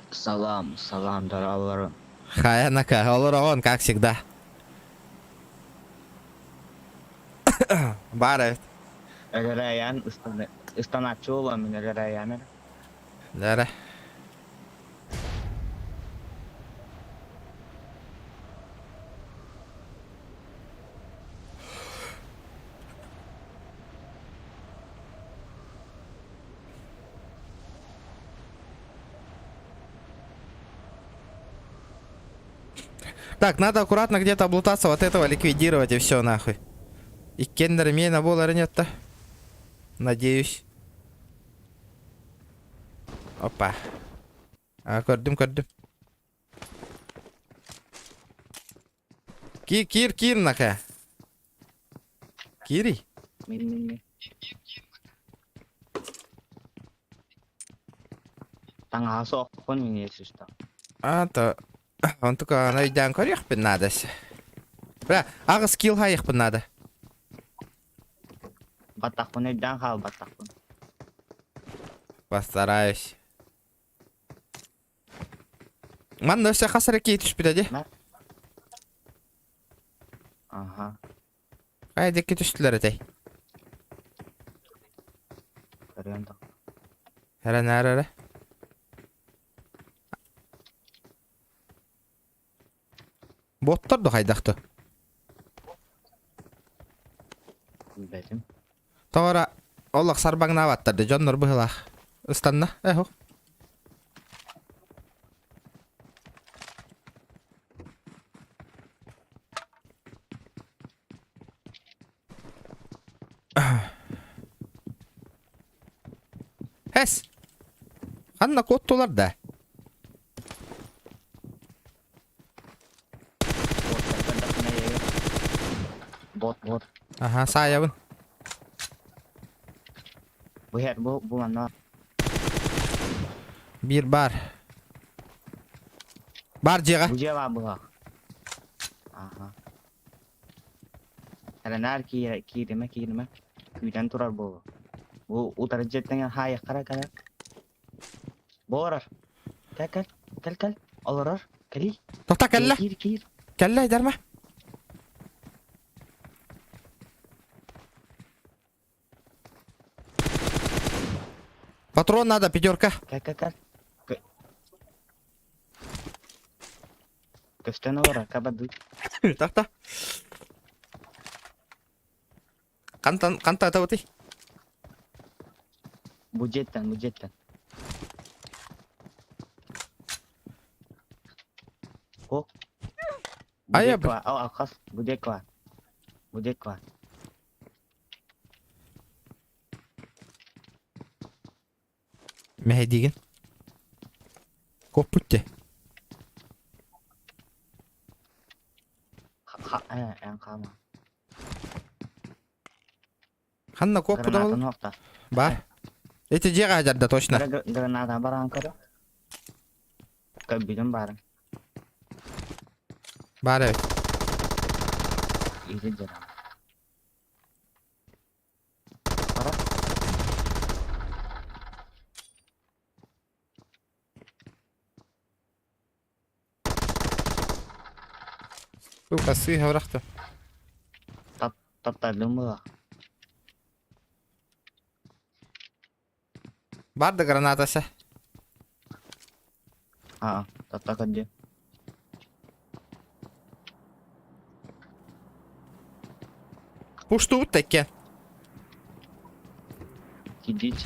Салам, даралары. Хаянака, Олорон, как всегда. Барет. Эгераян, истаначула, мен эгераян. Да. Так, надо аккуратно где-то облутаться, вот этого ликвидировать и все нахуй. И кендер имей на боларе нет-то. Надеюсь. Опа. Көрдім. Кир нака. Кири? Мен. Таңа соқпын мен есішті. То... Он только найдем корях бы надо. Бля, ага скилл хаях бы надо. Батақпын айдан қал батақпын. Постараюсь. Ман все хасары кетиш биде. Ага. Хайде кетиштилер этэй. Көргенді. Әрі. Боттарды қайдақты? Бәдім. Тоғыра, олық сарбаңна аваттарды, жоннор бұғылақ. Үстанна, әху. Хэс. Ханна коттулар да. Bot. Ага, саябын. Bu her bu mana. Bir бар. Бар жеға. Bu cevap bu. Aha. Karena kirime. Kuydan turar bu. Bu utar jetten haya kara. Borar. Kal. Alarar. Kali. Тоқта, кәллә. Kir. Кәллә, айдарма. Патрон надо, 5. Kal. Kösten olarak kabadı. Тоқта. Қанта атап өтей. Bu jetten. Kok. Aya bir- Al kas. Bu dek var. Мәхе деген. Көп бүтте. En kama. Ханна көп бұда Granata бол. nokta. Бар. Эти жеға ажарда точно. Granata barang kara. Kebilang barang. Бар evet. Ini jarang. Сука, сыйға бырақты. Tattırdım mı? Барды гранатасы. Ha, tattak aja. Пушту бұтты екен. Gidit.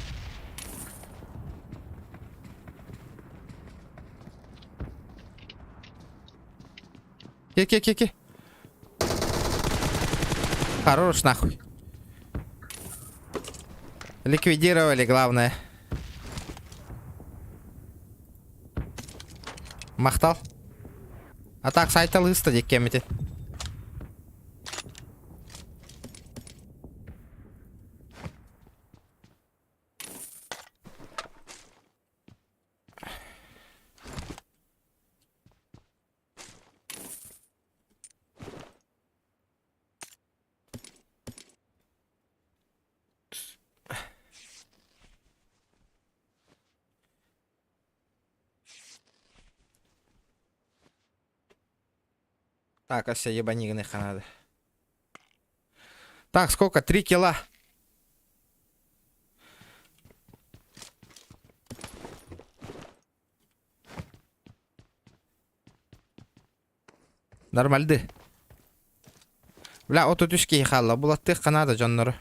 Ке. Хорош нахуй. Ликвидировали, главное. Мақтал. А так сайта лыста деп кемете. Так, а все ебанигных надо. Так, сколько? 3 кило. Нормальды. Бля, оту түшке халла. Булатты канада жоннору.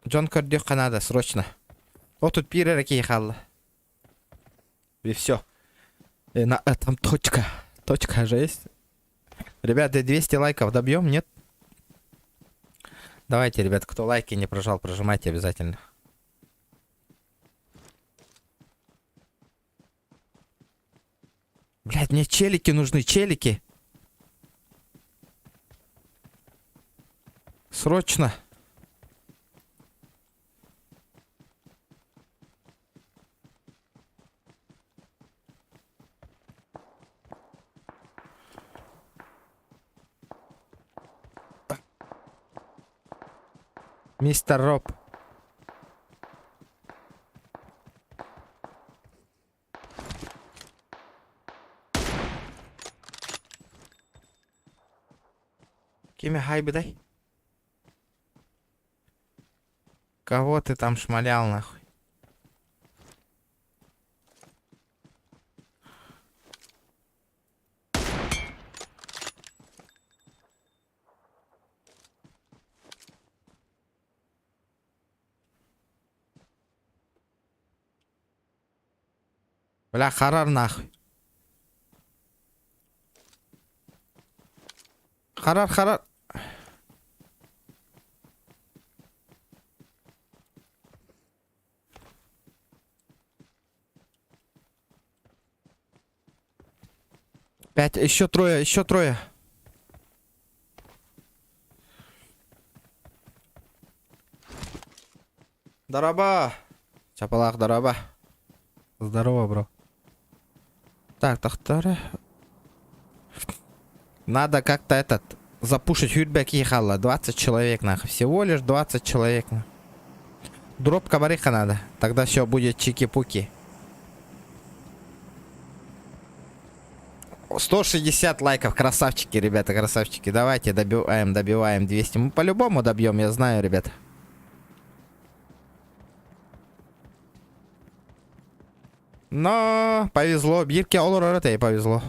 Джон көрдү Канада, срочно. Вот тут пирерки ехала. И все. На этом точка. Точка же есть. Ребята, 200 лайков добьем, нет? Давайте, ребят, кто лайки не прожал, прожимайте обязательно. Блядь, мне челики нужны, челики. Срочно. Мистер Роб. Кими хайбы дай. Кого ты там шмалял нахуй? Бля, харар нахуй. Karar. Пять, еще трое. Здорово. Чапалах, здорово. Здорово, бро. Так, тахтары. Надо как-то запушить хюрбек ехала. 20 человек, нахуй. Всего лишь 20 человек. Дроп кабариха надо. Тогда все будет чики-пуки. 160 лайков. Красавчики, ребята, красавчики. Давайте добиваем 200. Мы по-любому добьем, я знаю, ребята. Но повезло. Бирке олор и повезло.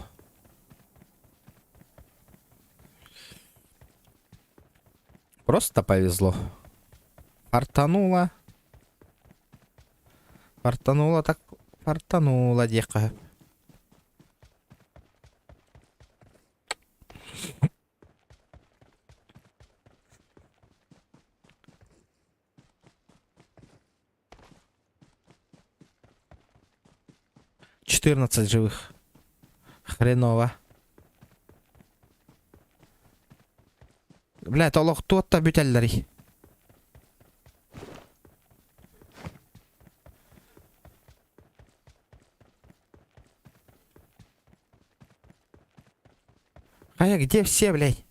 Просто повезло. Фартануло. Так фартануло, дека. «14 живых. Хреново. Бля, толық туатта бүтәлләри. Ая, где все, блядь?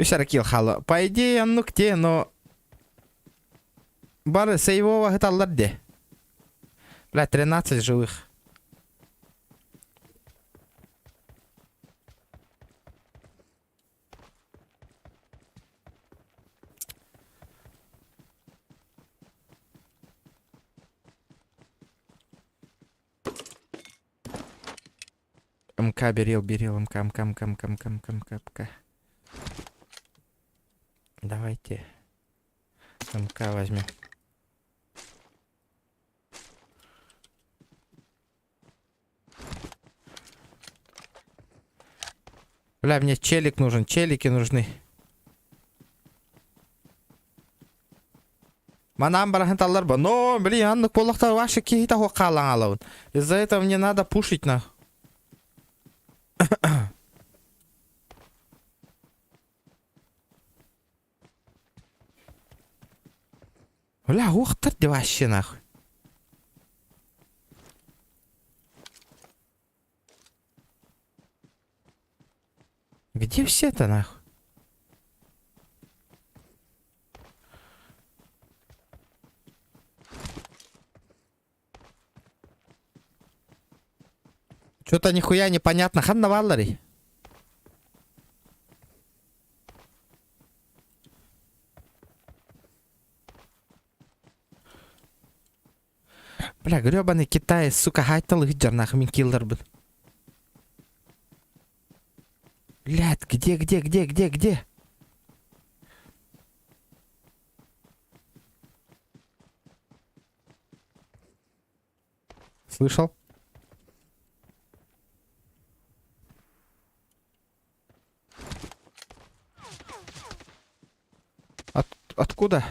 Шаркил хало. По идее, ну где, но... Бары сейвова гиталлар де. Бля, 13 живых. МК берил, МК. Давайте МК возьмем. Бля, мне челик нужен, челики нужны. Манам бараханталлар ба. Но, блин, аннык полохта ваши кихита хокалан алаун. Из-за этого мне надо пушить на. Бля, ух ты вообще нахуй. Где все-то нахуй? Что-то нихуя непонятно. Ханна валлари. Бля, гребаный китаец, сука, хайтал их джарнах, мин киллер был. Блядь, где? Слышал? Откуда?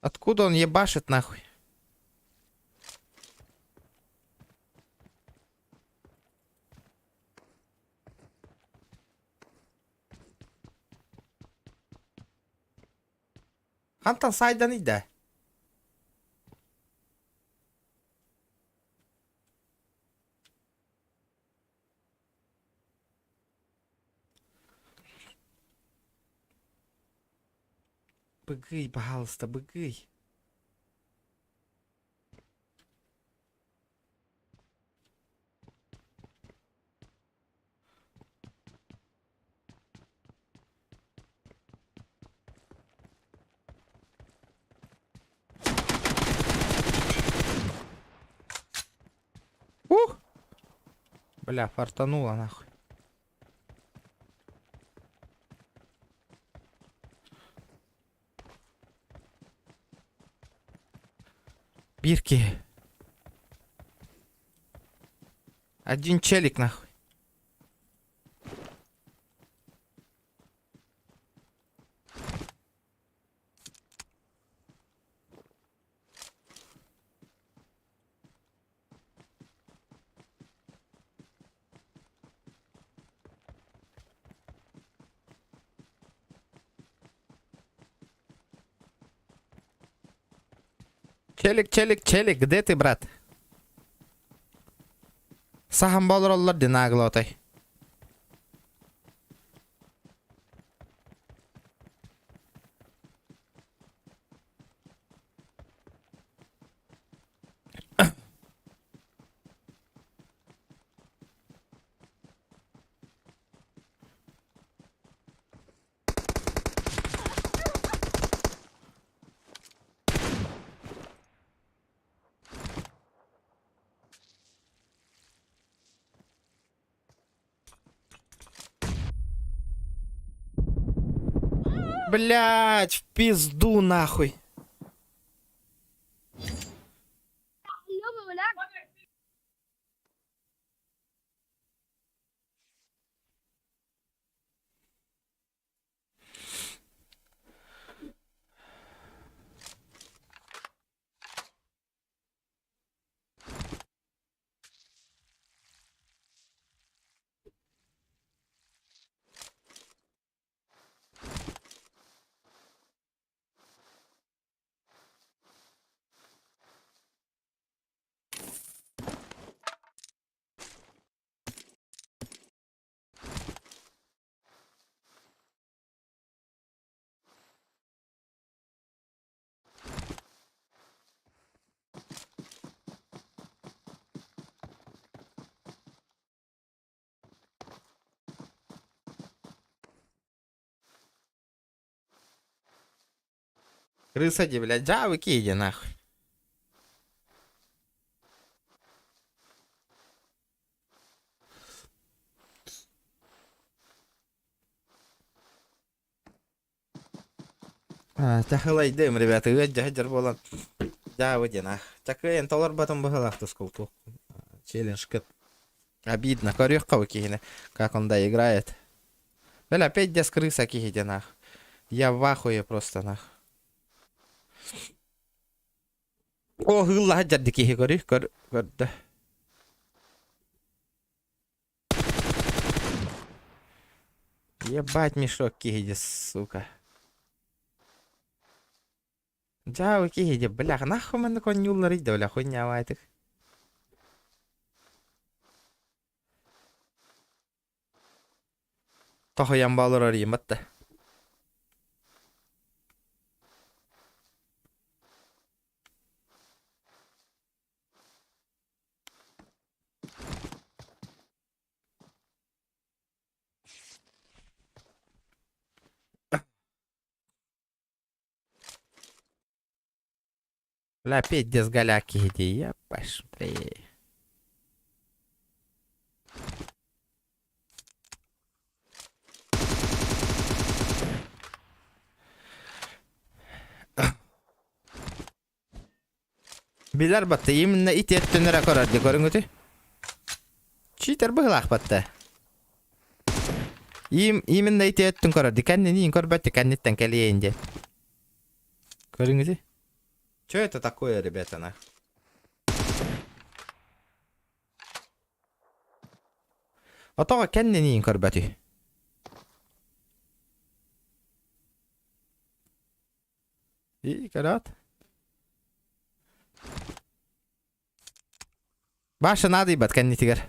Откуда он ебашит нахуй? Антон сайдан иде. Быгый, пожалуйста, быгый. Ух! Бля, фартануло нахуй. Бирки. Один челик нахуй. Челик, челик, челик, где ты, брат? Сахам болроллар динаглотай. Блять, в пизду нахуй. Крыса, блядь, да, выкиди нахуй. Тахылай дым, ребята, гаджер болан. Да, выйди нах. Такой толар батон бахалах тускулту. Челлендж кыт. Обидно, корюхка выкиди, как он да играет. Бля, опять дес крыса киди нах. Я в ахуе просто нах. О, гылла хаджар дикихи корюх, корда. Ебать мешок киди, сука. Да, киди, бля, нахуй мен такой нюллар иди, бля, хуйня вайтых. Тохо балыр арыйым батта. Бля, опять дес голяки иди, я пошли. Билер батты, именно ит еттенер акорат де көрүңүтү. Читер быглах батты. Именно ит еттен корат, диканне нин корбатты каннеттен келейинде. Көрүңүтү. Чё это такое, ребята, нах? Отога кенне нин корбатты. И корат. Баша надо ебать, канни тигр.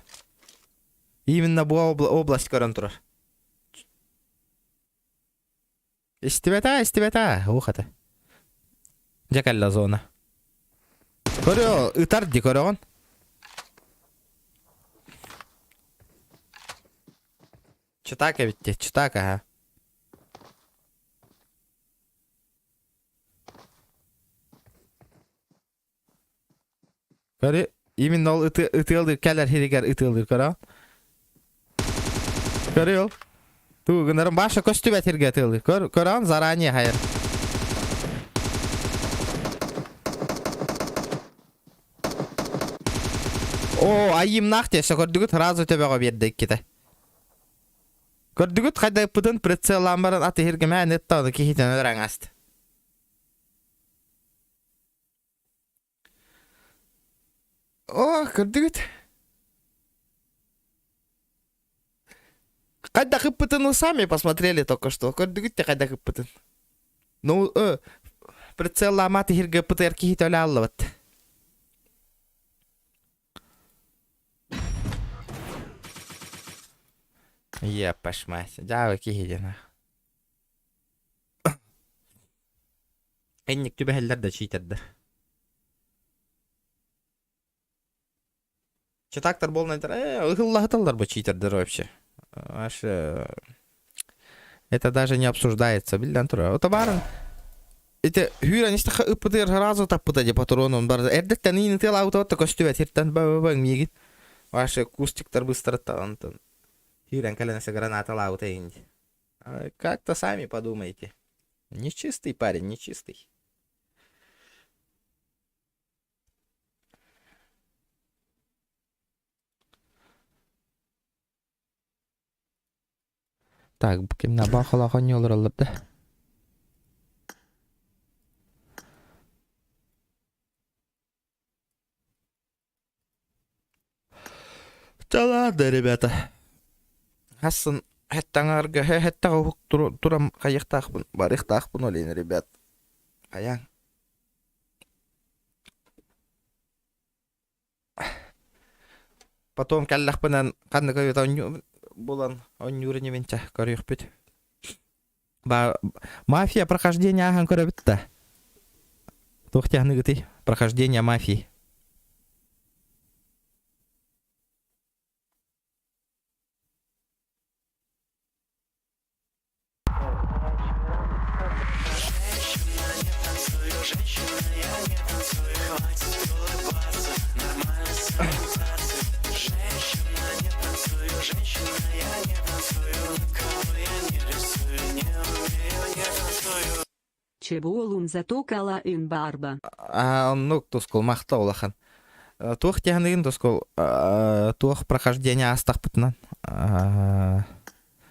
Именно бу область көрөн турар. Истебета, ухата. Жакалла зона. Көрө, ытар ди көрөгөн. Чутака битти, чутака, ха. Көрө, именно ол ытылдыр, кәлер херигер ытылдыр, көрө. Көрө ол. Тугунарым башы көстүбет херге ытылдыр. Көрө, заранее хайыр. О, айым нахтеса көрдүгүт разы төбөгө бердик кете. Көрдүгүт кайда пытын прицелламбарын аты херге мән еттауды кихитен өрәң асты. О, көрдүгүт. Кайда кыппытын сами посмотрели только что. Көрдүгүт те кайда кыппытын. Ну, прицеллама аты херге пытыр кихит өле аллыбыт. Епаш мать, да, кихидена. Энник түбәһелләр дә читәддер. Читактар болнайдыр. Ыгыллахталар бу читердер вообще. Аш это даже не обсуждается, билдән тора. Ота барын. Это хүйрән истә ыпытыр разы таппыта деп патронын бар. Эрдәттән ине тел ауто костюбет хиртән бабаң мигит. Ваше кустиктар быстро тантан. Хирен коленся граната лаута инди. Как-то сами подумайте. Нечистый парень, нечистый. Так, кимна бахалахан yollar alırdı. Да ладно, ребята. Хасын хеттаңарга хеттага турам кайыктакпын, барыктакпын олейн, ребят. Аяң. Потом каллахпынан канны кайыта булан онюрне менча көрөкпүт. Мафия прохождение аган көрөбүт да. Тохтяны гыты прохождение мафии. Чеболум затокала ин барба. Ну, тускул мактаулахан. Тохтяны тускул тох прохождение астакпытынан.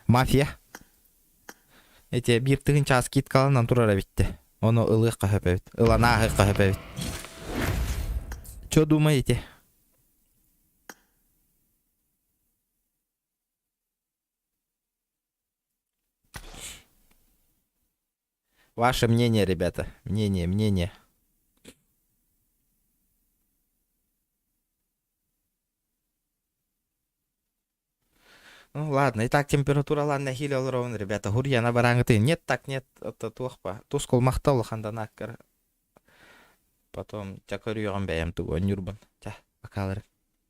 Мафия. Эти бир тыгын час киткаланан турара битти. Оны ылыкка хөпөбүт. Ылана ыкка хөпөбүт. Чё думаете? Ваше мнение, ребята. Мнение. Ну ладно, итак, температура ланна хилел ровно, ребята. Гурья на барангты. Нет, так нет. Это тухпа. Тускул махтал ханданаккар. Потом чакырюган бәям туган юрбан. Ча, бакалар.